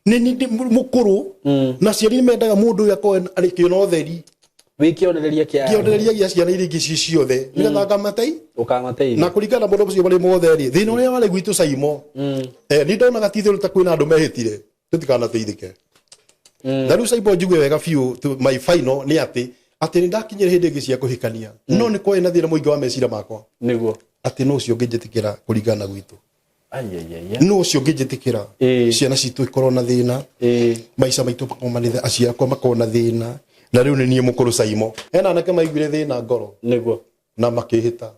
ni mukuru na ciari mendaga mundu yakwa ari kĩona theri wikionereria kĩa ciana iria ingĩ ciothe nĩgetha ukamateithia na kũringana mũndũ ũcio marĩ mothe rĩ thĩna ũrĩa warĩ gwitũ Saimo nĩ ndonaga tithũ ta kwĩna andũ mehĩtire tũtikanateithĩke na rĩu Saimo njigue wega biũ my final nĩ atĩ nĩ ndakinyire hĩndĩ ĩngĩ cia kũhikania no nĩ kwĩ na thĩna mũingĩ wa meciria makwa nĩguo atĩ no ũcio ũngĩnjĩtĩkĩra kũringana gwitũ no ũcio ũngĩnjĩtĩkĩra ciana citũ ikorwo na thĩna maica maitũ makomanĩre aciari akwa makorwo na thĩna na rĩu nĩ niĩ mũkũrũ Saimo hena anake maiguire thĩna ngoro nĩguo na makĩhĩta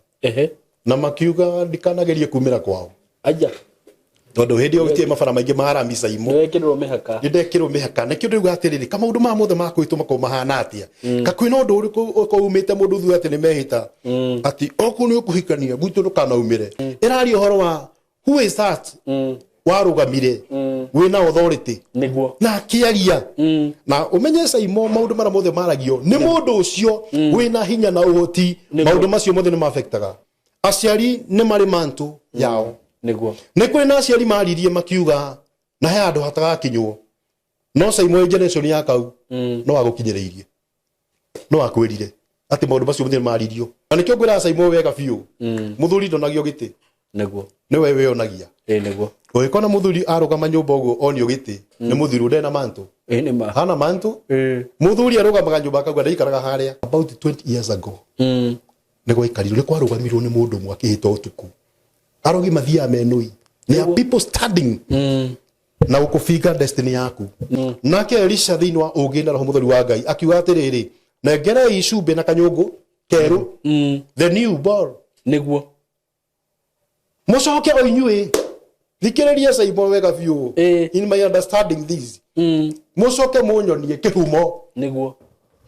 na makiuga ndikanagerie kumĩra kwao tondũ hĩndĩ ĩyo gũtirĩ mabara maingĩ ma harambĩ Saimo ndekĩrwo mĩhaka na kĩndũ rĩu atĩrĩrĩ kama maũndũ ma mothe makwĩtwo makorwo mahana atĩa kakwĩna ũndũ ũrĩkũ ũkaumĩte mũndũ thu atĩ nĩ mehĩta atĩ okorwo nĩ ũkũhikania gwitũ ndũkanaumĩre ĩraria ũhoro wa who is that warũgamire wĩna authority nĩguo na akĩaria na ũmenye Saimo maũndũ marĩa mothe maragio nĩ mũndũ ũcio wĩna hinya na ũhoti maũndũ macio mothe nĩ mafectaga aciari nĩ marĩ mantu yao nĩguo nĩ kũrĩ na aciari maririe makiuga na he andũ hatagakinywo no Saimo generation ya kau no agũkinyĩrĩirie no akwĩrire atĩ maũndũ macio mothe maririo na nĩkĩo ngwĩra Saimo wega biũ mũthuri ndonagio gĩtĩ nĩguo nĩwe wĩonagia nĩguo ũgĩkona mũthuri arũgama nyũmba ũguo onio gĩtĩ nĩ mũthuri ndena mantu hana mantu mũthuri arũgamaga nyũmba akauga ndaikaraga harĩa about 20 years ago nĩ gwaikarirwo nĩ kwarũgamirwo nĩ mũndũ ũmwe akĩhĩta ũtukũ arogi mathia menui there are people standing na gũkũbinga destiny yaku nake Elisha thĩinĩ wa ũgĩ na roho mũtheru wa Ngai akiuga atĩrĩrĩ nengerei icumbe na kanyũngũ kerũ the new ball nĩguo mũcoke o inyuĩ thikĩrĩria Saimo wega biũ in my understanding this mũcoke mũnyonie kĩhumo nĩguo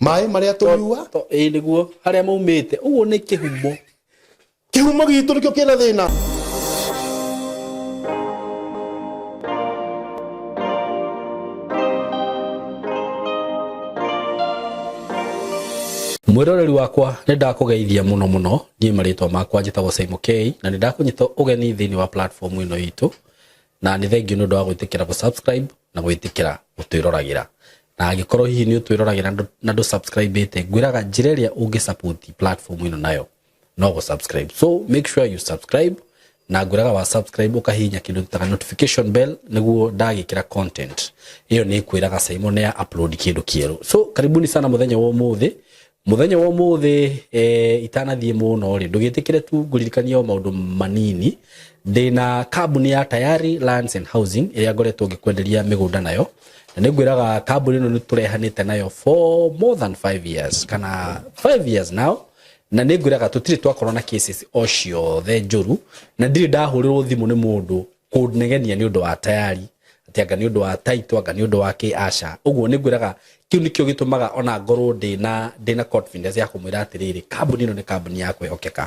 maĩ marĩa tũnyua nĩguo harĩa maumĩte ũguo nĩ kĩhumo gitũ nĩkĩo kĩna thĩna mwĩroreri wakwa nĩ ndakũgeithia mũno mũno niĩ marĩtwa makwa njĩtagwo Saimo K na nĩ ndakũnyita ũgeni thĩinĩ wa platform ĩno itũ na nĩ thengiũ nĩ ũndũ wa gwĩtĩkĩra gũ-subscribe na gwĩtĩkĩra gũtwĩroragĩra na angĩkorwo hihi nĩ ũtwĩroragĩra na ndũ-subscribe-ĩte ngwĩraga njĩra ĩrĩa ũngĩ-support platform ĩno nayo no gũ-subscribe so make sure you subscribe na ngwĩraga wa subscribe ũkahihinya kĩndũ gĩtaga notification bell nĩguo ndagĩkĩra content ĩyo nĩ kwĩraga Saimo nĩ ya upload kĩndũ kĩerũ so karibuni sana mũthenya wa ũmũthĩ itanathiĩ mũno rĩ ndũgĩtĩkĩre tu ngũririkania maũndũ manini ndĩna kambuni ya Tayari Lands and Housing ĩrĩa ngoretwo ngĩkwenderia mĩgũnda nayo na nĩ ngwĩraga kambuni ĩno nĩ tũrehanĩte nayo for more than 5 years kana 5 years now na nĩ ngwĩraga tũtirĩ twakorwo na cases o ciothe njũru na ndirĩ ndahũrĩrwo thimũ nĩ mũndũ kũnegenia nĩ ũndũ wa Tayari atĩ anga nĩ ũndũ wa title anga nĩ ũndũ wa kĩaca ũguo nĩ ngwĩraga kĩu nĩkĩo gĩtũmaga ona ngorwo ndĩna confidence ya kũmwĩra atĩrĩrĩ kambuni ĩno nĩ kambuni ya kwĩhokeka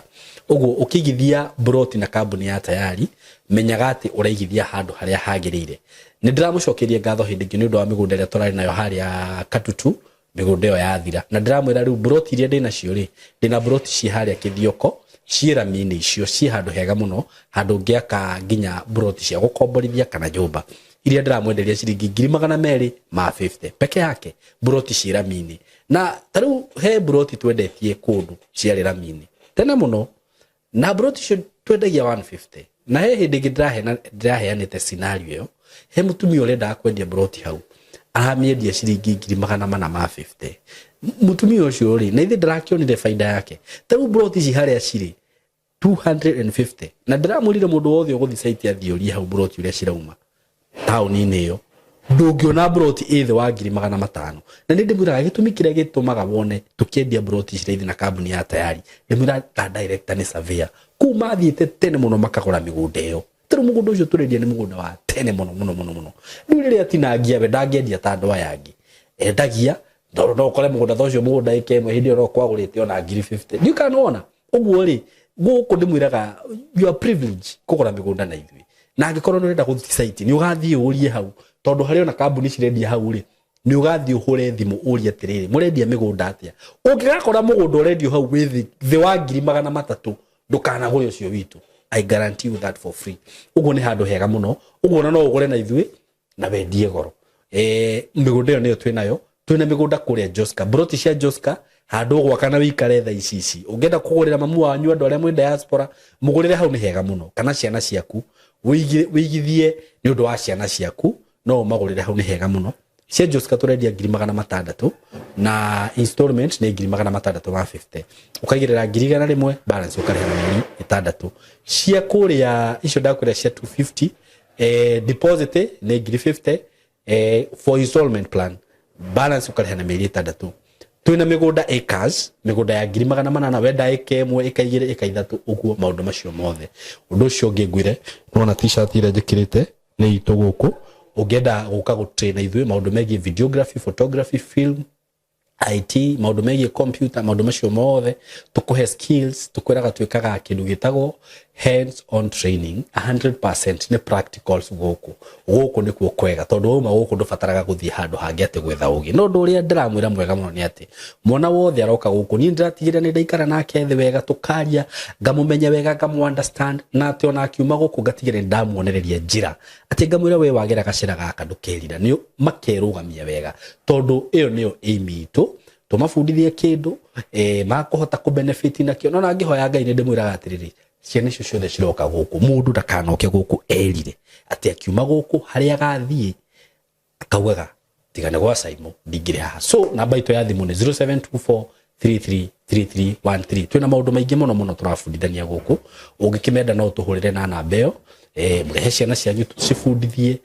ũguo ũkĩigithia broti na kambuni ya Tayari menyaga atĩ ũraigithia handũ harĩa hagĩrĩire nĩ ndĩramũcokeria ngatho hĩndĩ ĩngĩ nĩ ũndũ wa mĩgũnda ĩrĩa tũrarĩ nayo harĩa Katutu mĩgũnda ĩyo yathira na ndĩramwĩra rĩu broti iria ndĩna cio rĩ ndĩna broti ci harĩa Kĩthioko ciĩrami-inĩ icio ci handũ hega mũno handũ ngĩaka nginya broti cia gũkomborithia kana nyũmba iria ndĩramwenderia ciringi 250 peke yake broti ciĩrami-inĩ na tarĩu he broti twendetie kũndũ ciarĩ rami-inĩ tene mũno na broti cio twendagia 150 na he hĩndĩ ĩngĩ ndĩraheanĩte scenario ĩyo he mũtumia ũrenda kwendia broti hau aramĩendia ciringi 450 mũtumia ũcio rĩ na ithe ndarakĩonire faida yake tarĩu broti ici harĩa cirĩ 250 na ndĩramwĩrire mũndũ wothe ũgũthiĩ site athiũrie hau broti ũrĩa cirauma taũni-inĩ ĩyo ndũngĩona broti ĩthĩ wa 500 na nĩ ndĩmwĩraga gĩtũmi kĩrĩa gĩtũmaga wone tũkĩendia broti ciraithi na kambuni ya Tayari ndĩmwĩra ta director nĩ surveyor kuma thiĩte tene mũno makagũra mĩgũnda ĩyo tũrũ mũgũnda ũcio tũrendia nĩ mũgũnda wa tene mũno rĩu rĩrĩa tinangia we ndangĩendia ta andũ aya angĩ endagia no ũkore mũgũnda ũcio mũgũnda ĩka ĩmwe hĩndĩ ĩyo no kwagũrĩte ona 50 nĩ ũkanona ũguo rĩ gũkũ ndĩmwĩraga you are privileged kũgũra mĩgũnda na ithuĩ na angĩkorwo nĩ ũrenda gũthiĩ site nĩ ũgathiĩ ũrie hau tondũ harĩ ona kambuni cirendia hau rĩ nĩ ũgathiĩ ũhũre thimũ ũrie atĩrĩrĩ mũrendia mĩgũnda atĩa ũngĩgakora mũgũnda ũrendio hau wĩ thĩ wa 300 ndũkanagũre ũcio witũ I guarantee you that for free ũguo nĩ handũ hega mũno ũguo no ũgũre na ithuĩ na wendie goro migunda niyo twinayo twina migunda kuria Joska broti cia Joska handu gwakana wikare tha ici ungenda kugurira mamu wanyu andu aria mwe diaspora mugurire hau ni hega muno kana ciana ciaku wigithie ni undu wa ciana ciaku no magurire hau ni hega muno cia Joska turendia 600 na installment ni 650 ukaigirira 100 balance ukarehera meri 6 cia kuria icio ndakuria cia 250 deposit ni 50 for installment plan balance ukarehera meri 6 twina migunda acres migunda ya 800 wenda eke mwe ekaigire ekaithatu uguo maundu macio mothe undu ucio ngingwire nona t-shirt ire njikirite ni itu guku ungenda guka gutrain ithui maundu megie videography photography film IT maundu megie computer maundu macio mothe tukuhe skills tukwiraga twikaga kindu gitagwo hands on training 100% ni practicals guku nikuo kwega tondu uma guku ndubataraga guthie handu hangi ate gwetha ugi no ndu uria ndiramwira mwega muno ni ati mwana wothe aroka guku ni ndiratigire ni ndaikara nake thi wega tukaria ngamumenya wega ngamu understand na ati ona akiuma guku ngatigire ndamuonereria njira ati ngamwira we wagira gacira gaka ndukerira ni makerugamia wega tondu iyo niyo aim itu tumafundithie kindu makuhota ku benefit nakio no nangihoya Ngai ni ndimwiraga atiriri ciana icio ciothe ciroka guku mundu ndakanoke guku erire ati akiuma guku haria gathie akaugaga tigane gwa Saimo ndigire haha so namba ito ya thimu ni 0724333313 twina maundu maingi muno turafundithania guku ungikimenda no tuhurire na namba iyo murehe ciana cianyu tucifundithie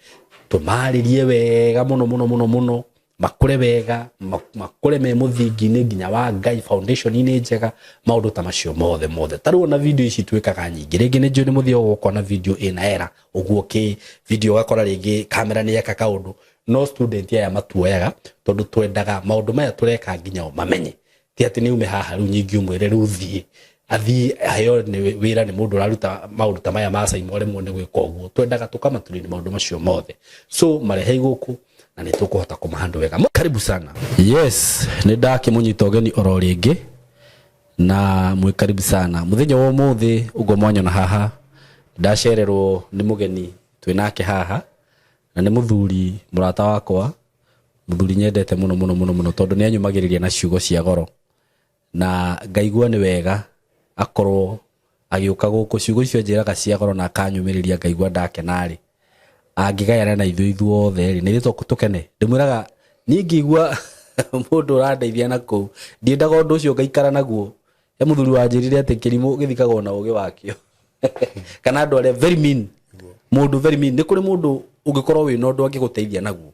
tumaririe wega muno makure wega makure me muthingi-ini nginya wa Ngai foundation ni njega maundu ta macio mothe taru na video ici twikaga nyingi ringi ni njuri muthio gukona video ina era uguo ki video gakora ringi kamera ni yaka kaundu no student ya matuoyaga tondu twendaga maundu maya tureka nginya o mamenye ti ati ni ume haha ru nyingi umwire ruthie athi ayo ni wira ni mundu raruta maundu ta maya ma Saimo remwe ni gwika uguo twendaga tukamaturini maundu macio mothe so marehe guku na nitukuhota kumahandu wega karibu sana yes ni ndake munyita ogeni oro ringi na mwe karibu sana muthenya wa muthi ugo mwanyo na haha ndacererwo ni mugeni twinake haha na ni muthuri murata wakwa muthuri nyendete muno tondu ni anyumagiriria na ciugo cia goro na ngaigua ni wega akorwo agiuka guku ciugo icio njiraga cia goro na akanyumiriria ngaigua ndake nari angigayana na ithuothe ri ni tukene ndimwiraga ningigua mundu randeithia nako ndiendaga undu ucio ngaikara naguo he muthuri wanjirire ati kirimu githikaga na ugi wakio kana andu are very mean mundu very mean ni kuri mundu ungikorwo wi no ndu angiguteithia naguo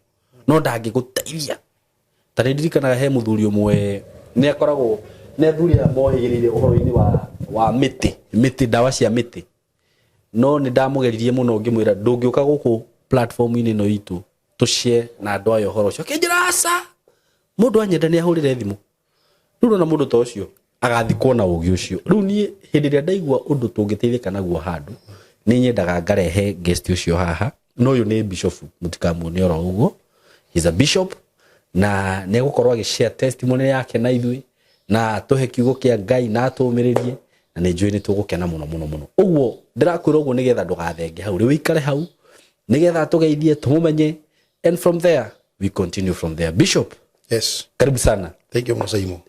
no ndangiguteithia tari ndirikanaga he muthuri umwe ni akoragwo ne thuri amohigirire uhoro-ini wa miti dawa cia miti no ni ndamugeririe muno ngimwira ndungiuka guku platform-ini no itu tushare na andu ayo horo cio kinjirasa mundu anyenda ni ahurire thimu riu na mundu ta ucio agathikwo na ugi ucio riu ni hindi ria ndaigua undu tungiteithika naguo handu ni nyendaga ngarehe guest ucio haha no uyu ni bishop mutikamuone oro uguo he's a bishop na ne gukorwo agishare testimony yake na ithui na tuhe kiugo kia Ngai na tumiririe na ni njui ni tugukena muno uguo ndirakwira uguo nigetha ndugathenge hau ri wikare hau nigetha tugeithie tumumenye and from there we continue from there bishop yes karibu sana thank you Saimo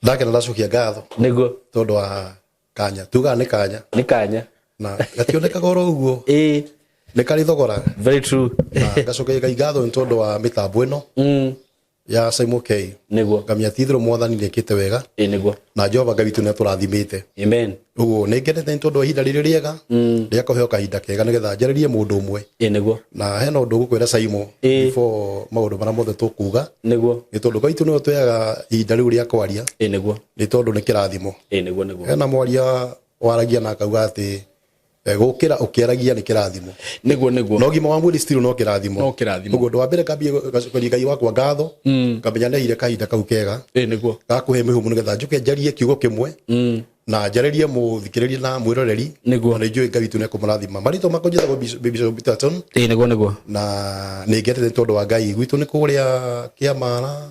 ndake na ndacokia ngatho niguo tondu wa kanya tuga ni kanya na gationeka goro uguo ni kari thogora very true na gacokia ngatho ni tondu wa mitambo ino ya Saimo K niguo ngamia tithiro mwathani nekite wega niguo na Jehova Ngai witu ne turathimite amen uguo ni ngenete ni tondu ihinda riri riega ria kuheo kahinda kega nigetha njaririe mundu umwe niguo na hena undu gukwira Saimo before maundu mara mothe tukuga niguo ni tondu Ngai witu no tuyaga ihinda riu ria kwaria niguo ni tondu ni kirathimo niguo hena mwaria waragia na akauga ati gukira ukiaragia ni kirathimo niguo no gima wa mwiri still no kirathimo uguo ndo wambere kambie Ngai wakwa ngatho kamenya ne ire kahinda kau kega niguo gakuhe mihumu nigetha njuke njarie kiugo kimwe na njaririe muthikiririe na mwiroreri na njui Ngai witu ne kumurathima marito makonjeta Bishop Peterson niguo na ni ngetete tondu wa Ngai witu ni kuria kiamara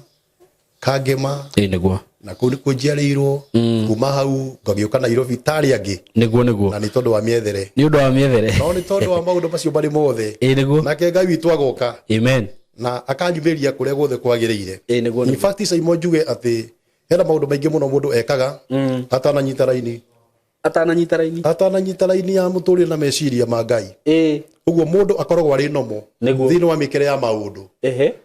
kagema niguo na kuri kujiarirwo kuma hau ngagiuka Nairobi tari angi niguo na ni tondu wa miethere ni undu wa miethere no ni tondu wa maundu macio bari mothe niguo nake Ngai witu agoka amen na akanyumiria kuria guothe kwagirire in fact Simon Juge ati hera maundu maingi muno mundu ekaga atananyita raini ya muturire na meciria ma Ngai uguo mundu akoragwo ari nomo thini wa mikere ya maundu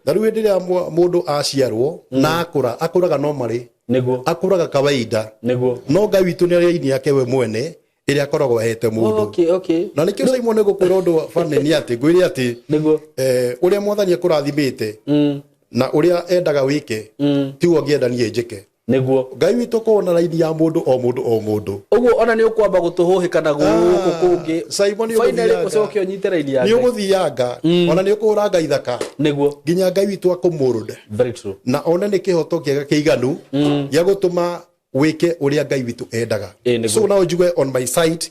na riu ndiria mundu aciarwo na akuraga normally akuraga kawaida no Ngai witu ni ari ini yake we mwene iria akoragwo ahete mundu na nikio Simon nego kwira undu fane ni ati ngwire ati uria mwathani akurathimite na uria endaga wike tiwo ngienda nie njike Ngai witu ko na raini ya mundu o mundu uguo ona ni ukwamba gutuhuhika guku kungi Simon finally ucoke onyite raini yake ni uguthianga ona ni ukuranga ithaka nginya Ngai witu akumurunde very true na ona ni kihoto kiega kiiganu ya gutuma wike uria Ngai witu endaga so now Juge on my side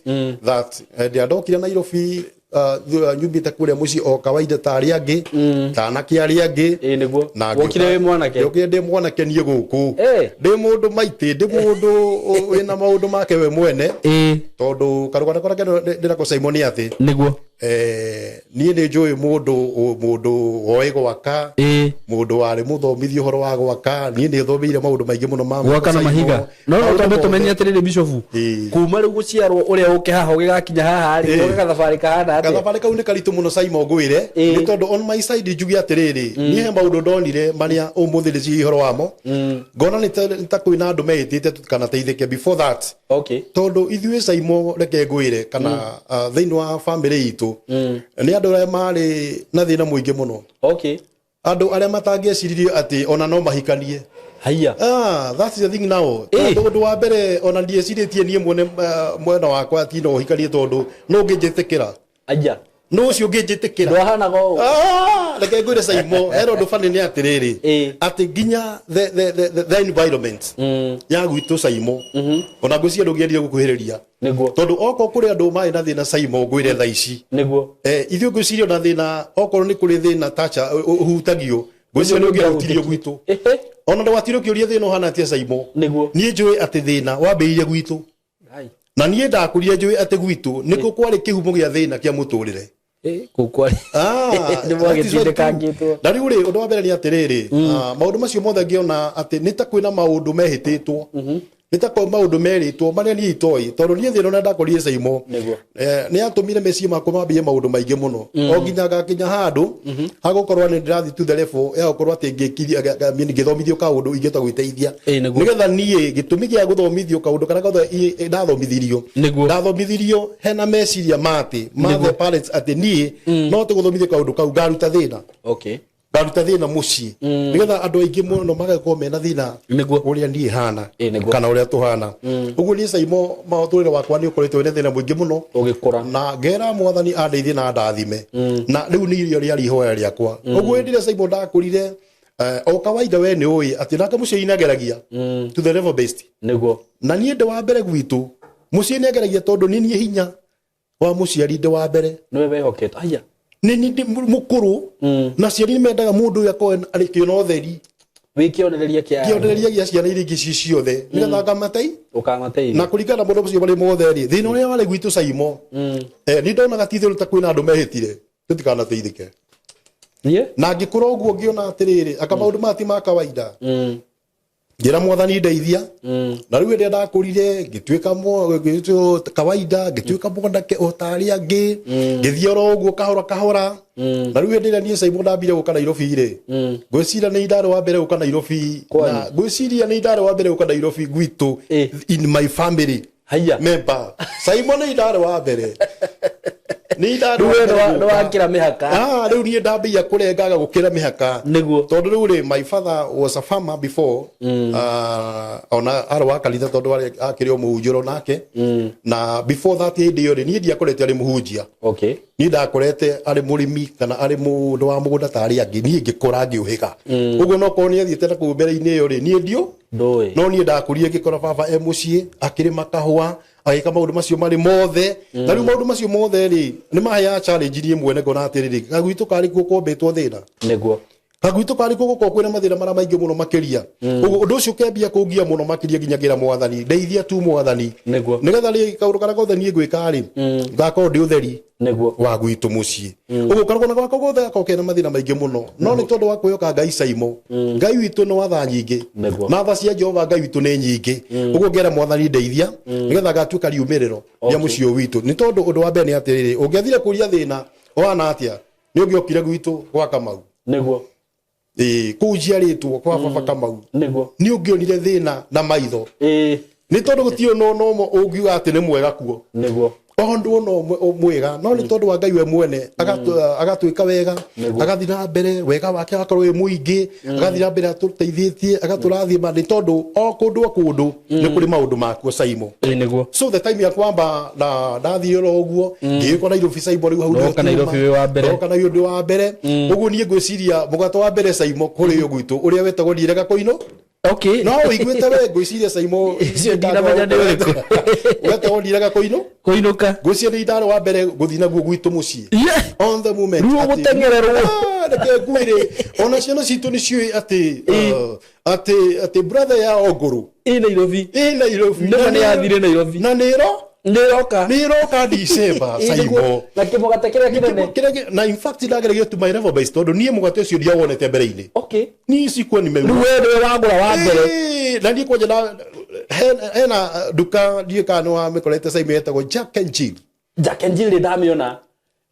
that they adokira Nairobi nyumbite kuria muci o kawaida tari angi tana kiari angi na wokire we mwanake yokire ndi mwanake nie guku ndi mundu maiti ndi mundu wina maundu make we mwene tondu karugana korake ndirako Simon ati niguo nie ni njui mundu oi gwaka mundu wari muthomithio horo wa gwaka nie ni thomeire maundu maingi muno ma gwaka na mahiga no tondu tumenye atiriri bishofu kuma riu guciarwo uria uke haha ugigakinya haha ri uge kathabari kahana kathabari kau ni karitu muno Simon ngwire ni tondu on my side Juge atiriri nie he maundu ndonire maria umuthi ri horo wamo ngona ni ta kwina andu mehitite tukana teithike before that tondu ithuĩ Simon reke ngwire kana thiini wa family itu ni andu aria mari na thina muingi muno andu aria matangĩciririe ati ona no mahikanie haya that's the thing now tondu wa mbere ona ndieciritie nie mwena wakwa ati no hikanie tondu no nginjitikira no ucio nginjitikira ndwahanago reke ngwire Simon ero ndu fani ni atiriri ati ginya the environment ya gwitu Simon ona ngwiciria ndungĩendire gukuhĩrĩria tondu oko kuri andu mai na thina Simon ngwire tha ici ithuĩ ngwiciria na thina okorwo ni kuri thina tacha uhutagio ngwiciria ndungĩrutirio gwitu ona ndwatirio kiuria thina uhana atia Simon nie njui ati thina wambiire gwitu na nie ndakurire njui ati gwitu niko kwari kihumo gia thina kia muturire kukwari ni mwagitindikangitwo na riu ri undu wa mbere ni atiriri maundu macio mothe ngiona ati ni ta kwina maundu mehititwo ni ta kwa maundu meritwo maria ni itoi tondu nie thina na ndakorire Simon ni atumire meci makwa mambie maundu maingi muno o nginya gakinya handu hagukorwa ni ndirathi to the level ya gukorwa ati ngithomithio kaundu ingita gwiteithia nigetha nie gitumi gia guthomithio kaundu kana gothe ndathomithirio hena meciria mati the parents ati nie no te guthomithio kaundu kau ngaruta thina ngaruta thina muci nigetha andu aingi muno magakorwo mena thina uria nie hana kana uria tuhana uguo ni Simon maturire wakwa ni ukoretwo ne thina muingi muno ugikura na ngera mwathani andeithie na ndathime na riu ni irio ria rihoya riakwa uguo ndire Simon ndakurire o kawaida we ni ui ati nake muci inageragia to the level based na nie nde wa mbere gwitu muci inageragia tondu ni nie hinya wa muciari nde wa mbere niwe wehokete aya ni mukuru na ciari mendaga mundu ya ko ari kiona utheri wikionereria gia ciana iria ingi ciothe nigetha ukamatei na kuringana mundu ucio bari mutheri thina uria wari gwitu Simon ni ndonaga tithio ta kwina andu mehitire tutikana teithike na ngikura uguo ngiona atiriri aka maundu mati ma kawaida ngira mwathani ndeithia na riu ndia ndakurire ngituika kawaida ngituika mwanake otari angi ngithiora uguo kahora na riu ndia nie Simon ndambire guka Nairobi ri ngwiciria ni ndare wa mbere guka Nairobi na ngwiciria ni ndare wa mbere guka Nairobi gwitu in my family member Simon ni ndare wa mbere ni ndare wa kira mihaka riu nie ndambia kurengaga gukira mihaka tondu riu ri my father was a farmer before ona arwa kanitha tondu akiri muhunjiro nake na before that hindi ri nie ndiakorete ari muhunjia ni ndakorete ari murimi kana ari mundu wa mugunda tari angi nie ngikora ngiuhiga uguo no ko ni athiete na ku mbere-ini iyo ri nie ndio no nie ndakurire ngikora baba mucii akirima kahua agika maundu macio mari mothe na riu maundu macio mothe ri ni mahaya challenge ni mwene ngona atiriri gagwitu kari kukombetwo thina gagwitu kari guko kwina mathina mara maingi muno makiria uguo undu ucio kembia kungia muno makiria nginyagira mwathani ndeithia tu mwathani nigetha ri kaundu kana gothe nie ngwika ri ngako ndi utheri neguo wa gwitu mucii ugo karagona gwako gothe akokena mathina maingi muno no ni tondu wa kuyoka Ngai Saimo Ngai witu no watha nyingi na tha cia Jehova Ngai witu ni nyingi ugo ngera mwathani ndeithia nigetha gatuika riumiriro ya mucii witu ni tondu undu wa mbere ni atiriri ungiathire kuria thina wana atia ni ungiokire gwitu gwa Kamau neguo kuu njiaritwo kwa baba Kamau neguo ni ungionire thina na maitho ni tondu gutio no ungiuga ati ni mwega kuo neguo ondu no mwega no ni tondu wa Ngai we mwene agatuika wega agathira mbere wega wake akorwo wi muingi agathira mbere atuteithĩtie agaturathima ni tondu o kundu ni kuri maundu makuo Saimo neguo so the time ya kwamba na ndathire ro uguo ngiko Nairobi Saimo riu hau no kana Nairobi wa mbere kana yundu wa mbere uguo nie ngwiciria mugato wa mbere Saimo kuri yo gwitu uria wetagwo Ndirega Koino okay no iguite we ngwiciria Saimo cio ndina menya ni uriku wetagwo Ndirega Koinuka ngwiciria ni ndaro wa mbere guthina guo gwitu mucii on the moment ruo gutengererwo ndeke ngwire ona ciana citu ni ciui ati brother ya oguru Nairobi na ni yathire Nairobi na niro niroka December Saimo na kimugate kiria kinene na in fact ndageregia tu my level based tondu nie mugate ucio ndia wonete mbere-ini okay ni sikuwa ni meru ruwe wagura wa mbere na ndie kwaje na hena duka ndie kana wa mikorete Saimo yetagwo Jack and Jill ndamiona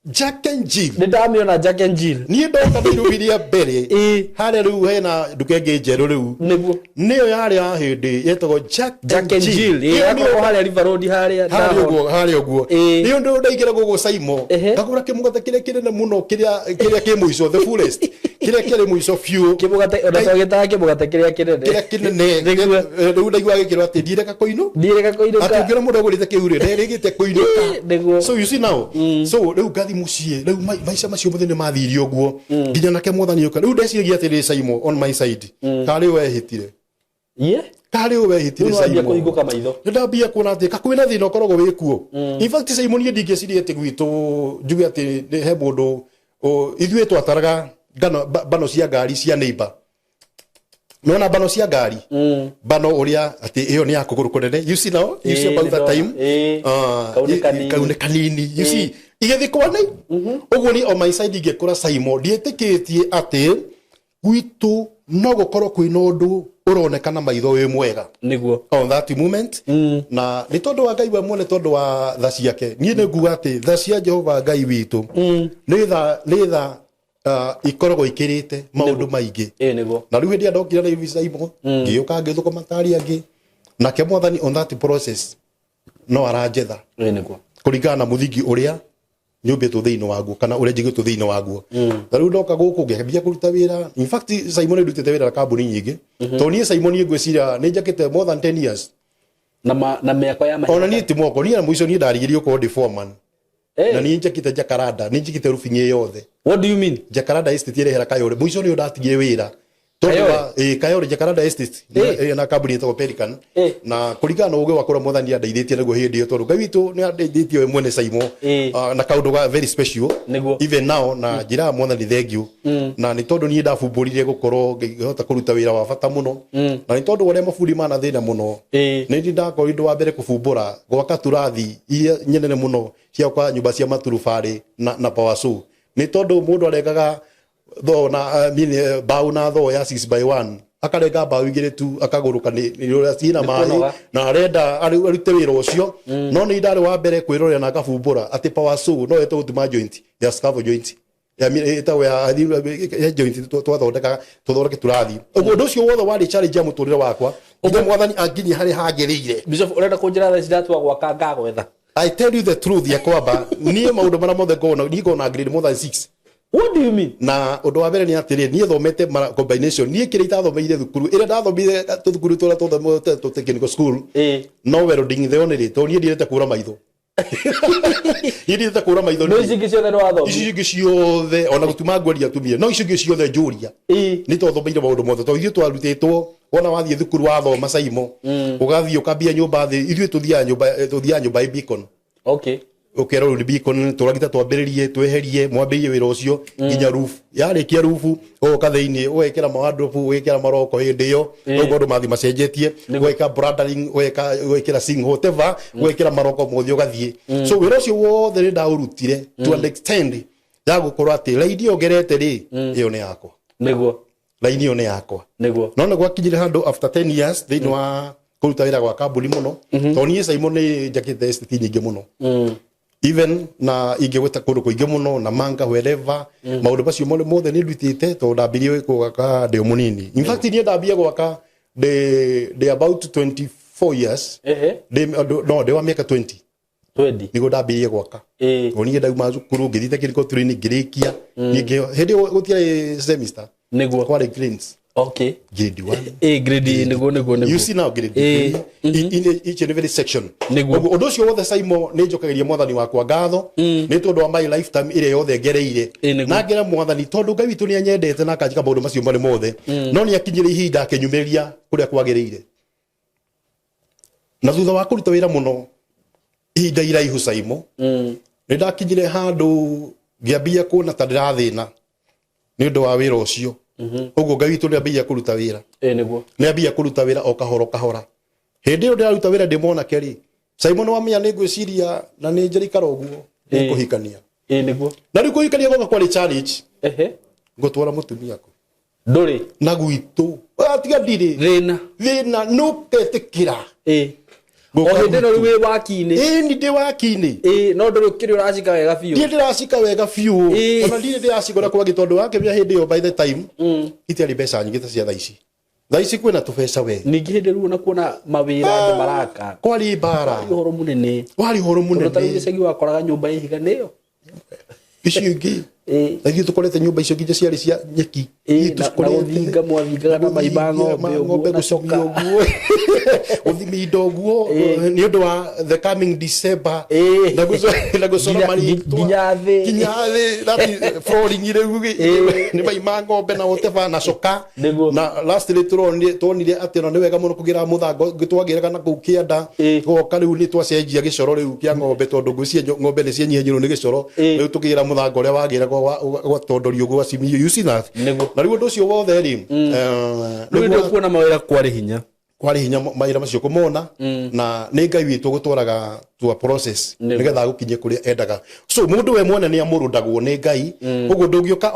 Jack and Jill ndamiona Jack and Jill ni ndoka Nairobi ria mbere hare riu hena duka nge njeru riu neguo niyo yari a hindi yetagwo Jack and Jill yako hare River Road hare uguo ni undu ndaigira gugu Saimo ngagura kimugate kiria kinene muno kiria ki muico the fullest kiria kiri muico few kimugate ona twagita kimugate kiria kinene riu ndaigua gikiro ati Ndirega Koino ati ngira mundu agurite kiure ndirigite Koino so you see now so riu gathi mucii riu maica macio muthini mathirio guo nginya nake mwathani yuka riu ndeciragia ati Saimo on my side kari wehitire kari wehitire Saimo kuhinguka maitho ndambia kuona ati kakwina thina ukoragwo wi kuo in fact Saimo nie ndingeciria ati gwitu njuge ati he mundu ithuĩ twataraga bano cia ngari cia neighbor nona bano cia ngari bano uria ati iyo ni yakuguru kunene you see now you see about that time kaune kanini you see igethikwa nei uguo ni on my side ingekora Saimo ndietikitie ati gwitu no gukorwo kwina undu uronekana maitho wi mwega niguo on that moment na ni tondu wa Ngai we mwene tondu wa tha ciake nie ne nguga ati tha cia Jehova Ngai witu ni tha ikoragwo ikirite maundu maingi niguo na riu ndia ndokira na Saimo ngiuka ngithuka matari angi nake mwathani on that process no aranjetha niguo kuringana na muthingi uria nyumbĩtwo thĩinĩ waguo kana ũrĩa njigĩtwo thĩinĩ waguo na rĩu ndoka gũkũ ngĩambia kũruta wĩra in fact Saimo nĩndutĩte wĩra na kambuni nyingĩ tondũ niĩ Saimo niĩ ngwĩciria nĩ njakĩte more than 10 years na mĩaka ya mahinda ona niĩ ti moko niĩ na mũico niĩ ndarigĩrio gũkorwo ndĩ foreman na niĩ njakĩte Jacaranda nĩ njikĩte Rubinyi yothe what do you mean Jacaranda estate ĩrehera Kayore mũico nĩ ndatigire wĩra Kayore Jacaranda estate na kambuni ĩtagwo Pelican na kũringana na ũgĩ wakora mwathani andeithĩtie naguo hĩndĩ ĩyo tondũ Ngai witũ nĩ andeithĩtie we mwene Saimo na kaũndũ ga very special even now na njĩra mwathani thank you na nĩ tondũ niĩ ndabumbũrire gũkorwo ngĩhota kũruta wĩra wa bata mũno na nĩ tondũ ũrĩa mabundi mana thĩna mũno nĩ ndĩ ndakorirwo wa mbere kũbumbũra gwaka turathi iria nyenene mũno cia kwa nyũmba cia maturubarĩ na power saw nĩ tondũ mũndũ arengaga tho na bau na tho ya 6x1 akarenga bau igire tu akaguruka ni uria ciina mai na arenda arute wira ucio no ni ndari wa mbere kwirorera na kabumbura ati power saw no eto gutuma joint ya scavo joint ya etawe ya joint twathondeke turathi uguo ndu ucio wothe wari challenge ya muturire wakwa ndio mwathani anginya hari hagirire Bishop urenda kunjira tha cidatwa gwaka ngagwetha I tell you the truth ya kwamba nie maundu mara mothe gona grade more than 6 what do you mean na undu wa mbere ni atiri nie thomete combination nie kire itathomeire thukuru ire ndathomire thukuru tora to technical school no welding the only to nie ndirete kura maitho ndirete kura maitho no ici ciothe no athomi ici ciothe ona gutuma ngwaria tumie no ici ciothe njuria ni to thomeire maundu mothe to ithu twarutitwo wona wathie thukuru wathoma Saimo ugathie ukambia nyumba thi ithu tuthia nyumba Beacon okay ukero ni biko turagita twambiririe tweherie mwambirie wira ucio nginya roof yarikia roof oka thiini wekera mawandropu wekera maroko hindi yo ugo ndu mathi macenjetie weka branding wekera sing whatever wekera maroko mothio gathie so wira ucio wothe ni ndaurutire to an extent ya gukorwo ati raidi ongerete ri iyo ni yakwa niguo raini yo ni yakwa niguo no gwakinyire handu after 10 years thiini wa kuruta wira gwa kambuni muno to nie Simon ni jakite STT nyingi muno even na ingeweta kundu kuingi muno na manga wherever maundu macio mothe ni ndutite to ndambirie gwaka ndi munini in fact ni ndambia gwaka de about 24 years no de wa miaka 20 nigo ndambirie gwaka oni ndauma cukuru ngithite kiriko training ngirikia ningi hindi gutia semester niguo kwa greens okay grade 1 grade niguo you see now grade in each and every section undu ucio wothe Simon ni njokagiria mwathani wakwa ngatho ni tondu wa my lifetime ire yothe ngereire na ngera mwathani tondu Ngai witu ni anyendete na akajika maundu macio mari mothe no ni akinyire ihinda akenyumiria kuria kwagiriire na thutha wa kuruta wira muno ihinda iraihu Simon ni ndakinyire handu ngiambia kuona ta ndirathina ni undu wa wira ucio uguo Ngai witu ni ambia kuruta wira niguo ni ambia kuruta wira o kahora hindi yo ndiraruta wira ndimona keri Simon wamenya ni ngwiciria na ni njerikara uguo ni kuhikania niguo na ni kuhikania goka kwari challenge ngotwara mutumia ko nduri na gwitu atiga ndiri thina no ketikira o hindi no wi waki-ini ni ndi waki-ini no nduri ukiri uracika wega biu ndi ndiracika wega biu ona ndi ndiracikora kwa gitondu wake bia hindi yo by the time itiari mbeca nyingi ta cia thaici kwina tubeca we ningi hindi ru na kuona mawira andu maraka kwari bara horo munene munene gicagi wakoraga nyumba ihiganayo icio ingi Thagi tukorete nyumba icio nginya ciari cia nyeki na guthinga mwathingaga na maimba ng'ombe na coka uthimi ndoguo ni undu wa the coming December na gucora maritwa nginya thi that flooring ire gugi ni maimba ng'ombe na whatever na coka na lastly turonire ati no ni wega muno kugira muthango gitwagiraga na kukianda goka riu ni twacenjia gicoro riu kia ng'ombe tondu ngwicia ng'ombe ni cienyihinyirwo ni gicoro riu tukigira muthango uria wagiraga wa tondorio gwa simio you see that na riu ndu cio wothe ri ndu kuona mawira kwari hinya mawira macio kumona na ni Ngai witu gutwaraga to a process nigetha gukinye kuria endaga so mundu we mwene ni amurundagwo ni Ngai uguo ndungioka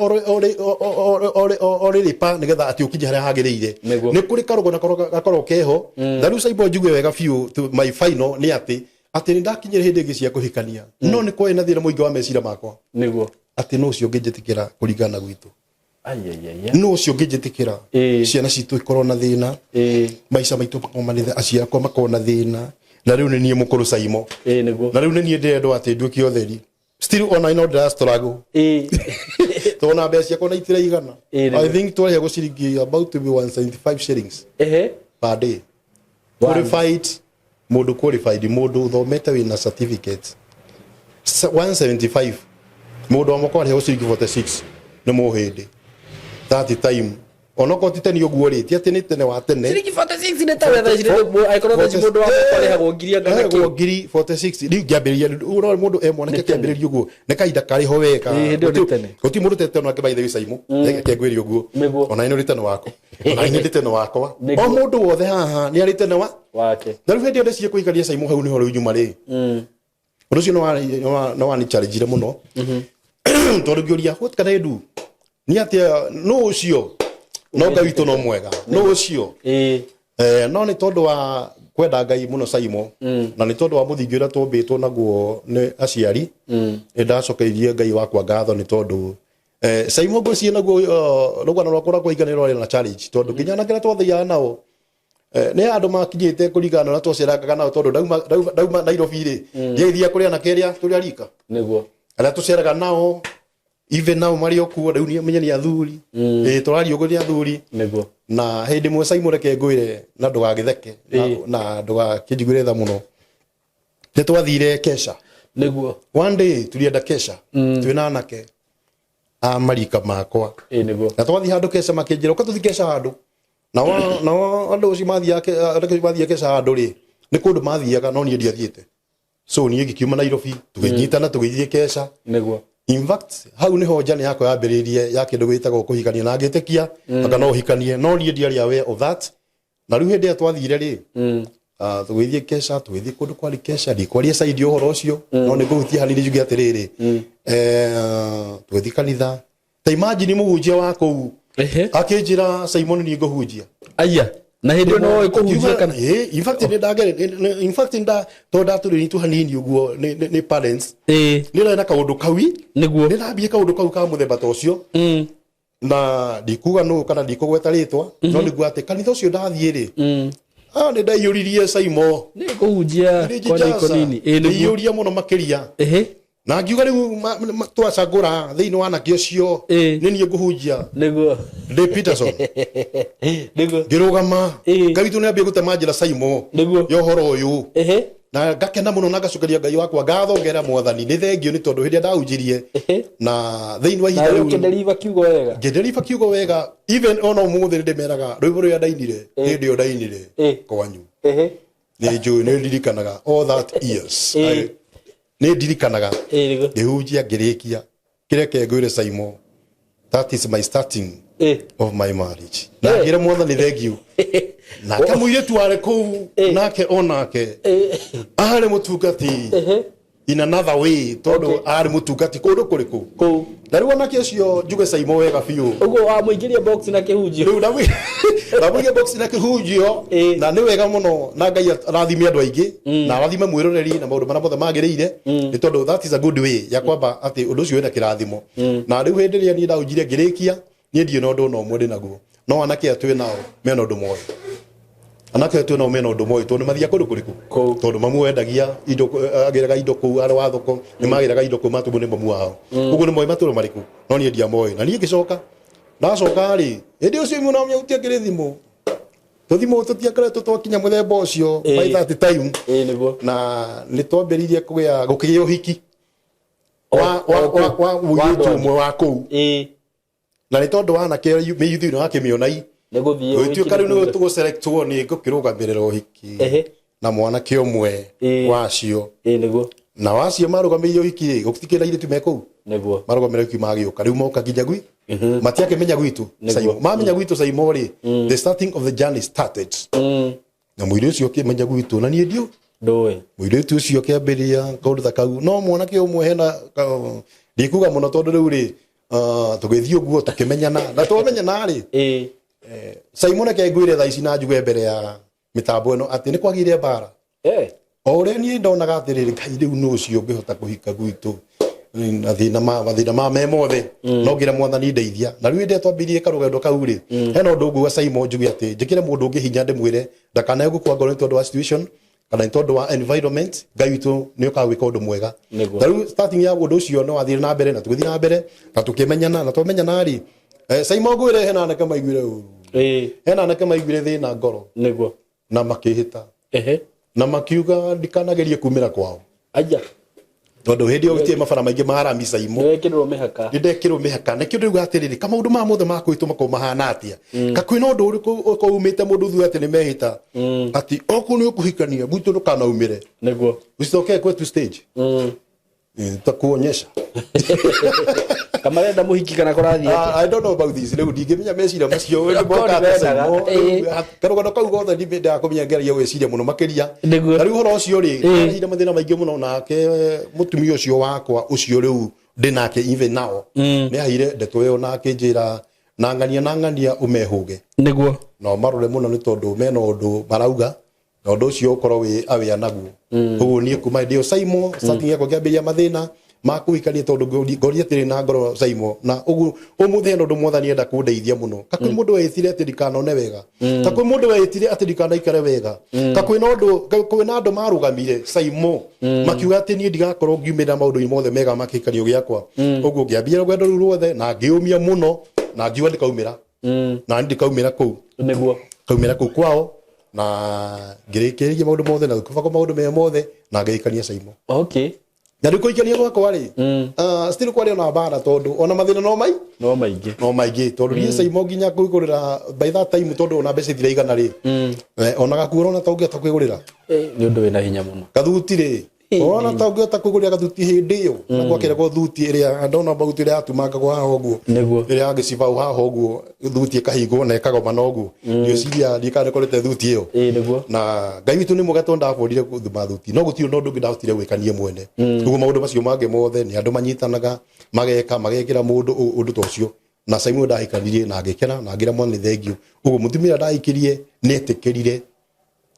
ore ripa nigetha ati ukinye haria hagiriire ni kuri karugo na gakoro keho na riu Simon njugue wega fiu my final ni ati ni ndakinyire hindi ingi cia kuhikania no ni kwena thira muingi wa mecira makwa niguo ati no cio ngijitikira kuringana gwitu no cio ngijitikira ciana citu ikorwo na thina maica maitu makomanithe aciara kwa makona thina na riu ni nie mukuru Simon niguo na riu ni nie ndendo ati nduki otheri still on I know that struggle tona mbeca kona itira igana I think twahe guciringi about to be 175 shillings per day qualified mundu thomete wina certificate 175 mundu amoko ari guciringi 46 ni muhindi that time onoko titeni oguo riti ati ni tene wa tene ciringi 46 ni tawe tha cirinde aikoro tha mundu wa kore hagwo ngiri ngana ki ngiri 46 riu ngiambiriria uro mundu moneke kiambiriria uguo ne kaida kari ho weka guti mundu tete no akibaithe wisaimu ke ngwiri uguo ona ino ritene wako ona ino ritene wakwa o mundu wothe haha ni ari tene wake na riu ndio ndeci kuikaria Saimu hau ni horo nyuma ri ucio no wani challenge muno tondu ngioria what can I do ni atia no ucio no Ngai witu no mwega no ucio no ni tondu wa kwenda Ngai muno Saimu na ni tondu wa muthingi uria tumbitwo naguo ni aciari ndacokeirie Ngai wakwa ngatho ni tondu Saimu ngwicirie naguo rugana rwakwa kwa iganiro na challenge tondu kinyana kira twathiaga nao ni andu makinyite kurigana na twaceraga nao tondu dauma Nairobi ri ngeithia kuria na keria turia rika niguo ala tuceraga nao even now Mario kuo riu ni menye ni athuri turari ugo ni athuri niguo na hindi mwe Saimu reke ngwire na ndugagitheke na ndugakijigwire tha muno ni twathire kesha niguo one day tulienda kesha twina anake marika makwa niguo na twathi handu kesha makinjira uka tuthi kesha handu na andu uci mathi yake kesha handu ri ni kundu mathiaga no ni ndiathiete so niĩ ngĩkiuma Nairobi tũgĩnyitana tũgĩthiĩ Kesha nĩguo in fact hau niho njane yakwa yambĩrĩirie ya kĩndũ gwĩtagwo kũhikania na ngĩtĩkia anga no hikanie no niĩ ndiarĩ aware of that na rĩu hĩndĩ ĩrĩa twathire rĩ tũgĩthiĩ Kesha tũgĩthiĩ kũndũ kwarĩ Kesha ndikwaria side ũhoro ũcio no nĩ ngũhutia hanini njuge atĩrĩrĩ tũgĩthiĩ kanitha ta imagine mũhunjia wa kũu akĩnjĩra Simon nĩ ngũhunjia aya na hĩndĩ no ĩkũhunjia kana in fact nĩ ndagere in fact to ndatũrĩ tu hanini ũguo nĩ parents nĩ na kaũndũ kawi nĩguo nĩ ndambie kaũndũ kau ka mũthemba ta ũcio na ndikuga no kana ndikũgweta rĩtwa no nĩguo atĩ kanitha ũcio ndathiĩ rĩ nĩ ndaiyũririe Simon nĩ kũhunjia kwa iko nini ndaiyũria mũno makĩria na ngiuga rĩu twacagũra thĩinĩ wa anake ũcio nĩ niĩ ngũhunjia nĩguo ndĩ Peterson nĩguo ngĩrũgama Ngai witũ nĩambia gũtema njĩra Simon ya ũhoro ũyũ na ngakena mũno na ngacokeria Ngai wakwa ngathongera Mwathani nĩ thengio nĩ tondũ hĩndĩ ĩrĩa ndahunjirie na thĩinĩ wa ihinda rĩu ngĩnderiba kiugo wega even ona ũmũthĩ nĩ ndĩmeraga rwĩmbo rũrĩa ndainire hĩndĩ ĩyo ndainire kwanyu nĩ njũĩ nĩ ndirikanaga all that years nĩ ndirikanaga ngĩhunjia ngĩrĩkia kĩreke ngwĩre Simon that is my starting of my marriage na ngĩre Mwathani thengio na kamũirĩtu warĩ kũu nake onake arĩ mũtungati in another way tondũ arĩ mũtungati kũndũ kũrĩkũ na rĩu onake ũcio njuge Simon wega biũ ũguo wamũingĩria box na kĩhunjio rĩu ndamũingĩria box na kĩhunjio na nĩ wega mũno na Ngai arathime andũ aingĩ na arathime mwĩroreri na maũndũ marĩa mothe magĩrĩire nĩ tondũ that is a good way ya kwamba atĩ ũndũ ũcio wĩna kĩrathimo na rĩu hĩndĩ ĩrĩa niĩ ndahunjirie ngĩrĩkia niĩ ndirĩ na ũndũ ona ũmwe ndĩ naguo no anake atwĩ nao mena ũndũ moĩ anake atwĩ nao mena ũndũ moĩ tondũ mathia kũndũ kũrĩkũ tondũ mamu wendagia indo agĩraga indo kũu arĩ wa thoko nĩ magĩraga indo kũu matũmũ nĩ mamu wao ũguo nĩ moĩ matũrũ marĩkũ no niĩ ndiamoĩ na niĩ ngĩcoka ndacoka rĩ hĩndĩ ũcio imwe namenya gũtiakĩrĩ thimũ tũthimũ tũtiakoretwo twakinya mũthemba ũcio by that time na nĩ twambĩrĩirie gũkĩgĩa ũhiki wa mũirĩtu ũmwe wa kũu na nĩ tondũ wanake mĩyuthi-inĩ wa kĩmĩonai gũtuĩka rĩu nĩ tũgũselectwo nĩ ngũkĩrũgamĩrĩra ũhiki na mwanake ũmwe wacio na wacio marũgamĩrĩire ũhiki gũtikĩrĩ na airĩtu me kũu marũgamĩrĩire ũhiki magĩũka rĩu moka nginya gwi matiakĩmenya gwitũ mamenya gwitũ Simon rĩ the starting of the journey started na mũirĩtu ũcio akĩmenya gwitũ na niĩ ndiũ mũirĩtu ũcio akĩambĩrĩria kaũndũ ta kau no mwanake ũmwe hena ndikuga mũno tondũ rĩu rĩ tũgĩthiĩ ũguo tũkĩmenyana na twamenyana rĩ Simon akĩngwĩre thaa ici na njuge mbere ya mĩtambo ĩno atĩ nĩ kwagĩire mbara o ũrĩa niĩ ndonaga atĩrĩrĩ Ngai rĩu nũ ũcio ũngĩhota kũhika gwitũ mathĩna ma me mothe no ngĩre Mwathani ndeithia na rĩu hĩndĩ ĩrĩa twambĩrĩirie karũgendo kau rĩ hena ũndũ nguga Simon njuge atĩ njĩkĩre mũndũ ũngĩ hinya ndĩmwĩre ndakanae gũkua ngoro nĩ tondũ wa situation kana nĩ tondũ wa environment Ngai witũ nĩ ũkagwĩka ũndũ mwega na rĩu starting ya ũndũ ũcio no wathire na mbere na tũgĩthiĩ na mbere na tũkĩmenyana na twamenyana rĩ Simon ngwĩre hena anake maiguire ũru hena anake maiguire thĩna ngoro na makĩhĩta na makiuga ndikanagerie kumĩra kwao tondũ hĩndĩ ĩyo gũtirĩ mabara maingĩ ma arami Simon nĩ ndekĩrwo mĩhaka na kĩndũ rĩu atĩrĩrĩ kamaũndũ ma mothe ma kwĩtwo makorwo mahana atĩa kakwĩna ũndũ ũrĩkũ ũkaumĩte mũndũ thuĩ atĩ nĩ mehĩta atĩ okorwo nĩ ũkũhikania gwitũ ndũkanaumĩre ũcitokee kwetu stage takuonyesha kama renda muhiki kana kũrathiĩ I don't know about this rĩu ndingĩmenya meciria macio karũgano kau gothe ndakũmenya ngeragia gwĩciria mũno makĩria na rĩu ũhoro ũcio rĩ nĩ mathĩna maingĩ mũno nake mũtumia ũcio wakwa ũcio rĩu ndĩ nake even now nĩ aheire ndeto ĩyo na akĩnjĩra na ng'ania ũmehũge nĩguo no marore mũno nĩ tondũ mena ũndũ marauga na ũndũ ũcio ũkorwo wĩ aware naguo ũguo niĩ kuma hĩndĩ ĩyo Simon starting yakwa ngĩambĩrĩria mathĩna makuikania tondũ ngoria tĩrĩ na ngoro Simon na ũguo ũmũthĩ hena ũndũ Mwathani enda kũndeithia mũno kakwĩ mũndũ wetire atĩ ndikanone wega kakwĩ mũndũ wetire atĩ ndikanaikare wega kakwĩna andũ marũgamire Simon makiuga atĩ niĩ ndigakorwo ngiumĩra maũndũ-inĩ mothe mega makĩhikanio gĩakwa ũguo ngĩambia rũgendo rũu ruothe na ngĩũmia mũno na ngiuga ndikaumĩra na ndikaumĩra kũu nĩguo kaumĩra kũu kwao na ngĩrĩkĩrĩria maũndũ mothe na gũkũbaka maũndũ me mothe na ngĩikania Simon na rĩu kũikania gwakwa rĩ still kwarĩ ona mbara tondũ ona mathĩna no maingĩ tondũ niĩ Simon nginya kwĩgũrĩra by that time tondũ ona mbeca ithiraigana rĩ ona gakuo ona ta ũngĩhota kwĩgũrĩra nĩ ũndũ wĩna hinya mũno gathuti rĩ ona ta ungĩhota kũgũrĩra gathuti hĩndĩ ĩyo na gwakĩragwo thuti ĩrĩa ndona mbaguti ĩrĩa yatumangagwo haha ũguo ĩrĩa yagĩcibaũ haha ũguo thuti ĩkahingwo na ĩkagomana ũguo ngĩciria ndikanĩkorete thuti ĩyo na Ngai witũ nĩ mwega tondũ ndabũrire gũthuma thuti no gũtirĩ ũndũ ũngĩ ndahotire gwĩka niĩ mwene ũguo maũndũ macio mangĩ mothe nĩ andũ manyitanaga magekĩra mũndũ ũndũ ta ũcio na Simon ndahikanirie na agĩkena na ngĩra mwana thengiũ ũguo mũtumia ndahikirie nĩ etĩkĩrire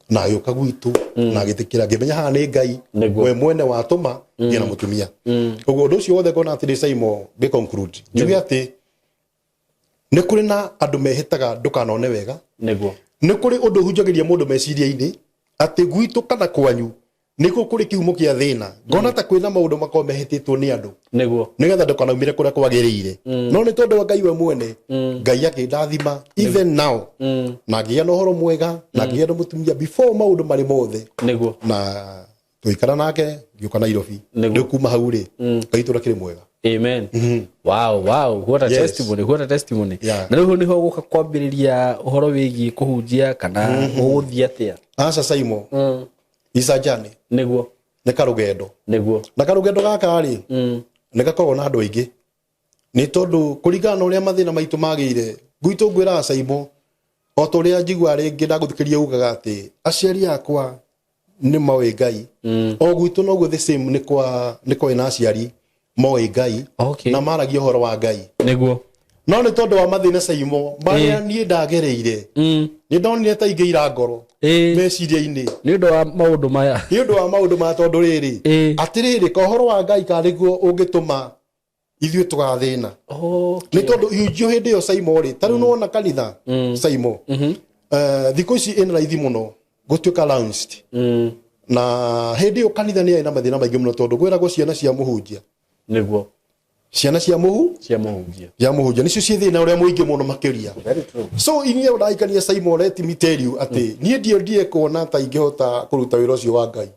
na yoka gwitu na agĩtĩkĩra ngĩmenya haha nĩ Ngai we mwene watũma nginya na mũtumia ũguo ũndũ ũcio wothe ngona atĩ Simon ngĩ conclude njuge atĩ nĩ kũrĩ na andũ mehĩtaga ndũkanone wega nĩ kũrĩ ũndũ hunjagĩria mũndũ meciria-inĩ atĩ gwitũ kana kwanyu nĩkuo kũrĩ kĩhumo kĩa thĩna ngona ta kwĩna maũndũ makorwo mehĩtĩtwo nĩ andũ nĩgetha ndũkanaumĩre kũrĩa kwagĩrĩire no nĩ tondũ wa Ngai we mwene Ngai akĩndathima even now na ngĩgĩa na ũhoro mwega na ngĩgĩa na mũtumia before maũndũ marĩ mothe na tũikara nake ngĩũka Nairobi rĩu kuma hau rĩ Ngai tũrakĩrĩ mwega. Amen. Wow, what a testimony. Na rĩu nĩho gũka kwambĩrĩria ũhoro wĩgiĩ kũhunjia kana gũgũthiĩ atĩa? Aca Simon Isa Jane nĩguo nĩ karũgendo na karũgendo gaka rĩ nĩ gakoragwo na andũ aingĩ nĩ tondũ kũringana na ũrĩa mathĩna maitũ magĩire gwitũ ngwĩra Simon o ta ũrĩa njigua rĩngĩ ndagũthikĩria ugaga atĩ aciari akwa nĩ moĩ Ngai o gwitũ noguo the same nĩ kwa ina aciari moĩ Ngai na maragia ũhoro wa Ngai nĩguo no nĩ tondũ wa mathĩna Simon marĩa niĩ ndagereire nĩ ndonire ta ingĩira ngoro meciria-inĩ nĩ ũndũ wa maũndũ maya tondũ rĩrĩ atĩrĩrĩ ka ũhoro wa Ngai karĩguo ũngĩtũma ithuĩ tũgathĩna nĩ tondũ ihunjio hĩndĩ ĩyo Simon rĩ ta rĩu nĩ wona kanitha Simon thikũ ici ĩna raithi mũno gũtuĩka launched na hĩndĩ ĩyo kanitha nĩ yarĩ na mathĩna maingĩ mũno tondũ gwĩragwo ciana cia mũhunjia nĩguo ciana cia mũhunjia nicio ciĩ thĩna ũrĩa mũingĩ mũno makĩria so inyuĩ ũraikania Simon let me tell you atĩ niĩ ndiye kuona ta ingĩhota kũruta wĩra ũcio wa Ngai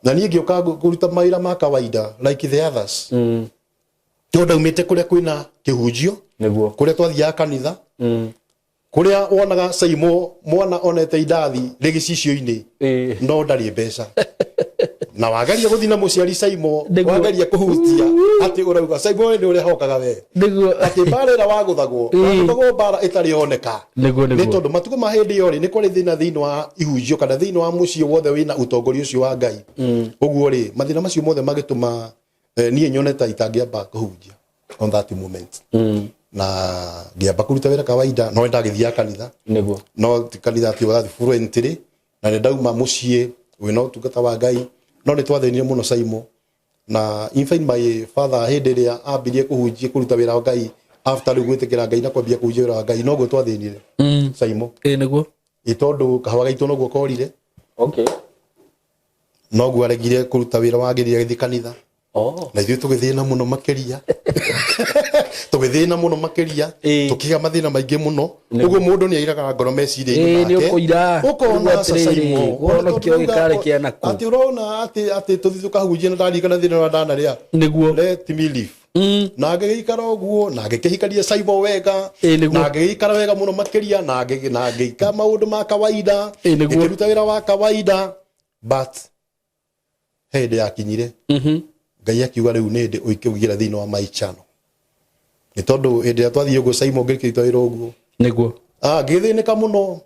na niĩ ngĩũka kũruta mawĩra ma kawaida like the others tondũ ndaumĩte kũrĩa kwĩna kĩhunjio kũrĩa twathiaga kanitha kũrĩa wonaga Simon mwana onete indathi rĩgĩcicio-inĩ no ndarĩ mbeca na wagaria gũthina mũciari Simon wagaria kũhutia atĩ ũrauga Simon nĩ ũrĩa hokaga we atĩ mbara ĩrĩa wagũthagwo wagũthagwo mbara ĩtarĩ yoneka nĩ tondũ matukũ ma hĩndĩ ĩyo rĩ nĩ kwarĩ thĩna thĩinĩ wa ihunjio kana thĩinĩ wa mũciĩ wothe wĩna ũtongoria ũcio wa Ngai ũguo rĩ mathĩna macio mothe magĩtũma niĩ nyone ta itangĩamba kũhunjia on that moment na ngĩamba kũruta wĩra kawaida no ndagĩthiaga kanitha no kanitha atĩ wathiĩ fluently na nĩ ndauma mũciĩ wĩna ũtungata wa Ngai no nĩ twathĩnire mũno Simon na in fact my father hĩndĩ ĩrĩa ambirie kũhunjia kũruta wĩra wa Ngai after rĩu gwĩtĩkĩra Ngai na kwambia kũhunjia wĩra wa Ngai noguo twathĩnire Simon nĩguo tondũ kahũa gaitũ noguo korire noguo aregire kũruta wĩra wa Ngai agĩthiĩ kanitha na ithuĩ tũgĩthĩna mũno makĩria tũkĩga mathĩna maingĩ mũno ũguo mũndũ nĩ airaga ngoro meciria-inĩ make ũkona Simon atĩ ũrona atĩ tũthiĩ tũkahunjia na ndarikana thĩna ũrĩa ndanarĩa nĩguo let me live na ngĩgĩikara ũguo na ngĩkĩhikaria Simon wega na ngĩgĩikara wega mũno makĩria na ngĩika maũndũ ma kawaida ngĩruta wĩra wa kawaida but hĩndĩ yakinyire Ngai akiuga rĩu nĩ hĩndĩ ũkĩugĩra thĩinĩ wa my channel nĩ tondũ hĩndĩ ĩrĩa twathiĩ ũguo Simon ngĩkĩruta wĩra ũguo nĩguo ngĩthĩnĩka mũno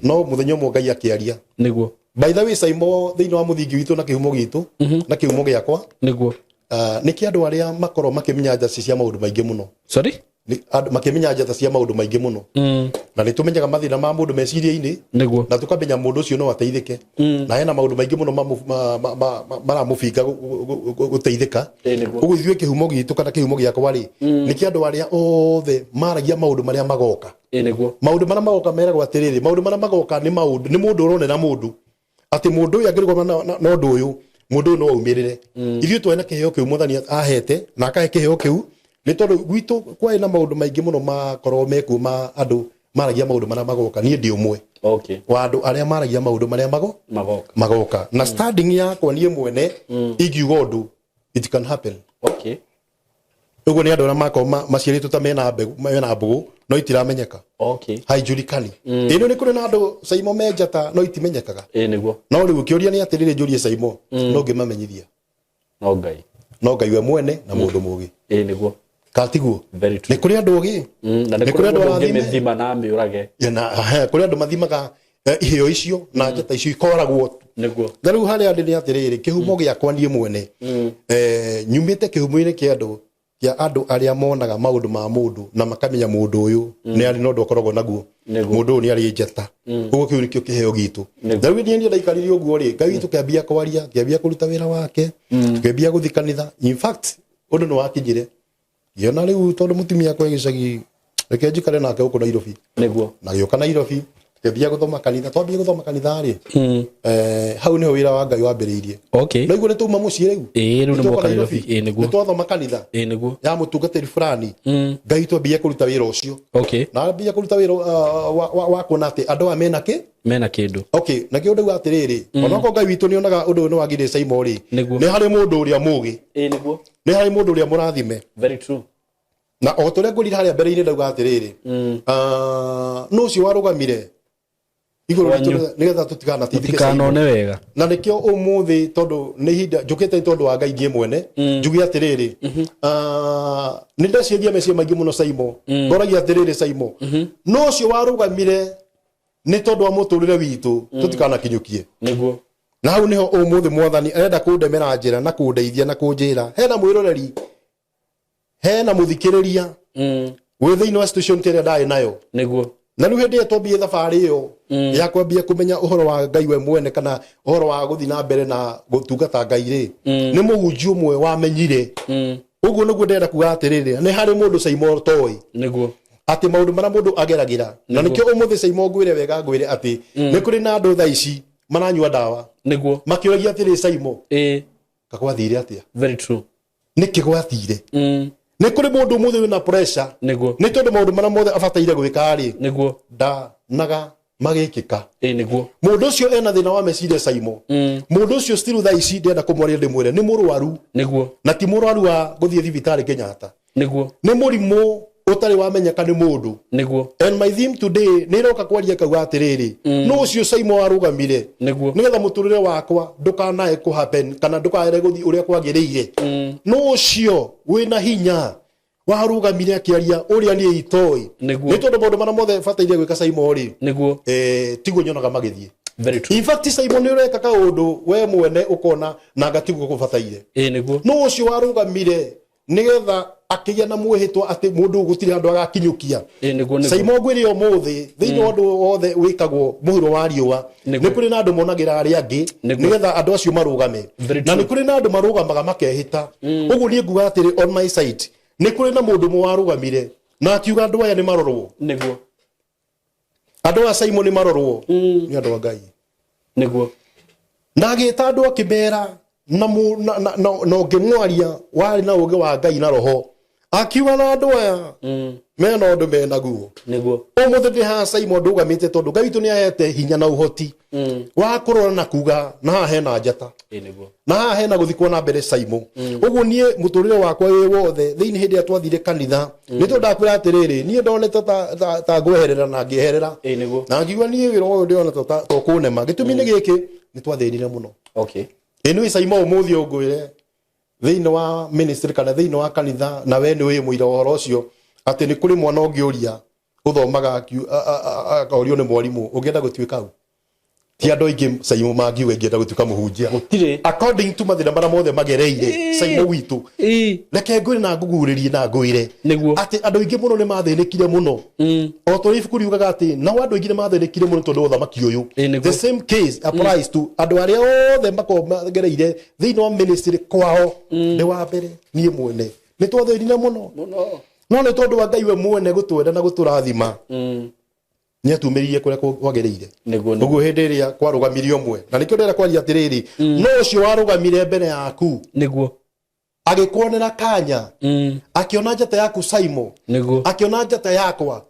no mũthenya ũmwe Ngai akĩaria nĩguo by the way Simon thĩinĩ wa mũthingi witũ na kĩhumo gitũ na kĩhumo gĩakwa nĩguo nĩ kĩ andũ arĩa makorwo makĩmenya njata cia maũndũ maingĩ mũno makĩmenya njata cia maũndũ maingĩ mũno na nĩ tũmenyaga mathĩna ma mũndũ meciria-inĩ na tũkamenya mũndũ ũcio no ateithĩke na hena maũndũ maingĩ mũno maramũbinga gũteithĩka ũguo ithuĩ kĩhumo gitũ kana kĩhumo gĩakwa rĩ nĩ kĩ andũ arĩa othe maragia maũndũ marĩa magoka maũndũ marĩa magoka meragwo atĩrĩrĩ maũndũ marĩa magoka nĩ mũndũ ũronera mũndũ atĩ mũndũ ũyũ angĩrũgama na ũndũ ũyũ mũndũ ũyũ no aumĩrĩre ithuĩ twena kĩheo kĩu Mwathani ahete na akahe kĩheo kĩu nĩ tondũ gwitũ kwarĩ na maũndũ maingĩ mũno makorwo mekuo ma andũ maragia maũndũ marĩa magoka niĩ ndĩ ũmwe wa andũ arĩa maragia maũndũ marĩa magoka na standing yakwa niĩ mwene ingiuga ũndũ it can happen ũguo nĩ andũ arĩa makorwo maciarĩtwo ta mena mbũgũ no itiramenyeka haijulikani ino ni kuri na andu Saimo menjata no itimenyekaga niguo no riu kiuria ni atirire njurie Saimo no ngimamenyithia no ngai we mwene na mundu mugi niguo katiguo very true ni kuri andu ugi na ni kuri andu ngimithima na miurage na kuri andu mathimaga iheo icio na njata icio ikoragwo niguo na riu hari andi ni atirire kihumo giakwa nie mwene nyumite kihumo-ini kia andu aria monaga maundu ma mundu na makamenya mundu uyu ni ari no ndokoragwo naguo mundu uyu ni ari njata uguo kiu nikio kiheo gitu na riu ni ndaikaririe uguo ri ngai witu kiambia kwaria kiambia kuruta wira wake kiambia guthi kanitha in fact undu ni wakinyire yona riu tondu mutumia kwa gicagi reke njikare nake uko Nairobi niguo na gioka Nairobi kiambia guthoma kanitha twambia guthoma kanitha ri hau niho wira wa ngai wambiriirie na iguo ni tuma mucii riu riu ni muka Nairobi niguo twathoma kanitha niguo ya mutungatiri fulani ngai twambia kuruta wira ucio na ambia kuruta wira wa kuona ati andu mena kindu na kiundu atiriri onako ngai witu ni onaga undu ni wagire Saimo ri ni hari mundu uria mugi niguo ni hari mundu uria murathime very true na otore nguri haria mbere-ini ndauga atiriri no cio warugamire iguru nigetha tutigana tikanone wega na nikio umuthi tondu ni hinda njukite tondu wa ngai ngie mwene njugi atiriri ni ndeciria mecia maingi muno Saimo ngoragia atiriri Saimo no cio warugamire ni tondu wa muturire witu tutikana kinyukie niguo na hau niho umuthi mwathani arenda kundemera njira na kundeithia na kunjira hena mwiroreri hena muthikiriria wi thiini wa situation teria ndai nayo niguo na riu hindi twambie thabari iyo ya kwambia kumenya uhoro wa ngai we mwene kana uhoro wa guthi na mbere na gutungata ngai ri ni muhunjia umwe wamenyire uguo niguo ndenda kuga atiriri ni hari mundu Saimo toi niguo ati maundu mara mundu ageragira na nikio umuthi Saimo ngwire wega ngwire ati ni kuri na andu thaici maranyua dawa niguo makiuragia atiri Saimo kakwathire atia very true nikigwathire ni kuri mundu muthe wina pressure niguo ni tondu maundu mara mothe abataire gwika ri niguo naga magikika niguo mundu ucio ena thina wa meciria Saimo mundu ucio still thaici ndenda kumwaria ndimwire ni murwaru niguo na ti murwaru wa guthie thibitari Kenyatta niguo ni murimu utari wamenyeka ni mundu niguo and my theme today ni roka kwaria kauga atiriri no ucio Saimo warugamire niguo nigetha muturire wakwa ndukanae ku happen kana ndukaere guthi uria kwagiriire no ucio wina hinya warugamire akiaria uria ni itoi ni tondu maundu mara mothe bataire gwika Saimo ri niguo tiguo nyonaga magithie very true in fact Saimo ni ureka kaundu we mwene ukona na ngatiguo kubataire niguo no ucio warugamire nigetha akigia na mwihitwa ati mundu gutiri andu agakinyukia Saimo ngwire umuthi thiini andu othe wikagwo muhuro wa riua ni kuri na andu monagira ari angi nigetha andu acio marugame na ni kuri na andu marugamaga makehita uguo ni nguga atiri on my side ni kuri na mundu mwarugamire na akiuga andu aya ni marorwo niguo andu a Saimo ni marorwo ni andu a ngai niguo na agita andu akibera na ngimwaria wari na uge wa ngai na roho akiwa na andu aya mena undu menaguo niguo umuthe ndi ha Saimo ndugamite tondu ngai tu ni ahete hinya na uhoti wa kurora na kuga na ha hena njata niguo na ha hena guthikwo na mbere Saimo uguo nie muturire wakwa wi wothe thiini hindi atwathire kanitha ni tondu ndakwira atiriri nie ndonete ta ngweherera na ngiherera niguo na ngiwa nie wira uyu ndiona ta kunema gitumi ni giki ni twathinire muno inu Saimo umuthi ungwire thiini wa ministry kana thiini wa kanitha na we ni wi muira horo ucio ati ni kuri mwana ungiuria uthomaga akaorio ni mwarimu ungienda gutuika u ti andu aingi Saimo mangiuga ingienda gutuika muhunjia gutire according to mathina mara mothe magereire Saimo witu reke ngwire na nguguririe na ngwire ati andu aingi muno ni mathinikire muno o to ifuku riugaga ati na andu aingi ni mathinikire muno tondu uthamaki uyu the same case applies to andu aria othe magereire thiini wa ministry kwao ni wa mbere nie mwene ni twathirine muno no ni tondu wa ngai we mwene gutwenda na guturathima ni atumiririe kuria kwagereire uguo hindi iria kwarugamirio mwe na nikio ndera kwaria atiriri no ucio warugamire mbere yaku niguo agikuonera kanya akiona njata yaku Saimo akiona njata yakwa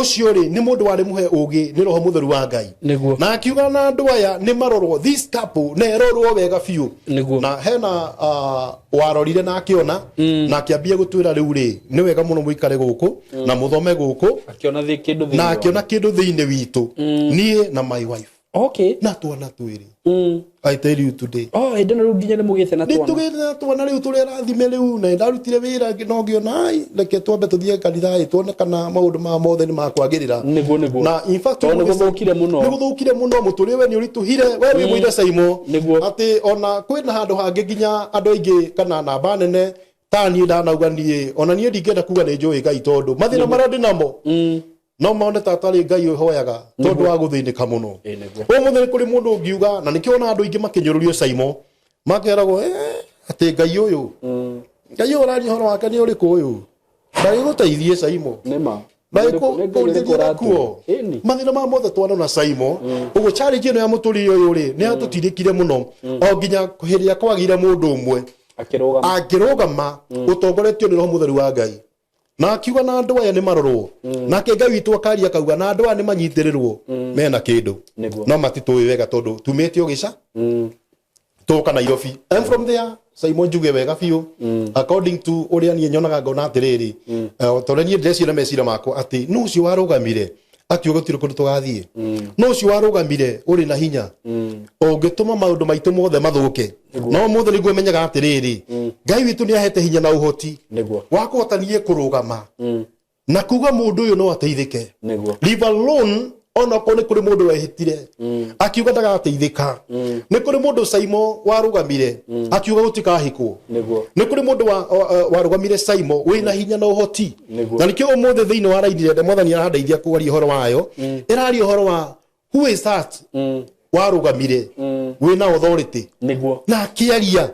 ucio ri ni mundu wari muhe ugi ni roho mutheru wa Ngai na akiuga na andu aya ni marorwo this couple ne erorwo wega fiu na hena warorire na akiona na akiambia gutwira riu ri ni wega muno muikare guku na muthome guku akiona kindu thiini witu nie na my wife na twana twiri I tell you today ndona ru nginya ni mugite na twana nitugite na twana riu turi rathime riu na ndarutire wira no ngiona ai reke twambe tuthie kanitha tuone kana maundu ma mothe ni makwagirira na in fact ni guthukire muno muturi we ni urituhire we wi muire Saimo ati ona kwina handu hangi nginya andu aingi kana namba nene tani ndanauga nie ona nie ndingenda kuga ni njui Ngai tondu mathina maria ndinamo no maone tatari Ngai uhoyaga tondu wa guthinika muno umuthi kuri mundu ungiuga na nikiona andu ingi makinyorurio Saimo makeragwo ati Ngai uyu Ngai urari horo wake ni uriku uyu ndari guteithie Saimo nema ndari kuthithira kuo mathina ma mothe twana na Saimo ugo challenge ino ya muturi uyu ri ni atutirikire muno o nginya kuhiria kwagire mundu umwe akirugama utongoretio ni roho mutheru wa Ngai na akiuga na andu aya ni marorwo nake Ngai witu akaria kauga na andu aya ni manyitirirwo mena kindu no matitui wega tondu tumetio gica tuka Nairobi I'm from there Saimo njuge wega fiu according to uria nie nyonaga ngona atiriri tondu nie ndecira mecira makwa ati no ucio warugamire akiuga tiro kundu tugathie no ucio warugamire uri na hinya ungituma maundu maitu mothe mathuke no mothe niguo menyaga atiriri Ngai witu ni ahete hinya na uhoti wa kuhotanie kurugama na kuga mundu uyu no ateithike leave alone ona kone kuri mundu wehitire akiuga ndagateithika ni kuri mundu Saimo warugamire akiuga gutikahikwo ni kuri mundu warugamire Saimo wina hinya na uhoti na nikio umuthe thiini wa raidire de mwathani aradeithia kugaria horo wayo irari horo wa who is that warugamire wina authority na kiaria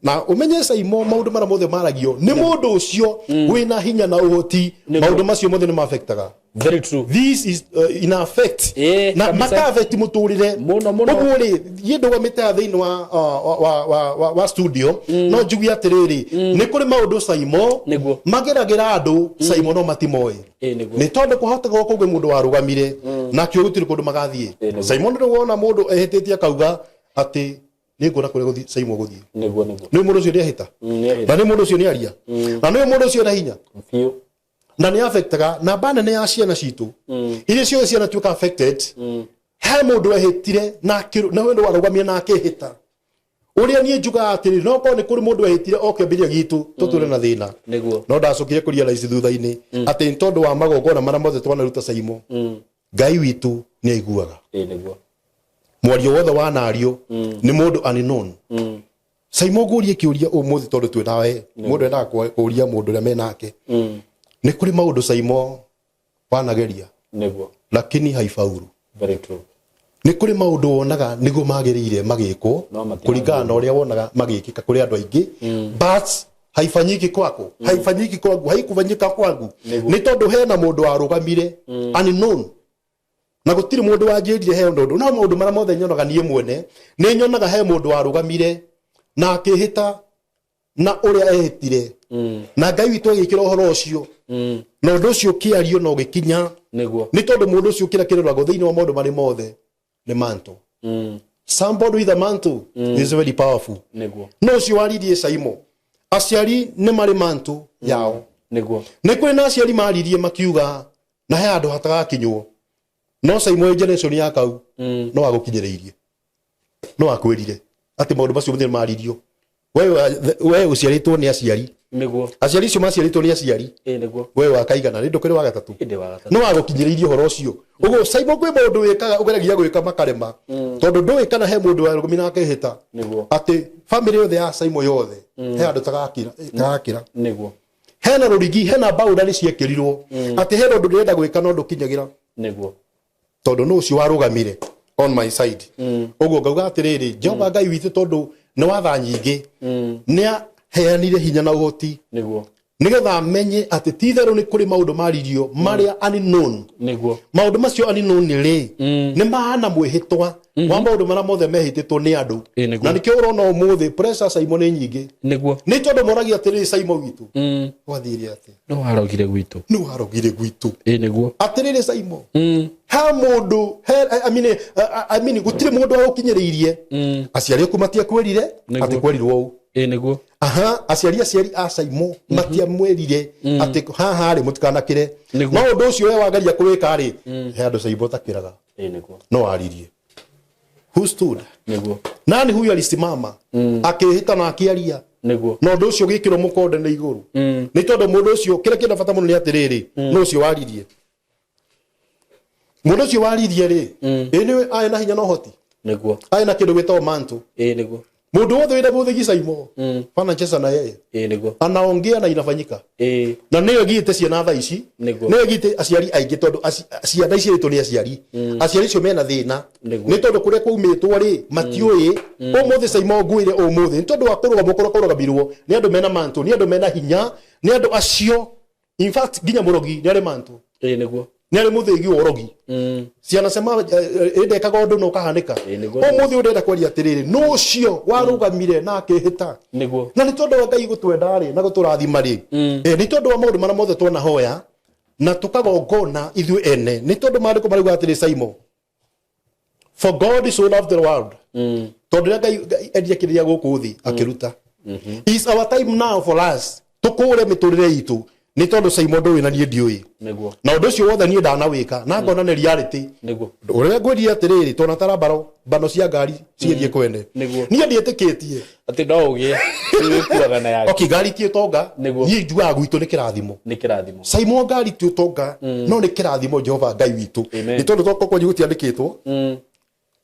na umenye Saimo maundu mara mothe maragio ni mundu ucio wina hinya na uhoti maundu macio mothe ni ma-affectaga very true this is in effect na maka affect muturire uguo ri yendo wa meta thiini wa studio no njugi atiriri ni kuri maundu Saimo mageragira andu Saimo no matimoi ni tondu kuhota gukugwe mundu warugamire na kio gutiri kundu magathie Saimo ndu wona mundu ehetitie akauga ati ni ngona kure guthie Saimo guthie ni mundu ucio ni ahita na ni mundu ucio ni aria na ni mundu ucio na hinya na ni affectaga na bana ne aciana citu ile cio ciana tuka affected he mundu ehitire na wendo warugamia na akihita uria nie njuga atiri no ko ni kuri mundu ehitire okembiria gitu tuture na thina no ndacukire kuria raici thutha-ini ati ntondu wa magogona mara mothe twana ruta Saimo Ngai witu ni aiguaga mwario wothe wa nario ni mundu unknown Saimo gurie kiuria umuthi tondu twi nawe mundu enda kuria mundu ria menake ni kuri maundu Saimo wanageria lakini haifaulu very true ni kuri maundu wonaga nigo magirire magiko kuringana na uria wonaga magikika kuri andu aingi but haifanyiki kwako haifanyiki kwangu haikufanyika kwangu ni tondu hena mundu warugamire unknown na gutiri mundu wanjirire he undu no maundu mara mothe nyonaga nie mwene ni nyonaga he mundu warugamire na akihita na uria ehitire na Ngai witu agikira uhoro ucio na undu ucio kiario no gikinya ni tondu mundu ucio kira kiroragwo thiini wa maundu mari mothe ni manto somebody with a mantle is very powerful no ucio waririe Saimo aciari ni mari manto yao ni kuri na aciari maririe makiuga na he andu hatagakinywo no Saimo generation ya kau no agukinyereirie no akwirire ati maundu macio muthiri maririo wewe uciaritwo ni aciari aciari cio maciaritwo ni aciari wewe akaigana ni ndukire wa gatatu no wagukinyereirie horo ucio ugo Saimo kwi maundu wikaga ugeragia gwika makarema tondu nduikana he mundu warugumina akihita ati family yothe ya Saimo yothe he andu tagakira hena rurigi hena boundary ciekirirwo ati he undu ndirenda gwika no ndukinyagira tondu no ucio warugamire on my side ugo ngauga atiriri Jehova Ngai witu tondu ni watha nyingi ni heanire hinya na uhoti nigetha menye ati titherũ ni kuri maundu maririo maria unknown niguo maundu macio unknown ri ni mahana mwihitwa wa maundu maria mothe mehititwo ni andu na nikio urona umuthi pressure Simon ni nyingi niguo ni tondu moragia atiri Simon witu wathire ati no warogire gwitu niguo atiri Simon ha mundu I mean gutire mundu agukinyiriirie aciari aku matia kwirire ati kwerirwo u niguo aciari a Simon matia mwirire ati haha ri mutikanakire no undu ucio we wagaria kuwika ri he andu Simon takiraga niguo no aririe who stood niguo nani huyu alisimama akihita na akiaria niguo no undu ucio gikiro mukonde na iguru ni tondu mundu ucio kira kina bata muno ni atiriri no ucio waririe mundu ucio waririe ri ene ai na hinya no hoti niguo ai na kindu gitao mantu niguo mundu wothe wina buthi Simon pana chesa na yeye niguo anaongea na inafanyika na niyo giite ciana tha ici niyo giite aciari aingi tondu ciana ici ritu ni aciari aciari cio mena thina ni tondu kuria kwaumitwo ri matiui umuthi Simon ngwire umuthi tondu wa kuruga mukoro kurugamirwo ni andu mena mantu ni andu mena hinya ni andu acio in fact ginya murogi ni ari mantu niguo ni ari muthigi urogi ciana sema ndekaga undu no kahanika umuthi urenda kwaria atiriri no ucio warugamire na akihita niguo na ni tondu wa Ngai gutwenda ri na guturathima ri ni tondu wa maundu maria mothe twona hoya na tukagongona ithu ene ni tondu maandiko marauga atiri Simon for God so loved the world tondu Ngai endia kiria guku thi akiruta is our time now for us tukure miturire itu ni tondu Simon ndo wina nie ndiui niguo na undu ucio wothe nie ndanawika na ngona ni reality niguo uria ngweria atiriri tona tarabaro bano cia ngari ciethie kwende nie ndietikitie ati no ugie wikuaga na yake okay ngari ti tonga nie njua gwitu ni kirathimo Simon ngari ti tonga no ni kirathimo Jehova Ngai witu ni tondu toko kwanyu gutiandikitwo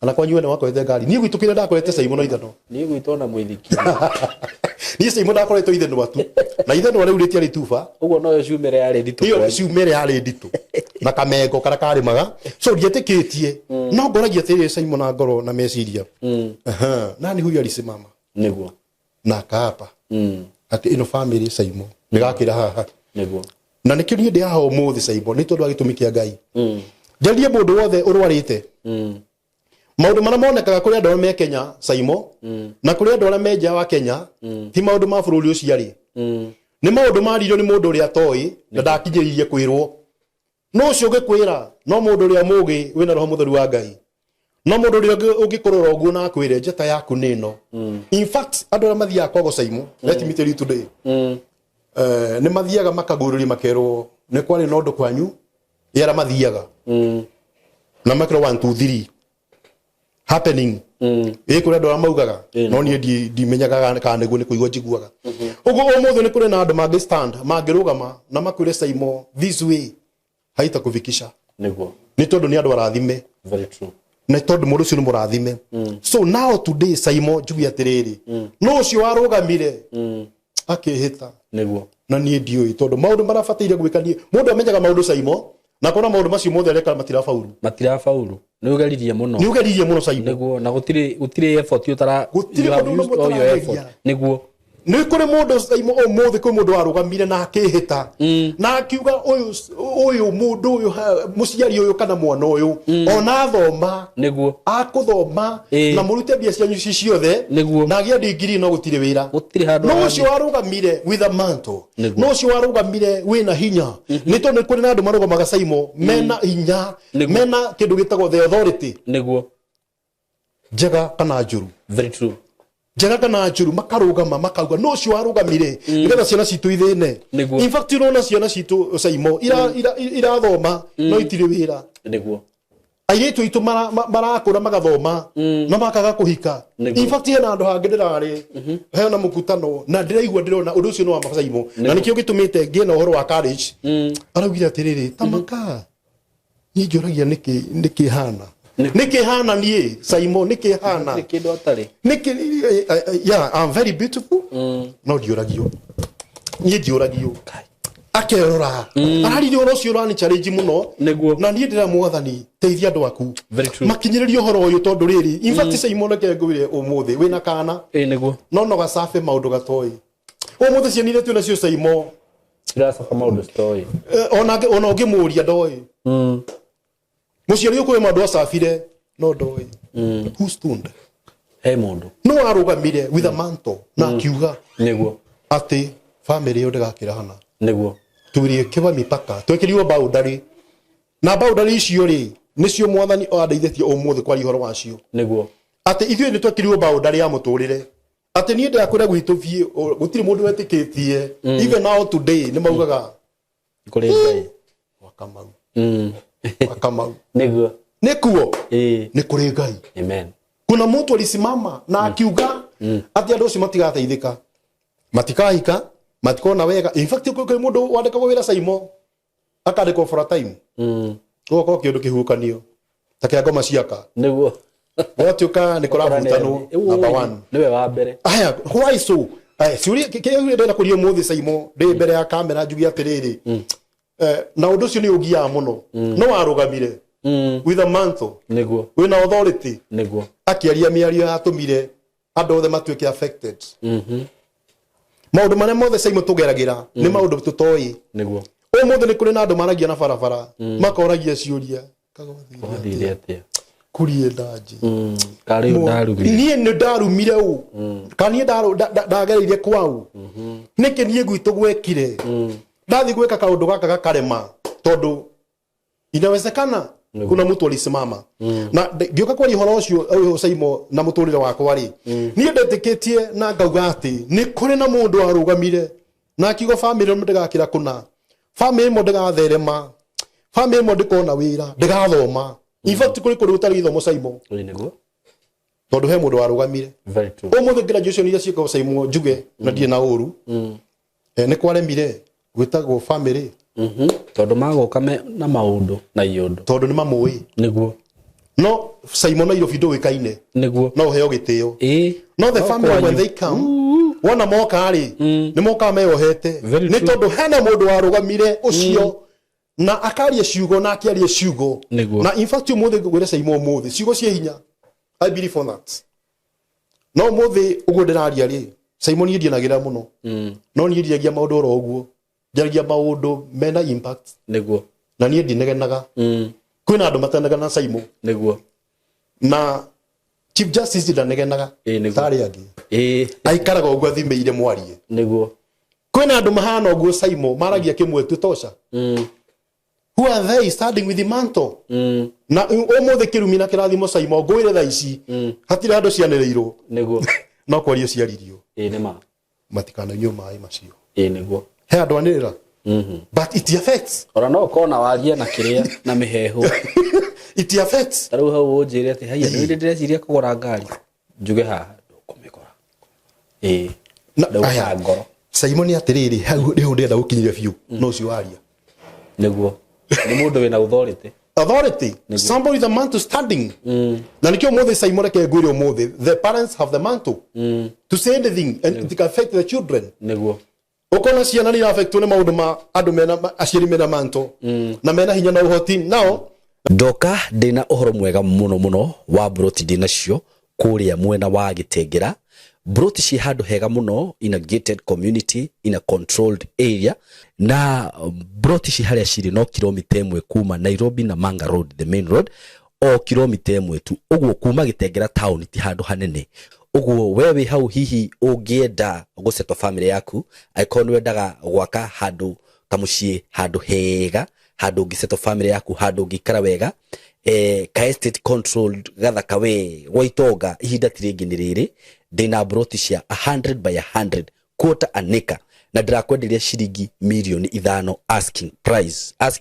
ana kwanyu ne wakorete ngari nie gwitu kire ndakorete Simon no ithano nie gwitu na mwithiki nie Simon ndakorete ithano watu na ithano riu riti ari tufa uguo no ciumere yari nditu iyo ciumere yari nditu na kamengo kara kari maga so ndietikitie no ngoragia tiri Simon na ngoro na meciria nani huyu alisimama niguo na kaapa ati ino family Simon nigakira haha niguo na nikio nie ndi haha umuthi Simon ni tondu agitumikia Ngai njarie mundu wothe urwarite maundu maria monekaga kuri andu me Kenya Simon na kuri andu me nja wa Kenya ti maundu ma bururi ucio ari ni maundu maririo ni mundu uria toi na ndakinyiririe kwirwo no ucio gikwira no mundu uria mugi wina roho mutheru wa Ngai no mundu uria ungikorora oguo na akwire njeta yaku nino in fact andu aria mathiaga kwago Simon let me tell you today ni mathiaga makagururi makerwo ni kwari no ndu kwanyu yara mathiaga na makero 1 2 3 happening kuri andu amaugaga no nie ndi menyaga kana niguo ni kuigwa njiguaga uguo umuthe ni kuri na andu mangi stand mangirugama na makwire Simon this way haita kufikisha niguo ni tondu ni andu arathime very true na tondu mundu ucio ni murathime so now today Simon jugi atiriri no ucio warugamire akihita niguo na nie ndioi tondu maundu marafatire gwikanie mundu amenyaga maundu Simon na kona maundu macio mothe areka matirafaulu ni ugeririe muno Simon niguo na gutire effort utara niguo ni kuri mundu Simon umuthi kuri mundu warugamire na akihita na akiuga uyu mundu uyu muciari uyu kana mwana uyu ona thoma niguo akuthoma na murute bia cianyu ciothe na agia degree no gutire wira no ucio warugamire with a mantle no ucio warugamire wina hinya ni tondu kuri na andu marugamaga Simon mena hinya mena kindu gitagwo the authority niguo njega kana njuru very true njega kana njuru makarugama makauga no ucio warugamire nigetha ciana citu ithine in fact urona ciana citu Simon ira thoma no itire wira niguo airetu itu marakura magathoma na makaga kuhika in fact yana andu hangi ndirari hena mukutano na ndiraigua ndirona undu ucio no wa Simon na nikio gitumite ngiena uhoro wa courage araugire atiriri tamaka ni njuragia niki hana nie Simon niki hana nikindu atari yeah I'm very beautiful no ndiuragio nie ndiuragio akerora arari ro cio rani challenge muno na nie ndira mwathani teithia andu aku makinyiririo horo uyu tondu riri in fact Simon akengwire umuthi wina kana niguo no gasafe maundu gatoi umuthi cianire tu nacio Simon Sirasa kama undo story. Ona ngimuria ndoi. Muciari ukwe mandu acabire no ndoi. Who stood? He mundu. No arugamire with a mantle na akiuga. Niguo. Ati family yo ndagakira hana. Niguo. Turie kiba mipaka. Twekiriwo boundary. Na boundary icio ri nicio mwathani andeithĩtie ũmũthĩ kwaria ũhoro wacio. Niguo. Ati ithuĩ nĩ twekiriwo boundary ya mũtũrĩre. Ati niĩ ndakwĩra gwitũ biĩ gũtirĩ mũndũ wetĩkĩtie. Even now today nĩ maugaga kũrĩ Ngai. Wakamau. Wakamau. Niguo. Nikuo. Nĩ kũrĩ Ngai. Amen. Kuna mtu alisimama na akiuga ati andũ acio matigateithĩka. Matikahika, matikona wega. In fact kũrĩ mũndũ wandĩkagwo wĩra Saimo. Akandĩkwo for a time. Gũkũ kĩndũ kĩhukanio. Ta kĩa ngoma ciaka. Niguo. Gwatuĩka nĩ kũrabutanwo number 1. Nĩwe wa mbere. Aya, why so? Ciũria kĩrĩa ndĩrenda kũria mũthĩ Saimo, ndĩ mbere ya kamera njugi atĩrĩrĩ. Na ũndũ ũcio nĩ ũgiaga mũno. No arũgamire. With a mantle. Niguo. Wĩna authority. Niguo. Akĩaria mĩario yatũmire andũ othe matuĩke affected. Maũndũ marĩa mothe Saimo tũgeragĩra nĩ maũndũ tũtoĩ. Niguo. Ũmũthĩ nĩ kũrĩ na andũ maragia na barabara makoragia ciũria. Kagothithia atĩa? Kurie ndaji. Kari ndarumire. Niĩ nĩ ndarumire ũũ. Kana niĩ ndagereire kwau. Nĩkĩ niĩ gwitũ gwekire. Ndathi gweka kaũndũ gaka gakarema tondũ inawezekana kuna mtu alisimama na ngĩoka kwaria ũhoro ũcio Saimo na mũtũrĩre wakwa rĩ niĩ ndetĩkĩtie na ngauga atĩ nĩ kũrĩ na mũndũ arũgamire na akiuga family ndĩgakĩra kuna family ĩmwe ndĩgatherema family ĩmwe ndĩkona wĩra ndĩgathoma in fact kũrĩ gũtarĩ gĩthomo Saimo nĩguo tondũ he mũndũ warũgamire very true ũmũthĩ graduation iria ciĩkagwo Saimo njuge na ndirĩ na ũru nĩ kwaremire gwĩtagwo family tondũ magoka na maũndũ na iũndũ tondũ nĩ mamũĩ nĩguo no Saimo na Nairobi ndũĩkaine nĩguo no heo gĩtĩo no the family when they come wana moka rĩ nĩ moka meyohete nĩ tondũ hena mũndũ warũgamire ũcio na akaria ciugo na akiaria ciugo na in fact ũmũthĩ ngwĩre Saimo ũmũthĩ ciugo cia hinya I believe on that no ũmũthĩ ũguo ndĩraria rĩ Saimo niĩ ndianagĩra mũno no niĩ ndiagia maũndũ oro ũguo njaragia maũndũ mena impact nĩguo na niĩ ndinegenaga kwĩna andũ matenegenaga na Saimo nĩguo na Chief Justice ndanegenaga tarĩ angĩ aikaraga ũguo athimĩire mwarie nĩguo kwĩna andũ mahana ũguo Saimo maragia kĩmwe tu tosha who are they standing with the mantle na ũmũthĩ kĩrumi na kĩrathimo Saimo ngwĩre thaa ici hatirĩ andũ cianĩrĩirwo nĩguo no kwario ciaririo nĩma matikanyue maĩ macio nĩguo he andũ anĩrĩra but it affects ora no kona waria na kĩrĩa na mĩhehu it affects tarau hau ũnjĩre atĩ haiya nĩ ndĩreciria kũgũra ngari njuge haha ndũkũmĩgũra ndauga ngoro Saimo nĩ atĩrĩrĩ hau ndĩrenda gũkinyĩria biũ no ũcio waria nĩguo nĩ mũndũ wĩna authority somebody with a mantle standing na nikio mũthĩ Saimo reke ngwĩre ũmũthĩ the parents have the mantle to say anything and it can affect the children nĩguo ukona ciana nĩ affectwo nĩ maũndũ ma andũ mena aciari mena mantle na mena hinya na ũhoti nao ndoka ndĩna ũhoro mwega mũno wa broti ndĩnacio kũrĩa mwena wa Gĩtengera broti ci handũ hega mũno in a gated community in a controlled area na broti ci harĩa cirĩ no kilomita 1 kuma Nairobi na Manga Road the main road o kilomita 1 tu ũguo kuma Gĩtengera town ti handũ hanene ũguo wewe hau hihi ũngĩenda gũcetwa family yaku aikon wendaga gwaka handũ ta mũciĩ handũ hega handũ ũngĩcetwa family yaku handũ ũngĩikara wega ka estate controlled gathaka we gwaitonga ihinda tirĩngĩ nĩ rĩrĩ ndĩna broti cia 100 by 100 quarter an acre na ndirakwenderia ciringi milioni 5 asking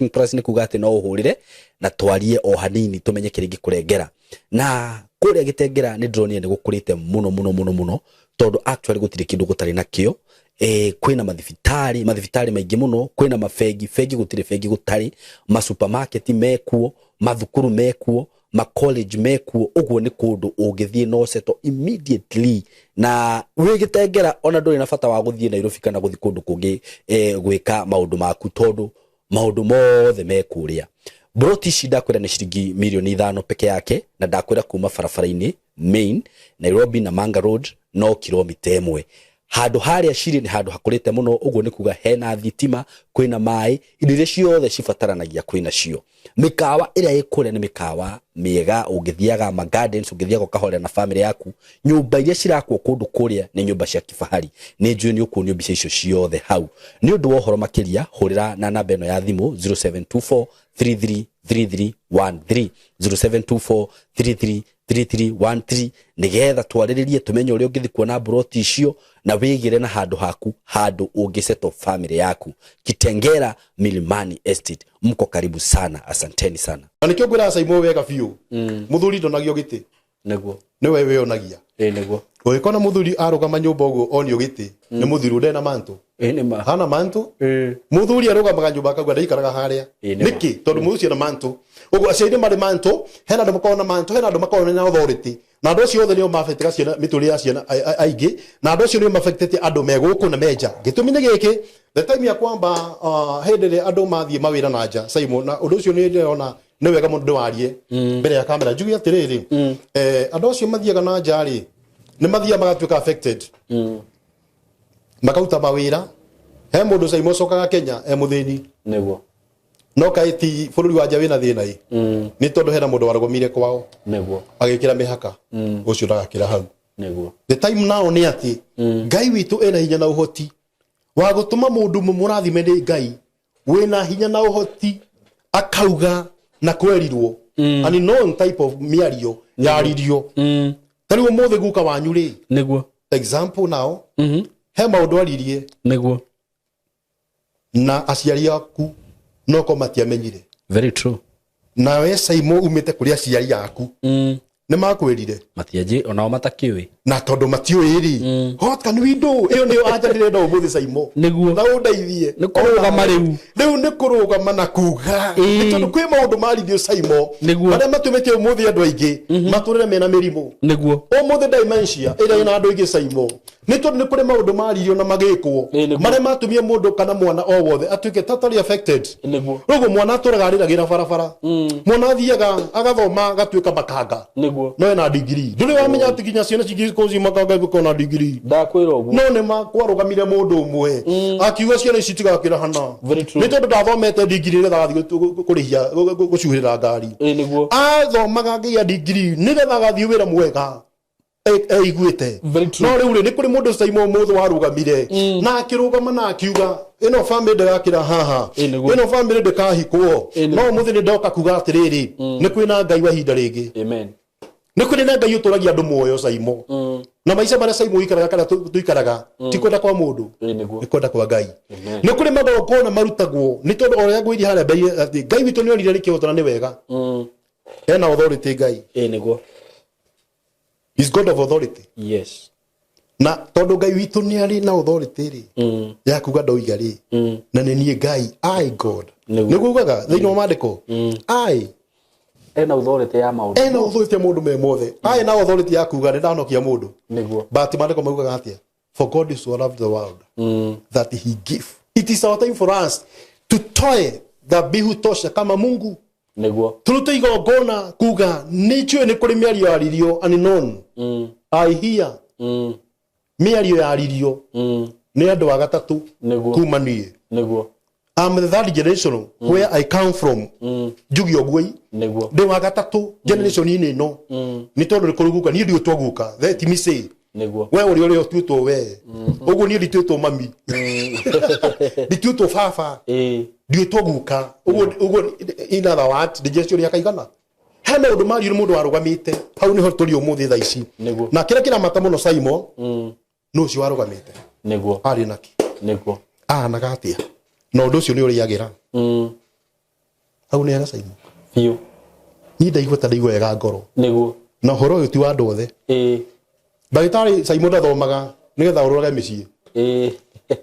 price nĩ kuga atĩ no ũhũrĩre na twarie o hanini tũmenye kĩrĩa gĩkũrengera na kũrĩa Gĩtengera nĩ ndĩronire nĩ gũkũrĩte mũno tondũ actually gũtirĩ kĩndũ gũtarĩ nakĩo kwĩna mathibitarĩ maingĩ mũno kwĩna mafegi gũtirĩ fegi gũtarĩ ma supermarket mekuo mathukuru mekuo ma college mekuo ũguo nĩ kũndũ ũngĩthiĩ no seto immediately na wĩ Gĩtengera ona ndũrĩ na bata wa gũthiĩ Nairobi kana gũthiĩ kũndũ kũngĩ gwĩka maũndũ maku tondũ maũndũ mothe mekũrĩa broti ici ndakwĩra nĩ ciringi milioni 5 peke yake na ndakwĩra kuma barabara-inĩ main Nairobi na Manga Road no kilomita 1 handu haria ciri ni handu hakurite muno uguo ni kuga hena thitima kwina mai indo iria ciothe cibataranagia kwina cio mikawa iria ikuria ni mikawa miega ungithiaga ma gardens ungithiaga kahore na family yaku nyumba iria cirakwo kundu kuria ni nyumba cia kifahari ni njui ni ukunio mbica icio ciothe hau ni undu wa uhoro makiria hurira na namba eno ya thimu 0724 333313 0724 3313 nigetha twariririe tumenye uria ungithi kuona broti icio na wigire na handu haku handu ungiseto family yaku Kitengela Milimani Estate mko karibu sana asanteni sana anikio ngwira Saimo wega biu muthuri ndonagio giti neguo ni wewe onagia neguo Oikona muthuri arugama nyumba uguo onio giti ni muthuri ndena mantu ni ma hana mantu muthuri arugamaga nyumba akagwa ndaikaraga haria niki tondu muthuri na mantu uguo aciari mari mantu hena ndo makona mantu hena ndo makona na authority na ndo cio theni o mafetega ciana mituri ya ciana aingi na ndo cio ni mafetete andu meguku na meja gitumi ni giki the time ya kwamba hedere andu mathie mawira na nja Saimo na undu cio ni ndona ni wega mundu warie mbere ya kamera jugi atiriri andu cio mathiaga na nja ri ni mathia magatuika affected makauta mawira he mundu Saimo cokaga Kenya muthini neguo no kaiti bururi wa nja wina thina i ni tondu hena mundu warugomire kwao neguo agikira mihaka ucio ndagakira hau neguo the time now ni ati Ngai witu ena hinya na uhoti wa gutuma mundu murathime ni Ngai wina hinya na uhoti akauga na kwerirwo ani no type of miario yaririo tari umuthe guka wanyu ri neguo example now he maundu aririe neguo na aciari aku no ko matiamenyire very true na we Saimo umite kuri aciari yaku ni makwirire matiaje onao matakiwi na tondu matiuiri what can we do iyo ni anja ndire ndo muthi Saimo neguo na undeithie ni kurugama riu ni kurugama na kuga ni tondu kwi maundu marithio Saimo baria matumite umuthi andu aingi maturire mena mirimu neguo umuthi dementia ira ina andu aingi Saimo ni tondu ni kuri maundu marithio na magikwo maria matumie mundu kana mwana o wothe atuike totally affected neguo rugo mwana aturaga riragira barabara mwana athiaga agathoma gatuika makanga no ena degree nduri wamenya ati kinya ciana cingikozi makanga ikona degree ndakwira uguo no ne makwarugamire mundu umwe akiuga ciana ici tigakira hana ni tondu ndathomete degree retha gathi kurihia gucuhirira ngari niguo athomaga ngia degree ni retha gathi wira mwega eiguite no riu ni kuri mundu Saimo muthu warugamire na akirugama na akiuga ino family ndagakira haha ino family ndikahikwo no muthi ni ndoka kuga atiriri ni kwina Ngai wa hinda ringi amen ni kwina Ngai uturagia andu muoyo Saimo na maisha bara Saimo ikaraga kana tuikaraga ti kwenda kwa mundu ni kwenda kwa Ngai ni kuri magokona marutagwo ni tondu oria ngwiri haria mbere ati Ngai witu ni onire nikihotana ni wega ena authority Ngai niguo is God of authority yes na tondu Ngai witu ni ari na authority ri ya kuga ndoiga ri na ni nie Ngai I God nigugaga thini wa mandiko I ena authority ya maundu ena authority ya mundu me mothe I na authority ya kuga ndanokia mundu niguo but mandiko magugaga atia for God is so loved the world that he give it is our time for us to toy the bihu tosha kama Mungu niguo turute igongona kuga ni chwe ni kuri miario yaririo unknown I hear miario yaririo ni andu agatatu kuma nie niguo I'm the third generation where I come from jugi ogwei niguo de wagatatu generation ini no ni tondu ni kuruguka ni ndio twaguka let me say niguo we uri uri tuto we ugu ni ndituto mami ndituto fafa ndio twaguka ugu in other words the generation yakaigana hema undu mari mundu warugamite hau ni ho turi umuthi tha ici na kira kira mata muno Saimo no cio warugamite niguo ari naki niguo na gatia no undu cio ni uri yagira hau ni ana Saimo fiu ni ndaigua ta ndaigua wega ngoro niguo na horo uyu ti wa andu othe ndagitari Saimo ndathomaga nigetha urorage micii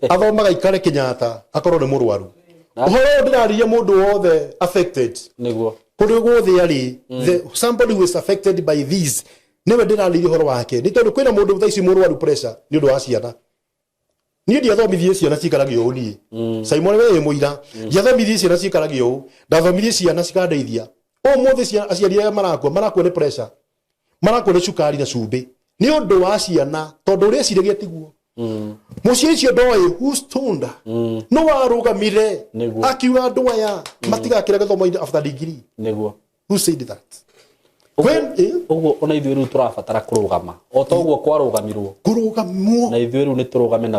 athomaga ikare Kenyatta akorwo ni murwaru uhoro ndirariria mundu wothe affected niguo kundu guthi ari the somebody who is affected by this never ndirariria uhoro wake ni tondu kwina mundu thaici murwaru pressure ni undu wa ciana ni ndia thomithie ciana cikaragio u ni Saimo we muira ndia ciana cikaragio u ndathomithie ciana cikandeithia o mothe ciana aciari marakwo ni pressure marakwo ni cukari na cumbi ni undu wa ciana tondu uri ciragia tiguo muciĩ cio ndoĩ who stoned no warugamire akiuga andũ aya matigakĩre gĩthomo after degree nĩguo who said that uguo ona ithuĩ rĩu tũrabatara kũrũgama o ta ũguo kwarũgamirwo kũrũgamwo na ithuĩ rĩu nĩ tũrũgame na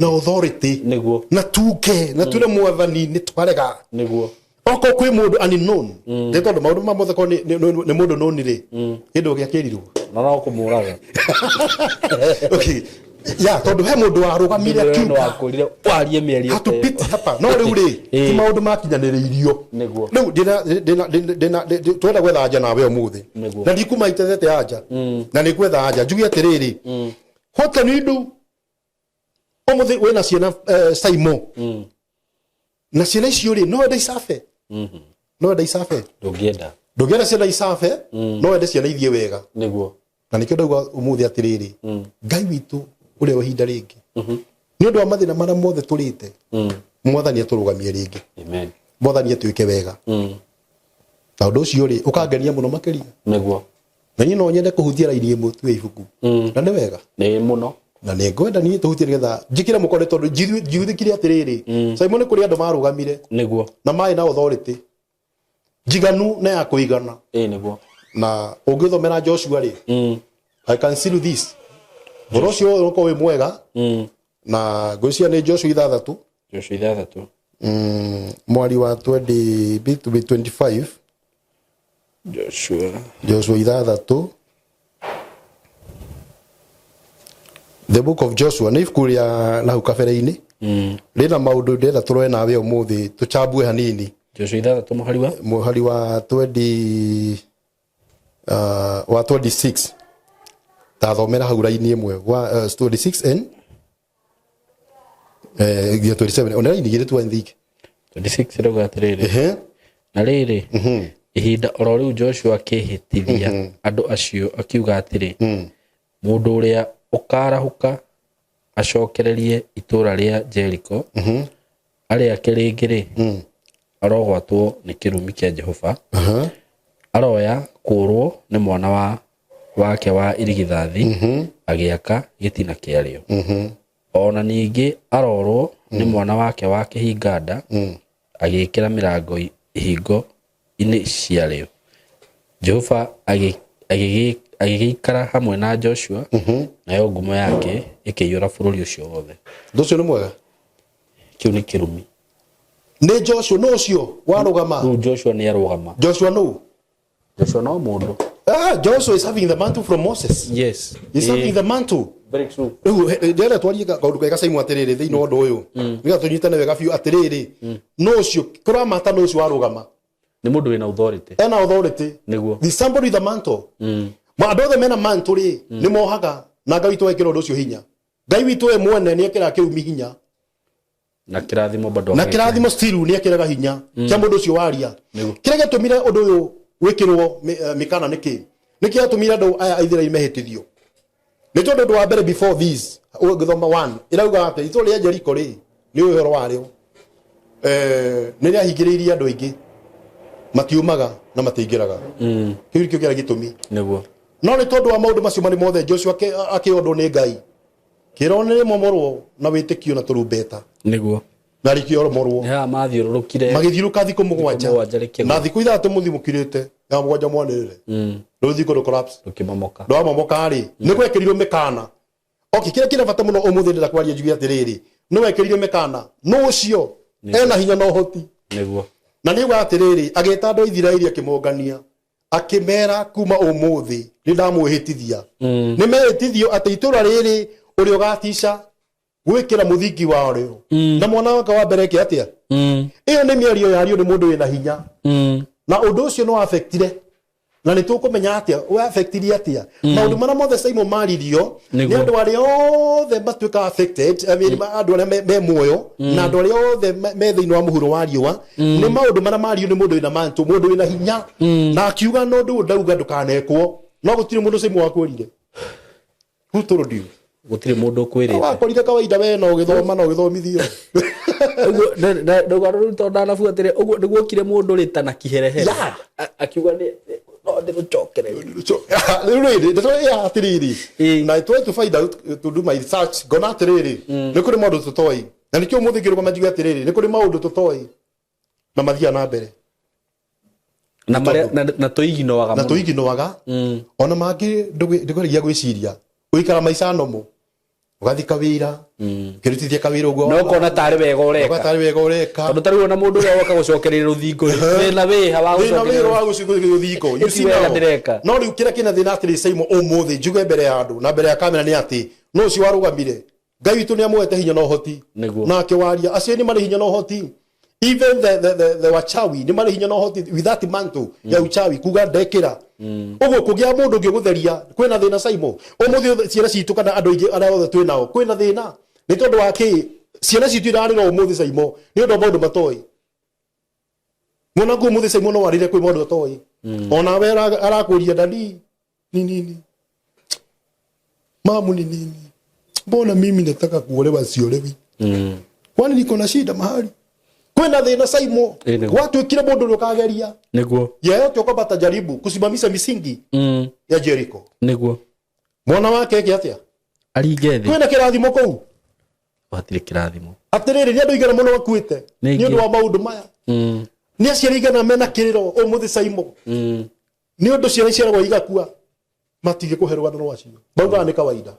authority nĩguo na tuke na tũre mwathani nĩ twarega nĩguo oko kwĩ mũndũ unknown nĩ tondũ maũndũ ma mothe nĩ mũndũ known rĩ hĩndĩ ũgĩa kĩrirwo no kũmũraga okay ya tondũ he mũndũ warũgamire akiuga warie mĩario hatupiti hapa no rĩu rĩ ti maũndũ makinyanĩrĩirio nĩguo rĩu ndĩna twenda gwetha anja nawe ũmũthĩ na ndikuma itethete anja na nĩ gwetha anja njuge atĩrĩrĩ what can we do ũmũthĩ wĩna ciana Saimo na ciana icio rĩ no wenda icabe no wenda icabe ndũngĩenda ciana icabe no wenda ciana ithie wega nĩguo na nĩkĩo ndauga ũmũthĩ atĩrĩrĩ Ngai witũ ũrĩa wa ihinda rĩngĩ nĩ ũndũ wa mathĩna marĩa mothe tũrĩte mwathani atũrũgamie rĩngĩ amen mwathani atuĩke wega na ũndũ ũcio rĩ ũkangenia mũno makĩria nĩguo na niĩ no nyende kũhutia raini ĩmwe tu ya ibuku na nĩ wega nĩ mũno na nĩ ngwenda niĩ tũhutie nĩgetha njĩkĩre mũkonde tondũ njiuthĩkire atĩrĩrĩ Simon kũrĩ andũ marũgamire nĩguo na maĩ na authority njiganu na ya kũigana nĩguo na ũngĩthomera Joshua rĩ I can see this Boro cio uko we mwega na ngwĩciria nĩ Joshua 6 mwari wa 20 bit to be 25 Joshua 6 the book of Joshua nĩ ibuku rĩa nahau kabere-inĩ rĩna maũndũ ndĩrenda tũroe nawe ũmũthĩ tũchambue hanini Joshua 6 mũhari wa 20 wa 26 tathomera hau raini ĩmwe wa 26 and 27 ona raini igĩrĩ tu nthike 26 rauga atĩrĩrĩ na rĩrĩ ihinda oro rĩu Joshua akĩhĩtithia andũ acio akiuga atĩrĩ mũndũ ũrĩa ũkarahũka acokererie itũũra rĩa Jericho arĩa kĩrĩngĩ arogwatwo nĩ kĩrumi kĩa Jehova aroya kũrwo nĩ mwana wake wa irigithathi agĩaka gĩtina kĩarĩo ona ningĩ arorwo nĩ mwana wake wa kĩhinganda agĩkĩra mĩrango ihingo-inĩ ciarĩo Jehova agĩgĩikara hamwe na Joshua nayo ngumo yake ĩkĩiyũra bũrũri ũcio wothe ndũcio nĩ mwega kĩu nĩ kĩrumi nĩ Joshua no ũcio warũgama Joshua nĩ arũgama Joshua no mũndũ Joshua is having the mantle from Moses. Yes. He's having the mantle. Very true. Ndĩrenda twarie kaũndũ kega Simon atĩrĩrĩ thĩinĩ wa ũndũ ũyũ nĩgetha tũnyitane wega biũ atĩrĩrĩ no ũcio kũramata no ũcio warũgama nĩ mũndũ wĩna authority ena authority nĩguo the somebody with the mantle andũ othe mena mantle rĩ nĩ mohaga na Ngai witũ ekĩra ũndũ ũcio hinya Ngai witũ we mwene nĩ ekĩra kĩrumi hinya na kĩrathimo bado na kĩrathimo still nĩ ekĩraga hinya kĩa mũndũ ũcio waria kĩrĩa gĩtũmire ũndũ ũyũ wĩkĩrwo mĩkana nĩkĩ gĩatũmire andũ aya Aithĩraeli mehĩtithio nĩ tondũ ũndũ wa mbere before this ũgĩthoma 1 ĩrauga atĩ itũũra rĩa Jericho rĩ nĩ ũhoro warĩo nĩ rĩahingĩrĩirie andũ aingĩ matiumaga na mataingĩraga kĩu kĩo kĩarĩ gĩtũmi nĩguo no nĩ tondũ wa maũndũ macio marĩ mothe Joshua akĩondwo nĩ Ngai kĩronere momorwo na wĩtĩkio na tũrumbeta nĩguo na rĩkĩo morwo mathiũrũrũkire magĩthiũrũka thikũ mũgwanja na thikũ ithatũ mũthimũkĩrĩte ya mũgwanja mwanĩrĩre rĩu thikũ rũ collapse rũkĩmomoka rĩ nĩ gwekĩrirwo mĩkana kĩrĩa kĩrĩ bata mũno ũmũthĩ ndĩra kwaria njuge atĩrĩrĩ nĩ wekĩrirwo mĩkana no ũcio ena hinya na ũhoti nĩguo na nĩ uga atĩrĩrĩ agĩta andũ a Isiraeli akĩmongania akĩmera kuma ũmũthĩ nĩ ndamwĩhĩtithia nĩ mehĩtithio atĩ itũũra rĩrĩ ũrĩa ũgatica gwĩkĩra mũthingi warĩo na mwana wake wa mbere ke atĩa ĩyo nĩ mĩario yario nĩ mũndũ wĩna hinya na ũndũ ũcio no affectire na nĩ tũkũmenya atĩa we affectirie atĩa maũndũ marĩa mothe Simon maririo nĩ andũ arĩa othe matuĩka affected andũ arĩa me muoyo na andũ arĩa othe me thĩinĩ wa mũhuro wa riũa nĩ maũndũ marĩa mario nĩ mũndũ wĩna manto mũndũ wĩna hinya na akiuga no ndũ ndauga ndũkanekwo no gũtirĩ mũndũ Simon wakwĩrire who told you gũtirĩ mũndũ kwĩrĩte wakorire kawaida we no gĩthoma no gĩthomithio ndũgarũ tondũ ndanabuatĩre ũguo nĩguo kire mũndũ rĩta na kĩherehere akiuga ndiruchokere atiriri na I try to find out to do my research gona atiriri ni kuri maundu tutoi na nikio muthi ngiruga majiga atiriri ni kuri maundu tutoi na mathia na mbere na tuiginoaga ona mangi ndugorigia gwiciria uikara maica nomo ugathika wira kirutithia kawira ugo no kona tari wega ureka tondu tari ona mundu uria woka gucokerera ruthingo wina wiha wa gucokerera ruthingo you see no riu kira kina thina atiri Saimo umuthi njuge mbere ya andu na mbere ya kamera ni ati no ci warugamire Ngai witu ni amwete hinya na uhoti na akiwaria acio ni mari hinya na uhoti even the wachawi ni mari hinya na uhoti with that mantle ya uchawi kuga ndekira ugo kugia mundu ngigutheria kwina thina Saimo umuthi ciana citu kana andu ingi aria othe twinao kwina thina ni tondu wa ki ciana citu irarira umuthi Saimo ni ndo maundu matoi mwana ku umuthi Saimo no warire kwi maundu atoi ona we arakuria dadi nini mamu nini mbona mimi nataka kuolewa siolewi kwani niko na shida mahali kwenda thina Saimo watu kile mundu ukageria niguo yeyote ukapata jaribu kusimamisha misingi ya Jericho niguo mwana wake kiatia aligethi kwenda kirathimo kou watire kirathimo atiriri ni andu igana muno wakuite ni undu wa maundu maya ni aciarigana mena kiriro umuthi Saimo ni undu ciana ciaragwo igakua matige kuherwa ndu wacio bauga ni kawaida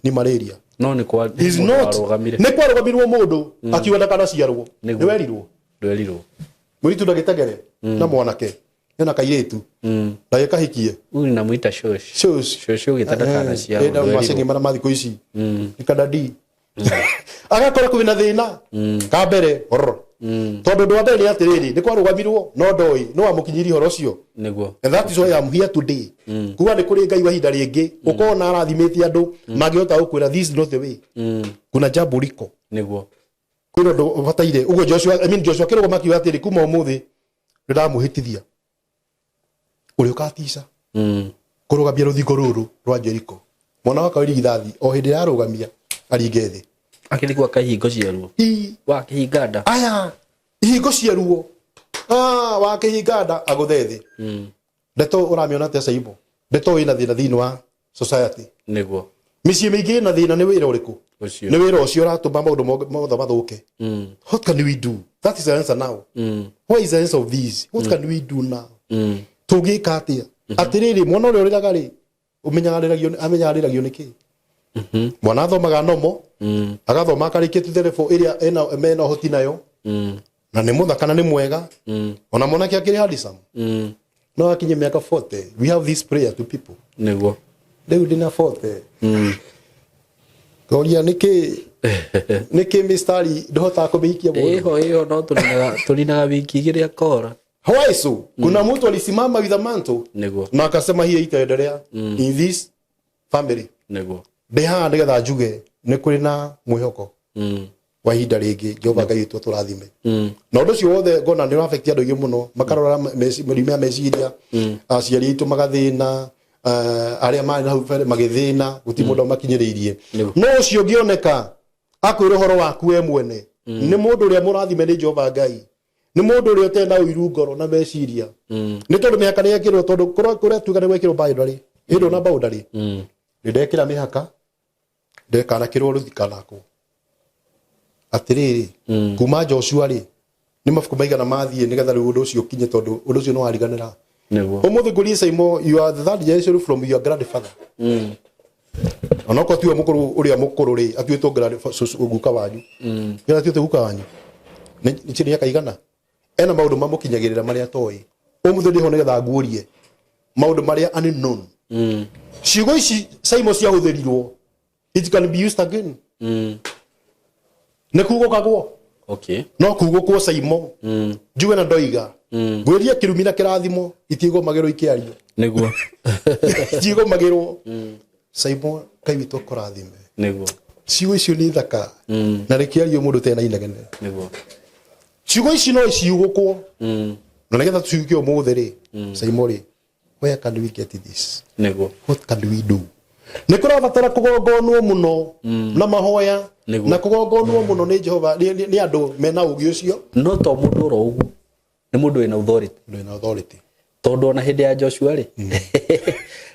ni malaria no ni kwa ni kwa rugamirwo mundu akiwa ndakana ciarwo ni werirwo muritu ndagitagere na mwanake ena kairetu na yakahikie uri na muita shosho gitandakana ciarwo enda macengi mara mathiko ici ikadadi agakora kwina thina ka mbere tondu ndo mbere atiriri ni kwa rugamirwo no ndoi no amukinyiri horo cio niguo and that is why I'm here today kuga ni kuri Ngai wa hinda ringi ukona arathimite andu magihota gukwira this is not the way kuna jambo liko niguo kuna ndo bataire ugo Joshua kirogo makiwa atiri kuma umuthi ndamuhitithia uri ukatisha kurugamia ruthingo ruru rwa Jericho mwana waka uri githathi o hindi ya rugamia aringethi akithikwa kahingo ciaruo wa kihinganda aya ihingo ciaruo wa kihinganda aguthethi ndeto uramiona te Saimo ndeto ina thina thini wa society niguo micii mingi na thina ni wira uriku ni wira ucio uratuma maundu mothe mathuke what can we do that is the answer now what is the answer of this what can we do now tugika atia atiriri mwana uria uriraga ri amenyariragio niki mwana athomaga nomo agathoma akarikitu telefo iria ena mena hoti nayo na ni muthaka na ni mwega ona mwanake akiri handisam no akinye miaka 40 we have this prayer to people niguo riu ndina 40 goria niki mistari ndohota kubikia mundu eho no tulinaga wiki igiri akora hawaiso kuna mtu alisimama with a mantle niguo na akasema hii itaendelea in this family niguo ndeha ndigetha njuge ni kuri na mwihoko wa hinda ringi Jehova Ngai witu turathime na undu cio wothe ngona ni affect andu ingi muno makarora murime meciria aciari itu magathina aria mari na hufere magithina guti mundu makinyiriirie no ucio ngioneka akwira horo waku we mwene ni mundu uria murathime ni Jehova Ngai ni mundu uria utenda uiru ngoro na meciria ni tondu mihaka ni yekirwo tondu kuria tuga ni gwekirwo boundary indo na boundary ndekira mihaka ndekana kirwo ruthikanako atiriri kuma Joshua ri ni mafuku maigana mathie nigetha riu undu ucio kinye tondu undu ucio no ariganira niguo umuthi nguri Saimo you are the third generation from your grandfather onako tiwe mukuru uria mukuru ri atuitwo guka wanyu ngira atuitwo guka wanyu ni chini yakaigana ena maundu mamukinyagirira maria toi umuthi ndiho nigetha ngurie maundu maria unknown ciugo ici Saimo cia huthirirwo it can be used again ne kugo kagwo okay no kugo kwa Saimo juwe na ndoiga gweria kirumina kirathimo itigo magero ikiario niguo itigo magero Saimo Ngai witu kurathime niguo ciugo icio ni thaka na rikiario mundu tena inegene niguo ciugo ici no ciugukwo na nigetha tuciuke umuthi ri Saimo ri where can we get this niguo what can we do ni kurabatara kugongonwo muno na mahoya na kugongonwo muno ni Jehova ni andu mena ugi ucio no to mundu ro ugu ni mundu ena authority tondu na hindi ya Joshua ri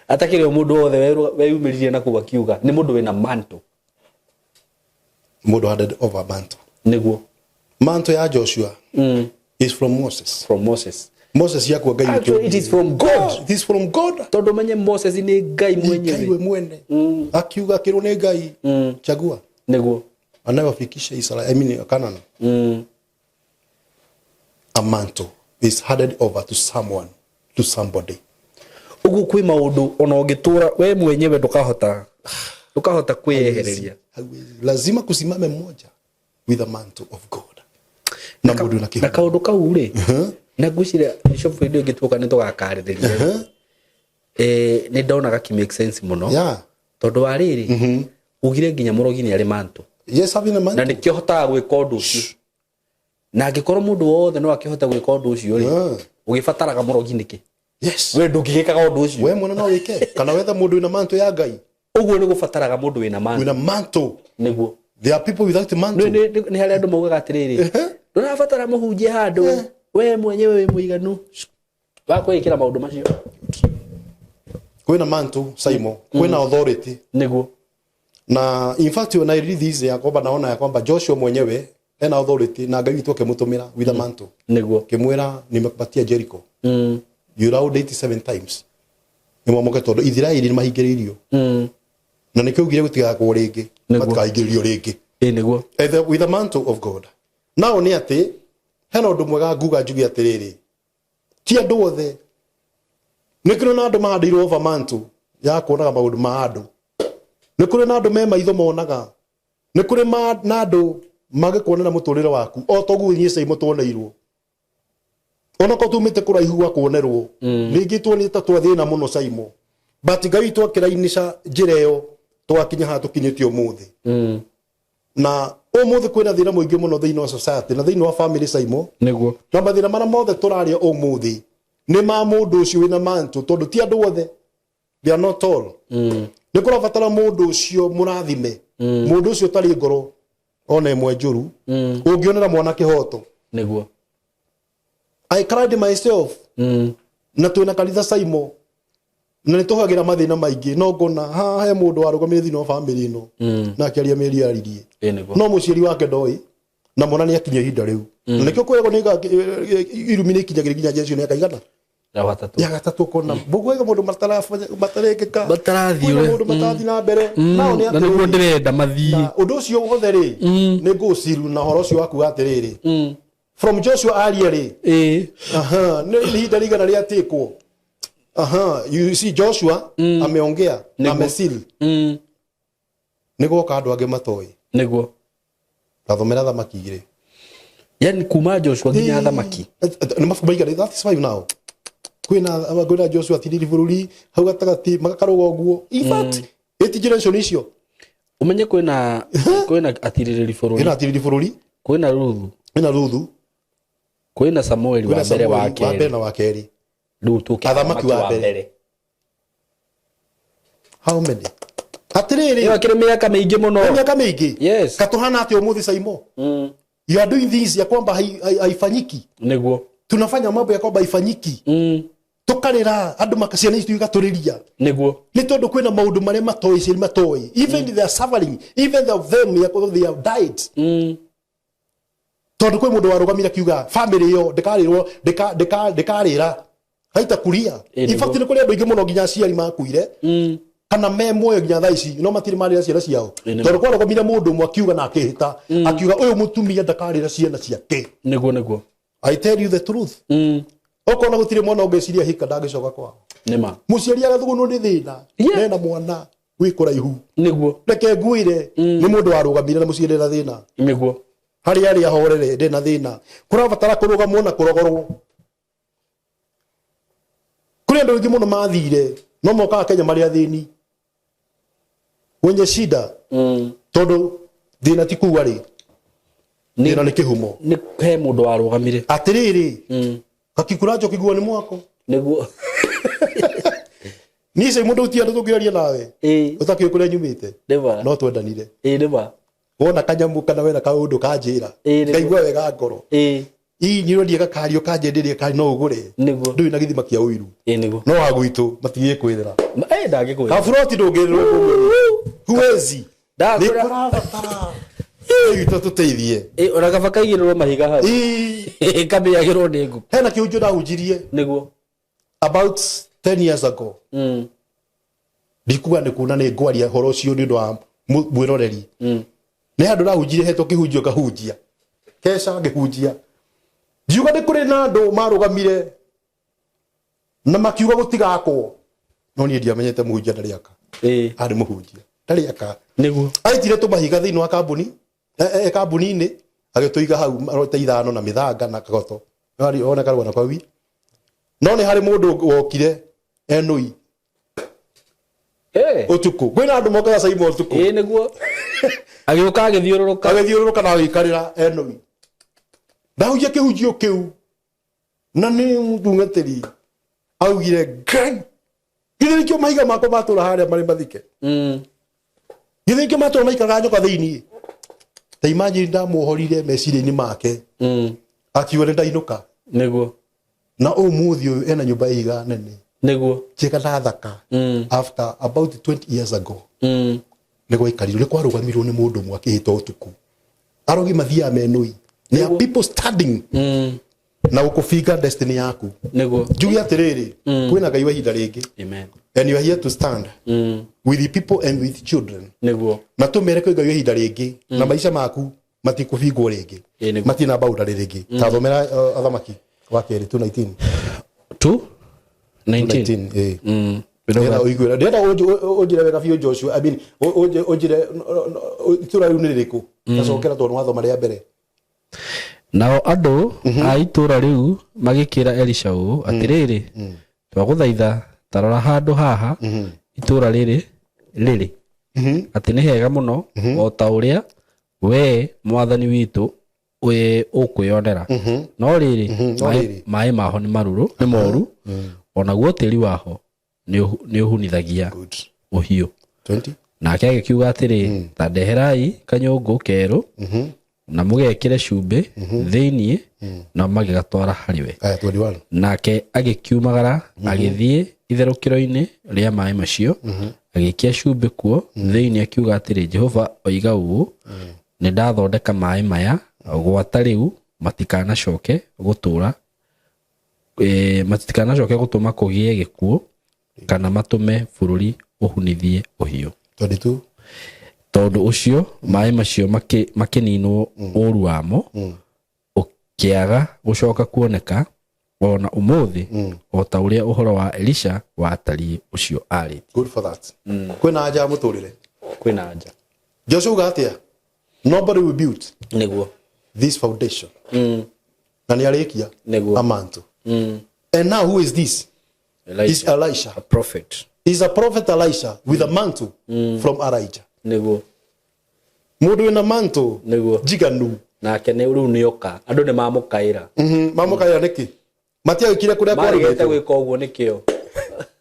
atakire mundu wothe weyumiririe na kuwa kiuga ni mundu wina manto mundu handed over manto niguo manto ya Joshua is from Moses Moses yako ngai it is from God it is from God tondu menye Moses ni ngai mwenyewe akiuga kiru ni ngai chagua niguo anawafikisha Israel Canaan a mantle is handed over to someone to somebody ugu kwi maundu ona ungitura we mwenyewe ndukahota kwehereria lazima kusimame mmoja with a mantle of God na mundu na kihu na kaundu kau ri na gwicira Bishop video gituka ni tugakaririria ni ndona ki make sense muno tondu wa riri ugire nginya murogi ni ari mantle yes having a mantle na nikihota gwika undu ucio na ngikoro mundu wothe no akihota gwika undu ucio ri ugibataraga murogi niki yes we ndungigikaga undu ucio we mwana no wike kana wetha mundu wina mantle ya ngai uguo ni gubataraga mundu wina mantle niguo there are people without mantle ni hari andu maugaga atiriri ndurabatara muhunjie handu we mwenyewe wi muiganu wa kwikira maundu macio kwina mantle Simon kwina authority niguo na in fact when I read this Yakoba naona ya kwamba Joshua mwenyewe ena authority na ngai witwa kemutumira with a mantle niguo kimwira nimekupatia Jericho you round 87 times nimwamoke tondu Israeli ni mahingiririo na nikiugire gutigakwo ringi matikaingiririo ringi niguo with a mantle of God now ni ati hena undu mwega nguga njugi atiriri ti andu othe nikiro na andu mahandirwo over mantle ya kuonaga maundu ma andu nikuri na andu me maitho monaga nikuri na andu magikuonera muturire waku o togu nyie sei mutoneirwo ona ko tumite kuraihu wa kuonerwo ringi tuonita twathina muno Saimo but ngai twakirainisha njireyo twakinya ha tukinyitio muthi na umuthi kwina thina muingi muno thiini wa society na thiini wa family Saimo niguo na mathina mara mothe turaria umuthi ni ma mundu ucio wina mantu tondu ti andu othe they are not all ni kurabatara mundu ucio murathime mundu ucio tari ngoro ona imwe njuru ungionera mwana kihoto niguo I cried myself na twina kanitha Saimo na nituhagira mathina maingi no ngona ha he mundu warugamire thini wa family ino na akiaria meri aririe no muciari wake ndoi na mwana ni akinye ihinda riu na nikio kwego ni irumine kinyagira ginya Jesu ni akaigana ya gatatu kona bugwega mundu matarekeka batarathi mundu matathi na mbere nao ni na niguo ndirenda mathi undu ucio wothe ri ni nguciru na horo ucio waku atiriri from Joshua arieri ni hinda rigana ria tikwo you see Joshua ameongea amesili niguo kandu ange matoi niguo gathomera thamaki igire yani kuma Joshua nginya thamaki ni mafuba igire that is why now kwina Joshua tiriri bururi hau gatagati magakaruga uguo in fact eti generation icio umenye kwina atiriri bururi kwina atiriri bururi kwina Ruthu kwina Samuel wa mbere wake na wakeri riu tuke athamaki wa mbere how many atiriri iyo kire miaka mingi muno miaka mingi yes katuhana ati umuthi Saimo you are doing this ya kwamba haifanyiki niguo tunafanya mambo ya kwamba haifanyiki tukarira andu makasiana itu igaturiria niguo ni tondu kwina maundu maria matoi ciri matoi even they are suffering even them ya kwamba they have died tondu kwi mundu warugamira kiuga family yo ndikarirwo ndikarira haita kuria in fact ni kuri andu ingi muno nginya aciari makuire kana me moyo nginya thaa ici no matiri marira ciana ciao tondu kwarugamira mundu mwe akiuga na akihita akiuga uyu mutumia ndakarira ciana ciake niguo I tell you the truth okona gutire mwana ungeciria hika ndagicoka kwao nima muciari agathugunwo ni thina nena mwana wikura ihu niguo reke nguire ni mundu warugamire na muciari na thina niguo hari ari ahorere ndina thina kurabatara kurugamwo na kurogorwo kuri andu ingi muno mathire no moka Kenya mari athini wenye shida tondu thina ti kuari nina ni kihumo ni he mundu warugamire atiriri kakikurajo kigua ni mwako niguo ni se mundu utia ndukiraria nawe utakio kuria nyumite no twendanire ndeba wona kanyamu kana wena kaundu kanjira ngaigua wega ngoro ni rodi gakario kanjenderie kari no ugure niguo ndu na githima kia uiru niguo no wa gwitu matige kwithira ndagikuira ka froti ndungirwo huwezi ndakura batara ito tuteithie ona kabakaigirwo mahiga hau kamiyagirwo ni ngu hena kiunjo na unjirie niguo about 10 years ago ndikuga ni kuna ni ngwaria horo cio ni ndo wa mwiroreri ni handu na unjirie heto kihunjio kahunjia kesha ngihunjia jiuga ni kuri na andu marugamire na makiuga gutigakwo no ni ndiamenyete muhunjia ndariaka ari muhunjia ndariaka niguo aitire tumahiga thiini wa kambuni kambuni-ini agituiga hau marota ithano na mithanga na kagoto ari ona karwana kwa wi no ni hari mundu wokire enui utuku kwina andu mokaga Simon utuku niguo agioka agithiururuka na gikarira enui ndahujia kihunjio kiu na ni mtungatiri augire ngai githikio mahiga mako matura haria mari mathike githikio matura maikaga nyoka thiini ta imagine ndamuhorire meciria-ini make akiuga ndainuka niguo na umuthi uyu ena nyumba iga nene niguo cheka na thaka after about 20 years ago niguo ikariro ni kwarugamirwo ni mundu mwe akihita utuku arogi mathia menui ni people standing na gukufinga destiny yaku niguo njugi atiriri kwina ngai wa ihinda ringi amen and you are here to stand with the people and with children niguo na tumere ko ngai wa ihinda ringi na maisha maku matikufingwo ringi matina bauda ringi ta thomera athamaki wa keri 219 Ndenda uigwira ndenda ujire wega biu Joshua I mean ujire itura riu niririku tacokera tondu wathoma ria mbere nao andu a itura riu magikira Elisha atiriri twaguthaitha tarora handu haha itura riri ati ni hega muno o ta uria we mwathani witu we ukwionera no riri mai maho ni maruru ni moru ona guo tiri waho ni uhunithagia uhiu 20 nake agikiuga atiri ta ndeherai kanyungu keru na mugekire cumbi thiini na magigatwara hariwe 21 nake agikiumagara agithie itherukiro-ini ria mai macio agikia cumbi kuo thiini akiuga atiri Jehova oiga uu ni ndathondeka mai maya gwata riu matikanacoke gutura matikanacoke gutuma kugie gikuo kana matume bururi uhunithie uhiu 22 tondu ucio mai macio makininwo uru wamo ukiaga gucoka kuoneka ona umuthi o ta uria uhoro wa Elisha watari ucio ari good for that kwina aja muturire kwina aja Joshua gatia nobody will build niguo this foundation na ni arikia amantu and now who is this is Elisha a prophet. He's a prophet Elisha with a mantle from Elijah. Niguo. Mundu ina mantle. Niguo. Jiganu. Na kene uru nioka. Andu ni mamukaira. Mamukaira niki. Matia ikire kuria kwa ruga. Marigete gwika uguo nikio.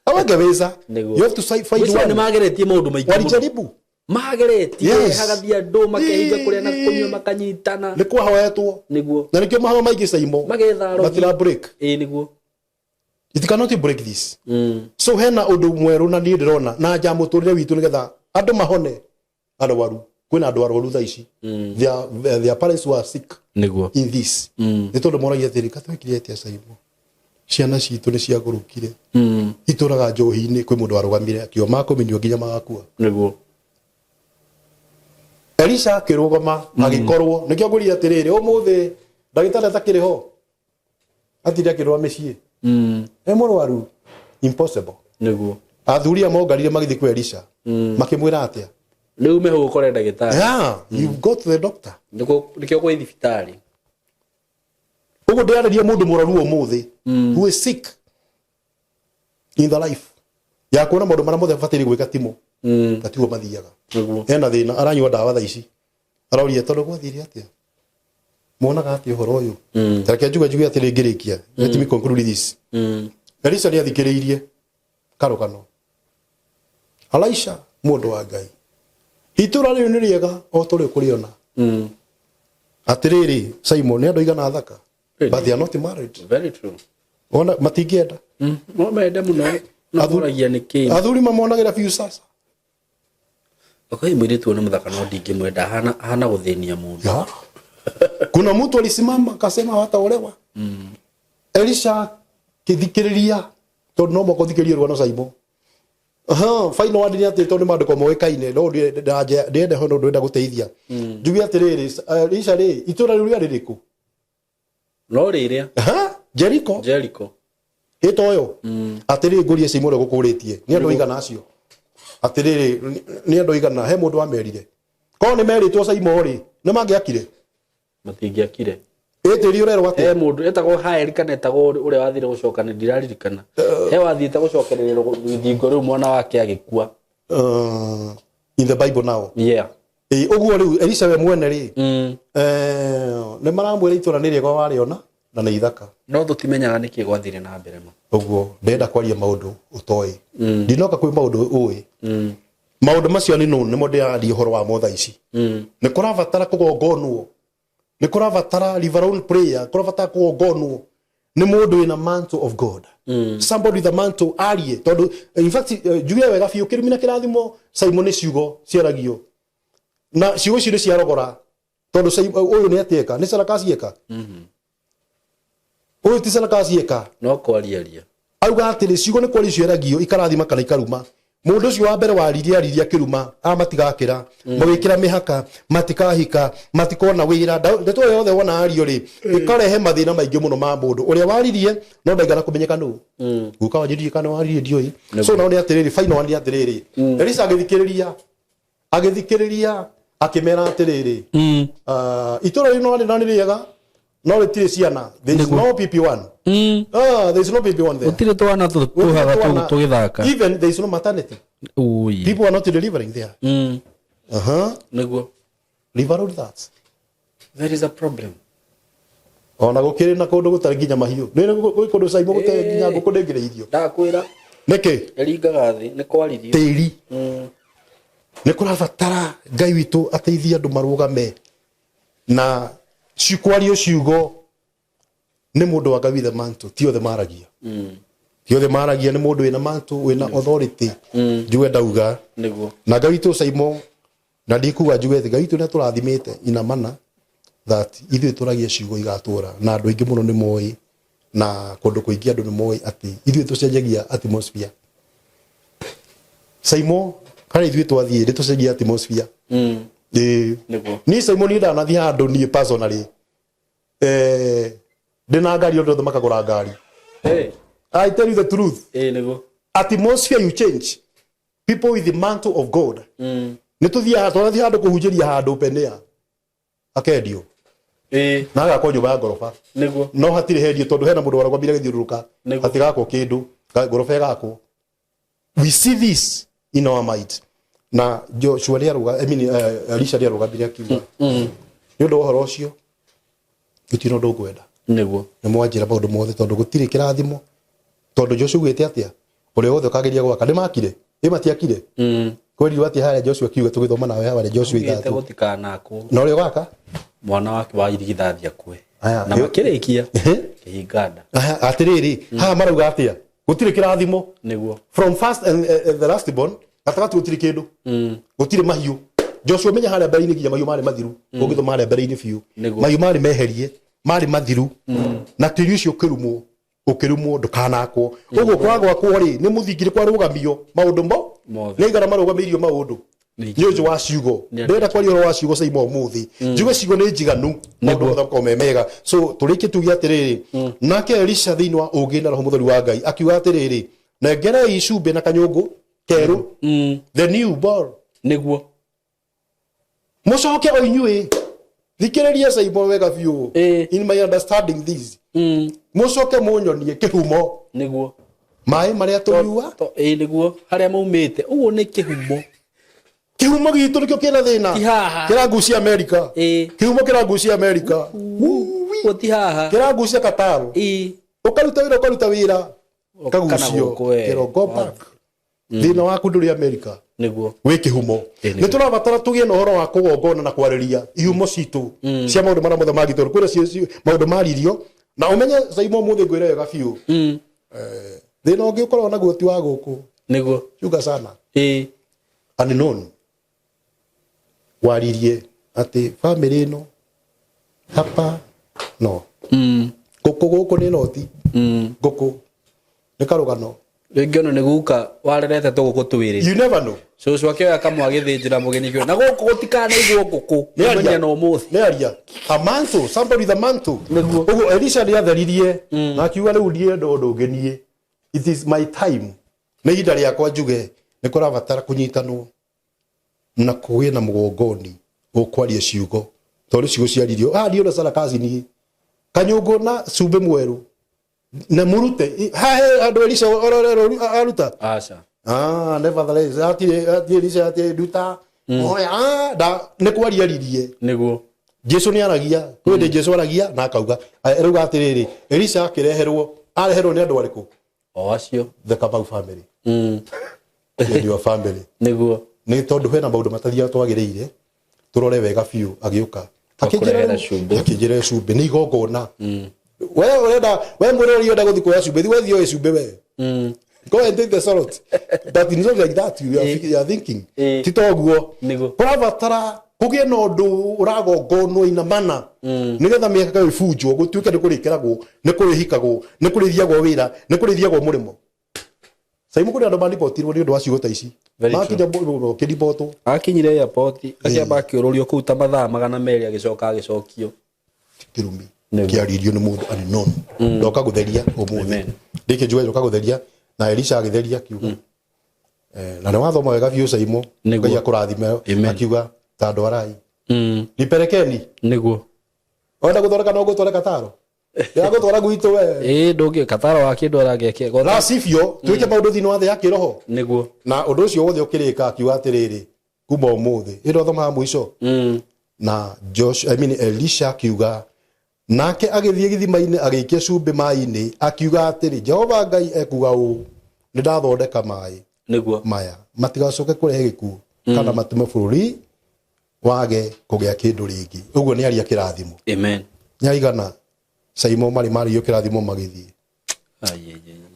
Awageweza. You have to fight one. Ni mageretie maundu maingi. Walijaribu. Mageretie hagathia ndu makehiga kuria na kunywa makanyitana. Ni kwa hawetwo. Niguo. Na nikio mahawa maingi saimo. Magetha ro. Matira break. Niguo. It cannot break this. So hena undu mweru na ni ndirona na nja muturire witu nigetha andu mahone andu waru kwina andu waru tha ici their parents were sick niguo in this ni tondu moragia thiri katwikire atia saimo ciana citu ni ciagurukire ituraga njohi-ini kwi mundu warugamire akio makominio nginya magakua niguo Elisha kirugama agikorwo nikio nguri atiriri umuthi ndagitari atakiriho atiri akirwa mecii murwaru impossible niguo athuria mongarire magithi kwa Elisha makimwira atia riu mehu ukore ndagitari you go to the doctor nikio kwa thibitari ugo ndiararia mundu muraru umuthi who is sick in the life ya kuona mundu mara mothe fatiri gwika timo tatigo mathiaga ena thina aranyua dawa tha ici aroria tondu gwathire atia monaga ati uhoro uyu tareke njuga ati ringirikia let me conclude this Elisha ni athikiriirie karugano Elisha mundu wa Ngai itura riu ni riega o turi kuriona atiriri Simon ni andu igana thaka but they are not married. Very true. Ona matingienda. No mende muno. Nathuragia niki. Athuri mamonagira biu sasa. Okay, mwiri tu na muthaka no ndingimwenda hana guthinia mundu. Kuna mtu alisimama akasema hataolewa. Elisha kithikiriria tondu no mokothikiriria rwano Simon. Final word ni ati tondu mandiko moekaine no ndende hono ndenda guteithia. Njugi atiriri Elisha ri itura riu ririku. No riria. Jericho. Hitoyo. Atiriri ngurie Simon gukuritie. Ni andu igana acio. Atiriri ni andu igana he mundu amerire. Ko ni meritwo Simon ri na mangiakire. Matingiakire. Etiri urero ati. He mundu etagwo Haeli kana etagwo ure wathire gucokana ndiraririkana. He wathite gucokerera ruthingo riu mwana wake agikua. In the Bible now. Yeah. Uguo riu Elisha we mwene ri. Ne maramwira itura ni riego wariona na ni ithaka. No tutimenyaga niki gwathire na mbere ma. Uguo ndenda kwaria maundu utoi. Ndinoka kwi maundu ui. Maundu macio ni no mo ndiari horo wa motha ici. Ni kurabatara kugongonwo. Ni kurabatara live prayer, kurabatara kugongonwo. Ni mundu ina mantle of God. Somebody with a mantle arie. Tondu in fact juge wega fiu kirumina kirathimo Simon ciugo ciaragio. Na ciugo ciire ciarogora. Tondu uyu ni atieka, ni sarakasi eka. Uyu ti sarakasi eka. No kwariaria. Auga atiri ciugo ni kwari ciaragio ikarathima kana ikaruma. Mundu cio wa mbere wariria kiruma amatigakira mugikira mihaka matikahika matikona wira ndeto yothe wona ario ri ikarehe mathina maingi muno ma mundu uria waririe no ndaigana kumenyeka nu guka wanjirie kana waririe ndioi so na ni atiriri final ni atiriri Elisa agithikiriria akimera atiriri itura rino ni riega no retire ciana there is no PP1 there is no PP1 there utire twana tuhaga tugithaka even there is no maternity people are not delivering there Neguo leave out that there is a problem ona gukiri na kundu gutari nginya mahiu ni kundu Simon gutari nginya ngukundengire irio ndakwira niki eringaga thi ni kwaririo tiri ni kurabatara Ngai witu ateithia andu marugame na cikwario ciugo ni mundu wa Ngai the mantle ti othe maragia ti othe maragia ni mundu wina mantle wina authority njuge ndauga niguo na Ngai witu Simon na ndikuga njuge Ngai witu ni turathimite ina mana that ithu turagia ciugo igatura na andu aingi muno ni moi na kundu kuingi andu ni moi ati ithu tucenjagia atmosphere Simon kana ithu twathie tucenjagia atmosphere ni Simon ni ndanathia handu ni personally ndina ngari ondu makagura ngari I tell you the truth niguo atmosphere you change people with the mantle of God ni tuthia handu kuhunjiria handu penea akendio na agakwo nyumba ya ngorofa niguo no hatire hendio tondu hena mundu waragwambire githiururuka atigakwo kindu ngorofa igakwo we see this in our mind na Joshua riaruga Elisha riarugambire akiuga ni undu uhoro ucio gutino ndungwenda niguo ni mwanjira maundu mothe tondu gutire kirathimo tondu Joshua gwite atia uri othe kageria gwaka ndimakire matiakire kweli ati haya Joshua kiuga tugithoma nawe haya Joshua ithatu gutikanako no uri gwaka mwana wake wa irigithathia kwe na makirikia kihinganda atiriri ha marauga atia gutire kirathimo niguo from first and the last born atagatu gutire kindu gutire mahiu Joshua menya haria mbere-ini nginya mahiu mari mathiru ungithoma haria mbere-ini biu mahiu mari meherie mari mathiru na tiri ucio ukirumwo ndukanakwo uguo kwagwa kwori ni muthingire kwa rugamio maundu mo ni igara marugamirio maundu ni uju wa ciugo ndenda kwari oro wa ciugo Simon muthi njugo ciugo ni njiganu maundu mothe ko memega so turiki tugi atiriri nake Elisha thiini wa ugi na roho mutheru wa Ngai akiuga atiriri na ngere icumbe na kanyungu keru the new born niguo mucoke oinyue thikiriria Simon wega biu in my understanding this mucoke munyonie kihumo niguo mai maria tuyua niguo haria maumite uguo ni kihumo gitu nikio kina thina kiragucia America kihumo kiragucia America uti haha kiragucia Qatar ukaruta wira kagucio kirogo back thina waku nduri America niguo wi kihumo ni turabatara tugie na uhoro wa kugongona na kwariria ihumo citu cia maundu maria mothe magitu kwira maundu maririo na umenye Saimo muthe ngwire wega biu thina ungi ukorwo naguo ti wa guku niguo chuga sana unknown waririe ati family no hapa no guku ni noti guku ni karugano Ngiono ni guka warerete to guku twiri you never know so akioya kamwa githinjira mugeni kio na guku gutikana igwo guku menya no muthi ni aria a mantle somebody the mantle ugo Elisha ni atheririe na akiuga riu ndie ndu ngenie it is my time ni ihinda riakwa njuge ni kurabatara kunyitanwo na kuwe na mugongoni ukwaria ciugo tondu ciugo ciaririo ndio na sarakazi ni kanyugo na cumbe mweru na murute andu Elisha aruta acha nevertheless ati Elisha ati duta oya da ne kwaria ririe niguo Jesu ni aragia kwende Jesu aragia na akauga eruga atiriri Elisha akireherwo areherwo ni andu ariku acio the Kamau family your family niguo ni tondu hena maundu matathia twagiriire turore wega biu agiuka akijira cumbe ni igongona we urenda we murori urenda guthi kuya cumbe we thio cumbe we go and take the salad but in something like that you are thinking titoguo kurabatara kugie no ndu uragongonwo ina mana nigetha miaka ibunjwo gutuike ni kurikiragwo ni kurihikagwo ni kurithiagwo wira ni kurithiagwo murimo Saimo kuri andu manipotirwo ni undu wa ciugo ta ici makinya kiripoto akinyire airport akiamba akiururio kuu ta mathaa 200 agicoka agicokio kirumi kiaririo ni mundu unknown ndoka gutheria umuthi ndike njue ndoka gutheria na Elisha agitheria kiuga na ne wathoma wega biu Saimo ngai akurathime akiuga ta ndwarai niperekeni niguo onda guthoreka no gutwareka taro ya gutwara guito we ndungi kataro wa kindu arageke na sifio twike maundu thini wa thi ya kiroho niguo na undu ucio wothe ukirika akiuga atiriri kuma umuthi ndo thoma mwisho na Elisha akiuga nake agithie githima-ini agiikia cumbi mai-ini akiuga atiri Jehova Ngai ekuga u ni ndathondeka mai niguo maya matigacoke kurehe gikuo kana matume bururi wage kugia kindu ringi uguo ni aria kirathimo amen nyaigana Saimo mari yo kirathimo magithie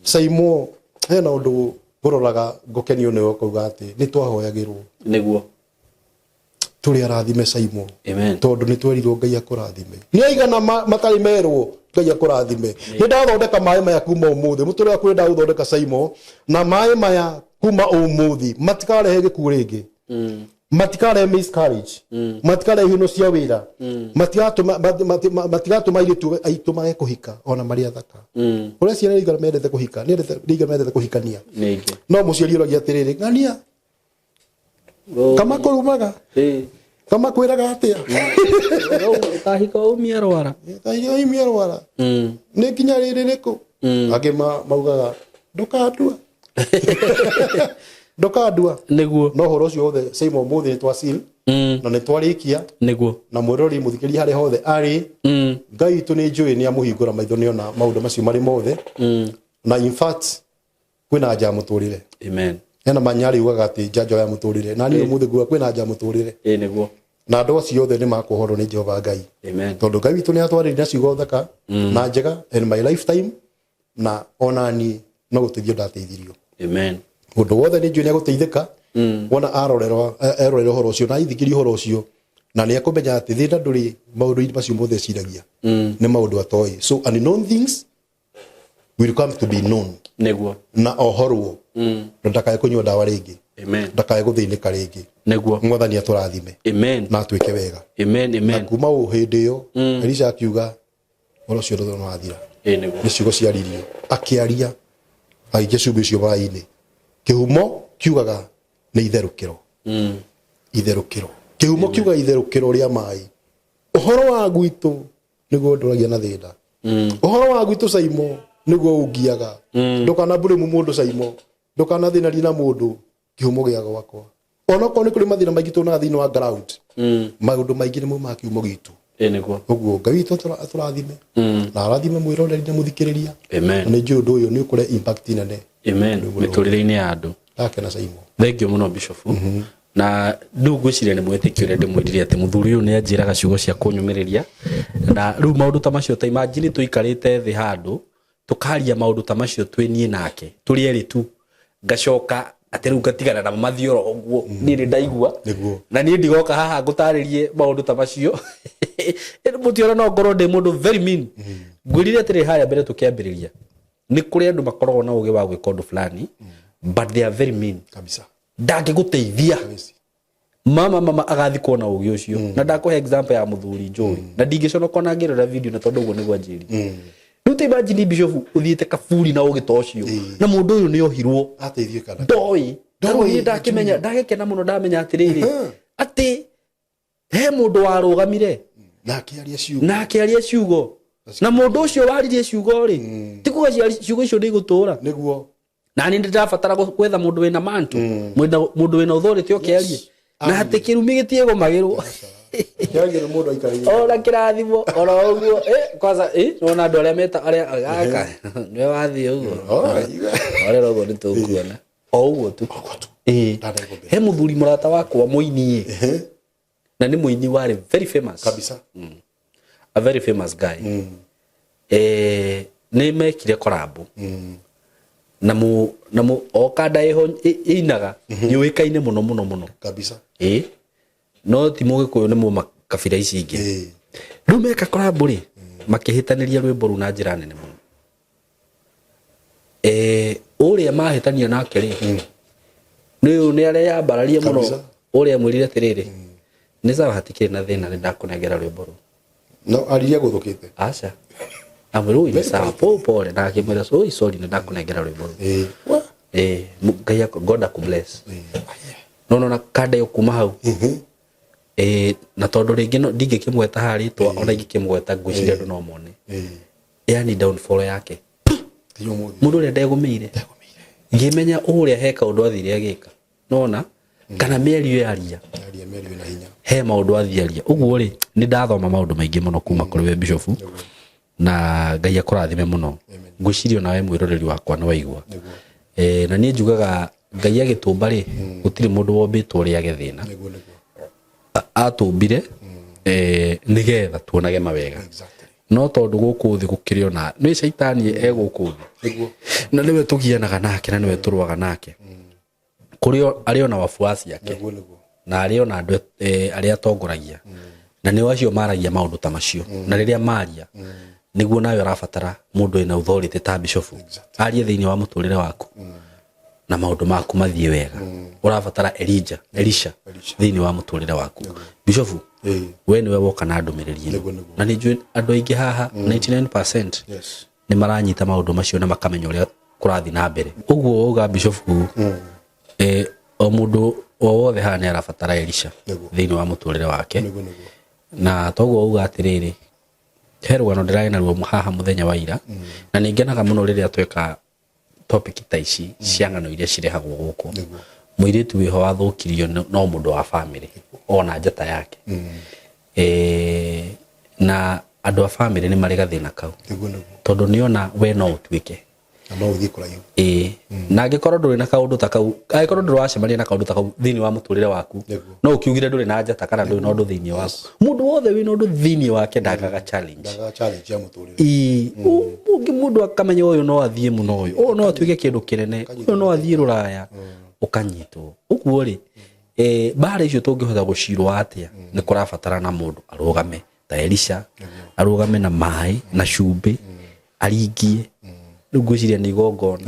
Saimo hena undu buroraga ngukenio ni kuga ati ni twahoyagirwo niguo turi arathime Saimo amen tondu ni twerirwo Ngai akurathime ni aigana matari merwo Ngai akurathime ni ndathondeka mai maya kuma umuthi muture wa kwenda guthondeka Saimo na mai maya kuma umuthi matikarehe gikuo ringi matikare miscarriage matikare hino cia wira matigatuma iritu aitumage kuhika ona maria thaka ore ciana igara mendete kuhika ni igara mendete kuhikania no muciari uragia atiriri ngania kama kurumaga kama kwiraga atia kahika umia rwara umia rwara ni kinya riri riku agima maugaga ndukandua ndukandua niguo no horo cio othe Saimo muthi ni twasil na ni twarikia niguo na mwirori muthikiri hari hothe ari Ngai tu ni njui ni amuhingura maitho ni ona maundu macio mari mothe na in fact kwina nja muturire amen hena manyari ugaga ati njanjo ya muturire na ni muthi gua kwina nja muturire niguo na andu acio othe ni makuhorwo ni Jehova Ngai amen tondu Ngai tu ni atwarire ciugo thaka na njega in my lifetime na ona ni no gutithio ndateithirio amen undu wothe ni njui ni aguteithika wona arorerwo horo ucio na ithikiri horo ucio na ni akumenya ati thinda nduri maundu macio mothe ciragia ni maundu atoi so unknown things will come to be known niguo na ohorwo ndakae kunywa dawa ringi amen ndakae guthinika ringi niguo Mwathani aturathime amen na twike wega amen amen kuma uhindi yo Elisha akiuga horo ucio ndo wathira niguo ni ciugo ciaririo akiaria aikia cumbi cio mai-ini kihumo kiugaga ni itherukiro itherukiro kihumo kiuga itherukiro ria mai uhoro wa gwitu niguo nduragia na thinda uhoro wa gwitu Saimo niguo ungiaga ndukana bure mundu Saimo ndukana thina rina mundu kihumo gia gwakwa ona ko ni kuri mathina maingi tuna thina wa ground maundu maingi ni muma kihumo gitu niguo uguo Ngai tu aturathime na arathime mwiroreri na muthikiriria amen ni njundo uyu ni ukore impact nene amen miturire-ini ya andu ake na Saimo thank you muno bishop na ndugu cire ni mwetikire ndimwirire ati muthuri uyu ni anjiraga ciugo cia kunyumiriria na riu maundu ta macio ta imagine tuikarite thi handu tukaria maundu ta macio twinie nake turi eri tu ngacoka ati riu ngatigana na mathioro oguo niri ndaigua na ni ndigoka haha ngutaririe maundu ta macio mutiora no ngoro ndi mundu very mean ngwirire ati haya mbere tukiambiriria ni kuri andu makoragwo na uge wa gwika undu fulani but they are very mean kabisa ndangiguteithia mama agathi kuona ugi ucio na ndakuhe example ya muthuri njuri na ndingiconoka na ngirora video na tondu uguo ni gwa njiri Ruta imagine Bishop uthiite kaburi na ugi tocio na mundu uyu ni ohirwo ateithio kana ndoi ndakimenya ndagekena muno ndamenya atiriri ati he mundu warugamire na akiaria ciugo na mundu ucio waririe ciugo ri tikuga ciugo icio ni gutura niguo na ni ndirabatara gwetha mundu wina mantu mundu wina authority okiarie na hati kirumi gitiego magirwo yagire mundu aikarire ora kirathimo ora uguo kwanza nona andu aria meta aria agaka ni wathi uguo ora rogo ni tukuona uguo tu he muthuri murata wakwa muini na ni muini wari very famous kabisa a very famous guy ni mekire collab namu okada inaga yuikaine muno kabisa no ti mugikuyu ni mu makabira ici ingi riu meka collab ri makihitaniria rwimbo ru na njira nene muno uria mahitania nake ri ni aria yambararia muno uria mwirire tiriri ni sawa hatikire na thina ni ndakunengera rwimbo ru no ariria guthukite acha amuru ni sawa pole na akimwira sorry ni ndakunengera rwimbo ru Ngai God akubless no na kada yokuma hau na tondu ringi no ndingikimweta haritwa ona ingikimweta ngwiciria ndu no mone yani downfall yake mundu ria ndegumire ngimenya uria heka undu athire agika nona kana meri yaria meri na hinya he maundu athiaria uguo ri ni ndathoma maundu maingi muno kuma kuri we Bishop na Ngai akurathime muno ngwiciria nawe mwiroreri wakwa na waigua na ni njugaga Ngai agitumba ri gutiri mundu wombitwo ri agethina atumbire nigetha tuonage mawega no tondu guku thi gukirio na ni shaitani eguku thi na niwe tugianaga nake na niwe turwaga nake kurio ario na wafuasi yake na ario na andu aria tongoragia na ni wacio maragia maundu ta macio na riria maria niguo nayo arabatara mundu ina authority ta Bishop arie thiini wa muturire waku na maundu maku mathie wega urabatara Elisha thiini wa muturire waku Bishop we niwe woka na ndumiriri na ni njui andu aingi haha 99% ni maranyita maundu macio na makamenya uria kurathi na mbere uguo uga Bishop o mundu wothe haha ni arabatara Elisha thiini wa muturire wake na toguo uga atiriri herwa no ndirai na ruo haha muthenya wa ira na ningenaga muno riria tweka topic ta ici ciangano iria cirehagwo guku muiritu wiho wathukirio no mundu wa family ona njata yake na andu a family ni mari gathina kau tondu niona we no utwike no uthie kuraihu na angikorwo nduri na kaundu ta kau angikorwo nduri wacemania na kaundu ta kau thiini wa muturire waku no ukiugire nduri na njata kana nduri na undu thiini waku mundu wothe wina undu thiini wake ndagaga challenge ya muturire ungi mundu akamenya uyu no athie muno uyu no atwike kindu kinene uyu no athie ruraya ukanyitwo uguo ri bara icio tungihota gucirwa atia ni kurabatara na mundu arugame ta Elisha arugame na mai na cumbi aringie ngwiciria ni igongona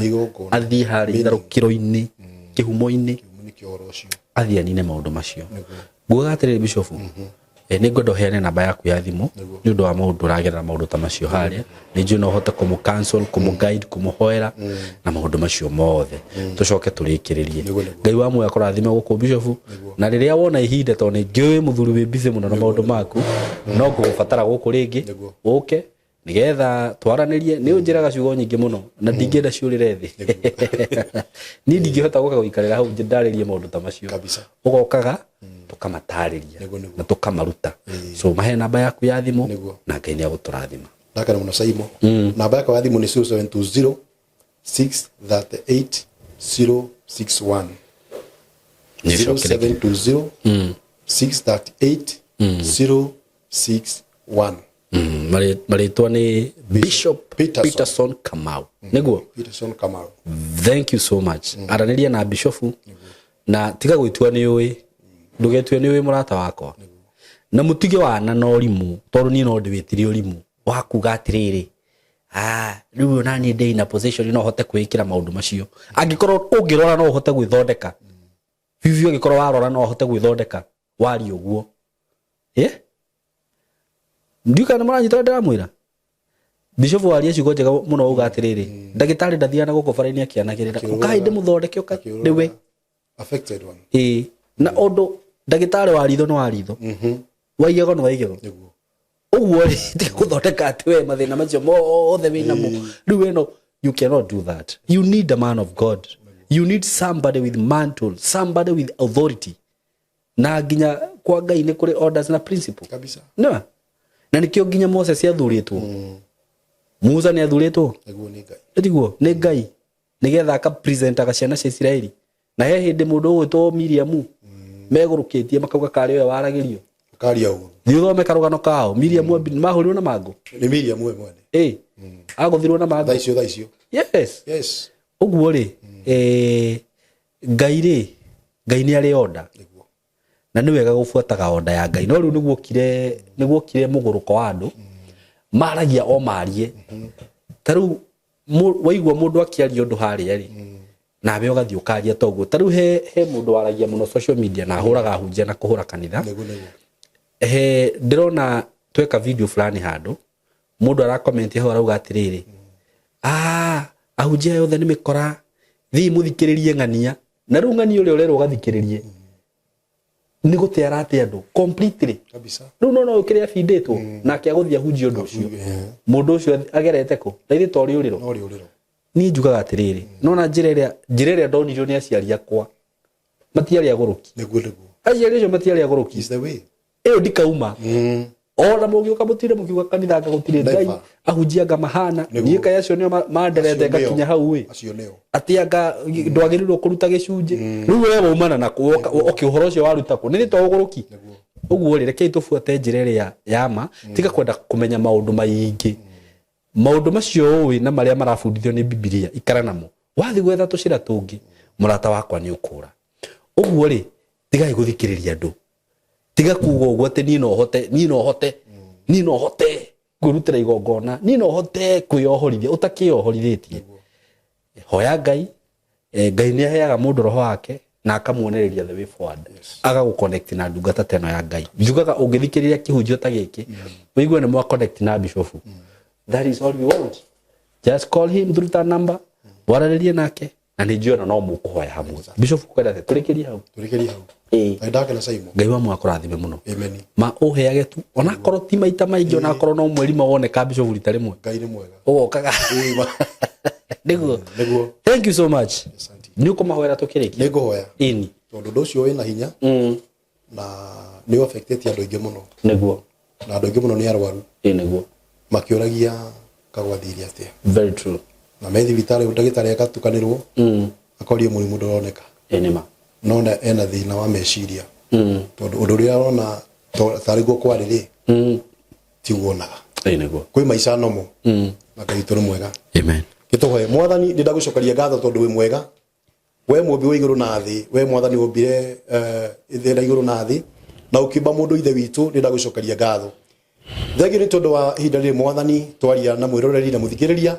athie hari itharukiro-ini kihumo-ini athie anine maundu macio nguga atiriri Bishop ni ngwenda uheane namba yaku ya thimu ni undu wa maundu uragerera maundu ta macio haria ni njui no uhote kumu cancel kumu guide kumuhoera na maundu macio mothe tucoke turikiririe Ngai wa muoyo akurathime guku Bishop na riria wona ihinda to ni ngiu muthuri wi busy muno na maundu maku no ngugubatara guku ringi uke nigetha twaranirie ni unjiraga ciugo nyingi muno na ndingenda ciurire thi ni ndingihota guka guikarira hau ndaririe maundu ta macio ugokaga tukamatariria na tukamaruta so mahe namba yaku ya thimu na Ngai ni aguturathima ndakana muno Saimo namba yaku ya thimu ni 0720 638 061 0720 638 061. Maritwa ni Bishop Peterson Kamau. Niguo? Peterson Kamau. Thank you so much. Araniria na Bishofu na tiga gwitua ni uwi. Ndugetue ni uwi murata wakwa. Na mutige wana no rimu, tondu ni no ndiwitiri urimu. Wakuga atiriri. Riu nani ndei na position no hote kwikira maundu macio. Angikorwo ungirora no hote gwithondeka. Vivyo angikorwo warora no hote gwithondeka. Wari uguo. Ndiuka na maranyita ndiramwira. Bishop wari acigo njega muno uga atiriri. Ndagitari ndathiana guko faraini akianagirira. Ukaide muthondeke ndiwe affected one. Na ondo ndagitari wa ritho no wa ritho. Waigego no waigego. Uguo ri ti kuthondeka atwe mathina macio mothe wina mo. Riu eno you cannot do that. You need a man of God. You need somebody with mantle, somebody with authority. Na ginya kwa Ngai ni kuri orders na principle. Kabisa. No. Na nikio ginya Moses athuritwo. Musa ni athuritwo. Niguo ni Ngai. Niguo ni Ngai. Nigetha aka present agaciana cia Israeli. Na he hindi mundu gwitwo Miriam megurukitie makauga kari we waragirio. Kari au. Thithome karugano kao. Miriam mahurirwo na mango. Ni Miriam we mwene. Aguthirwo na mango. Thaicio. Yes. Uguo ri Ngai ni ari order. Na ni wega gufuataga order ya Ngai. No riu niguo kire muguruko wa andu maragia o marie. Taru waigua mundu akiaria undu haria ri. Na be ugathi ukaria toguo. Taru he mundu waragia muno social media na huraga hunjia na kuhura kanitha. Ndirona tweka video fulani handu mundu ara comment ho arauga atiriri ahunjia yothe ni mikora thi muthikiririe ngania na riu ngania uri urero ugathikiririe ni gutera ati andu completely kabisa riu no ukiria findetwo na kia guthia hunjia undu ucio mundu ucio agerete ku thaithi tori uriro ni njugaga atiriri nona njira iria ndonirio ni aciari akwa matiari aguruki niguo aciari acio matiari aguruki is the way ndikauma ona mugiuka mutire mukiuga kanitha ngagutire Ngai ahunjianga mahana niika yacio nio manderete ngakinya hau acio nio atianga ndwagirirwo kuruta gicunje riu wewe umana na ukihoro ucio waruta ku ni to uguruki uguo ri reke tufuate njira iria yama tiga kwenda kumenya maundu maingi maundu macio wi na maria marafundithio ni Biblia ikara namo wathi gwetha tucira tungi murata wakwa ni ukura uguo ri tiga guthikiriria andu tiga kuuga uguo ati ni no hote kurutira igongona ni no hote kuyohorithia utakiohorithitie hoya Ngai Ngai ni aheaga mundu roho wake na akamuonereria the way forward agagu connect na ndungata teno ya Ngai njugaga ungithikiriria kihunjio ta giki wigue ni mwa connect na Bishop that is all we want just call him through that number wararirie nake na ni jiona no mukuhoya hamwe Bishop kwenda turikiria hau ndake na Simon Ngai wa mwakurathime muno amen ma uheage tu ona korwo ti maita maingi ona korwo no mweri mawone ka Bishop rita rimwe Ngai ni mwega ugokaga niguo thank you so much ni ukumahoera tukiriki niguhoya ini tondu nducio wina hinya na ni affected andu ingi muno niguo na andu ingi muno ni arwaru niguo makiuragia kagwathiria atia very true na methi vitale ndagitari akatukanirwo akorio murimu ndoroneka enema nona ena thina wa meciria tondu undu ria arona tari go kwariri ti wonaga niguo kwi maica nomo na Ngai turi mwega amen gituhoe mwathani ndagucokaria ngatho tondu wi mwega we mumbi wa iguru na thi we mwathani umbire ithira iguru na thi na ukimba mundu ithe witu ndagucokaria ngatho thegi ni tondu wa ihinda ri mwathani twaria na mwiroreri na muthikiriria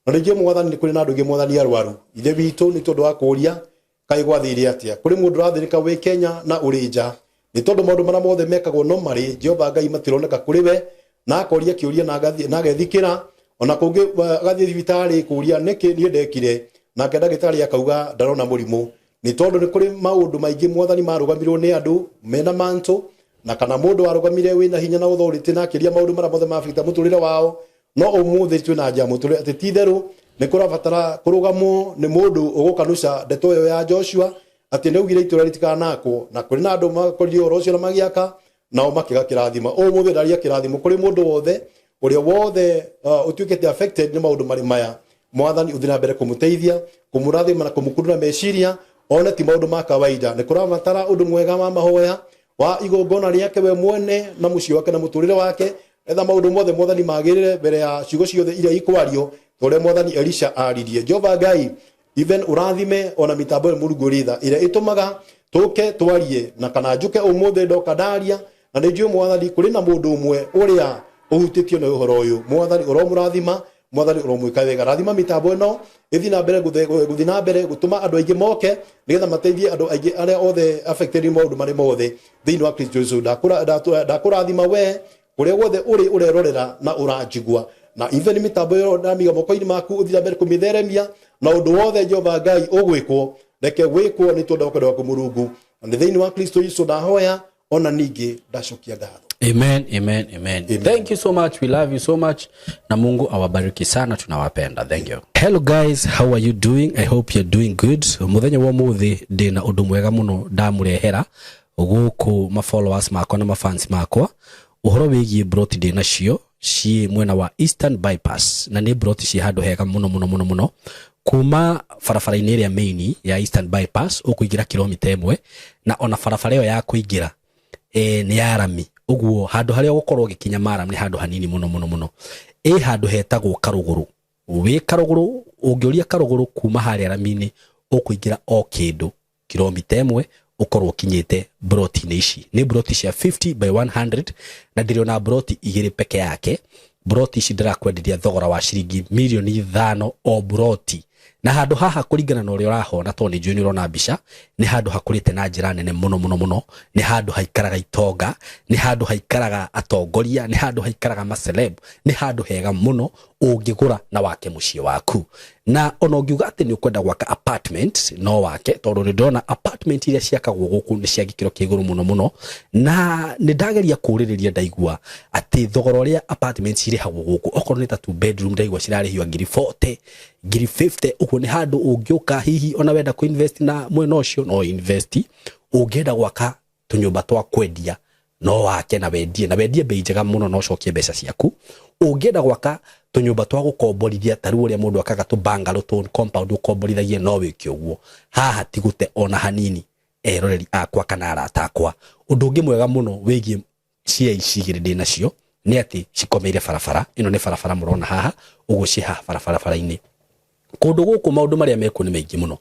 na ringi mwathani ni kuri na andu ngi mwathani arwaru ithe witu ni tondu wa kuria kai gwathiire atia kuri mundu rathirika wi Kenya na urija ni tondu maundu mara mothe mekagwo no mari Jehova Ngai matironeka kuri we na akoria kiuria na agethikira ona kungi gathie thibitari kuria niki ni ndekire na ndagitari akauga ndarona murimu ni tondu ni kuri maundu maingi mwathani marugamirwo ni andu mena manto na kana mundu warugamire wina hinya na authority na akiria maundu mara mothe mafita muturire wao no umuthi twina jamu turi ati titheru ni kurabatara kurugamwo ni mundu ugukanuca ndeto yo ya Joshua ati neugire itura ritikanakwo na kuri na andu makorio orocio na magiaka nao makiga kirathima umuthi ndaria kirathimo kuri mundu wothe uria wothe utuikete affected ni maundu mari maya mwathani uthina mbere kumuteithia kumurathima na kumukundura meciria one ti maundu ma kawaida ni kuramatara undu mwega wa mahoya wa igongona riake we mwene na muciĩ wake na muturire wake etha maundu mothe mwathani magirire mbere ya ciugo ciothe iria ikwario tore mwathani Elisha aririe Jehova Ngai even urathime ona mitambo Mulungu ritha ira itumaga tuke twarie na kana njuke umuthe ndoka ndaria na ni njui mwathani kuri na mundu umwe uria uhutitio na uhoro uyu mwathani uromurathima mwathani uromwika wega rathima mitambo no ithi na mbere guthi na mbere gutuma andu aingi moke nigetha mateithie andu aingi aria othe affected maundu mari mothe thiini wa Kristo Jesu ndakurathima we kuria wothe uri urerorera na uranjigua na even mitambo yo na miga moko-ini maku uthi na mbere kumitheremia na undu wothe Jehova Ngai ugwikwo reke gwikwo ni tondu wa kwenda Mulungu na thiini wa Kristo Jesu ndahoya ona ningi ndacokia ngatho. Amen, amen, amen. Thank you so much. We love you so much. Na Mungu awabariki sana, tunawapenda. Thank you. Hello guys, how are you doing? I hope you're doing good. Muthenya wa muthi ndina undu mwega muno ndamurehera guku ma followers makwa na ma fans makwa. Uhoro wigie broti ndina cio ci mwena wa Eastern Bypass na ni broti ci handu hega muno kuma farafara-ini ĩrĩa main ya Eastern Bypass ukuingira kilomita 1 na ona farafara ĩyo ya kuingira ni ya rami uguo handu haria gukorwo gikinya maram ni handu hanini muno handu hetagwo Karuguru wi Karuguru ungioria Karuguru kuma haria rami-ini ukuingira o kindu kilomita 1 ukorwo kinyite broti ici ni broti cia 50 by 100 na ndiriona broti igiri peke yake broti ici ndirakwenderia thogora wa ciringi milioni 5 o broti na handu haha kuringana na uria urahona to ni njui urona mbica ni handu hakurite na njira nene muno ni handu haikaraga itonga ni handu haikaraga atongoria ni handu haikaraga maceleb ni handu hega muno ungigura na wake muciĩ waku na ona ungiuga ati ni ukwenda gwaka apartment no wake tondu ni ndona apartment iria ciakagwo guku ni cia gikiro kiguru muno na ni ndageria kuririria ndaigua ati thogora uria apartments irihagwo guku okorwo ni ta 2 bedroom ndaigua cirarihio ngiri 40 ngiri 50 uko ni handu ungiuka hihi ona wenda ku invest na mwena ucio no invest ungienda gwaka tunyumba twa kwendia no wake na wendie bei njega muno no cokie mbeca ciaku ungienda gwaka tunyumba twa gukomborithia taru uria mundu akaga tu bungalow tu compound ukomborithagie no wiki uguo haha tigute ona hanini eroreri akwa kana arata akwa undu ungi mwega muno wigie cia icigire ndina cio ni ati cikomeire barabara ino ni barabara murona haha ugucie haha barabara-ini kundu guku maundu maria meku ni maingi muno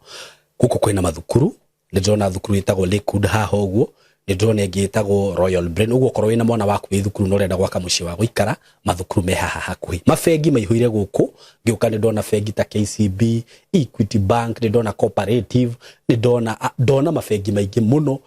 guku kwina mathukuru ni ndona thukuru itagwo Lakewood haha uguo ni ndona ingi itagwo Royal Brain uguo korwo wina mwana waku wi thukuru no urenda gwaka muciĩ wa guikara mathukuru me haha hakuhi mafengi maihuire guku ngiuka ni ndona fengi ta KCB Equity Bank ni ndona Cooperative ni ndona mafengi maingi muno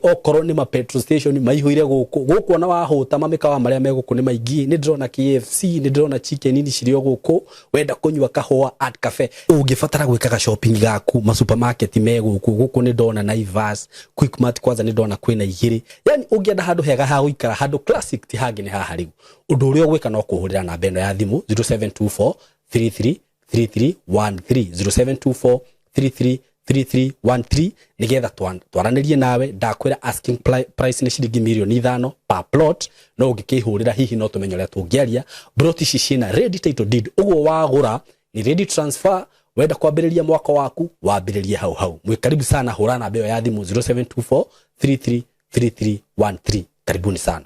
okorwo ni ma petrol station maihuire guku ona wahuta mamikawa maria me guku ni maingi ni ndona KFC ni ndona chicken nini cirio guku wenda kunywa kahua at cafe ungifatara gwikaga shopping gaku ma supermarket me guku ni ndona Naivas Quickmart kwanza ni ndona kwina igiri yani ungienda handu hega ha guikara handu classic ti hangi ni haha riu undu uria gwika no kuhurira na beno ya thimu 0724 333313 0724 3313 nigetha twaranirie nawe ndakwira asking price ni ciringi milioni 5 per plot no ungikihurira hihi no tumenye uria tungiaria broti ici ciina ready title deed uguo wagura ni ready transfer wenda kwambiriria mwako waku wambiririe hau mwikaribu sana hura na beo ya thimu 0724 333313 karibuni sana.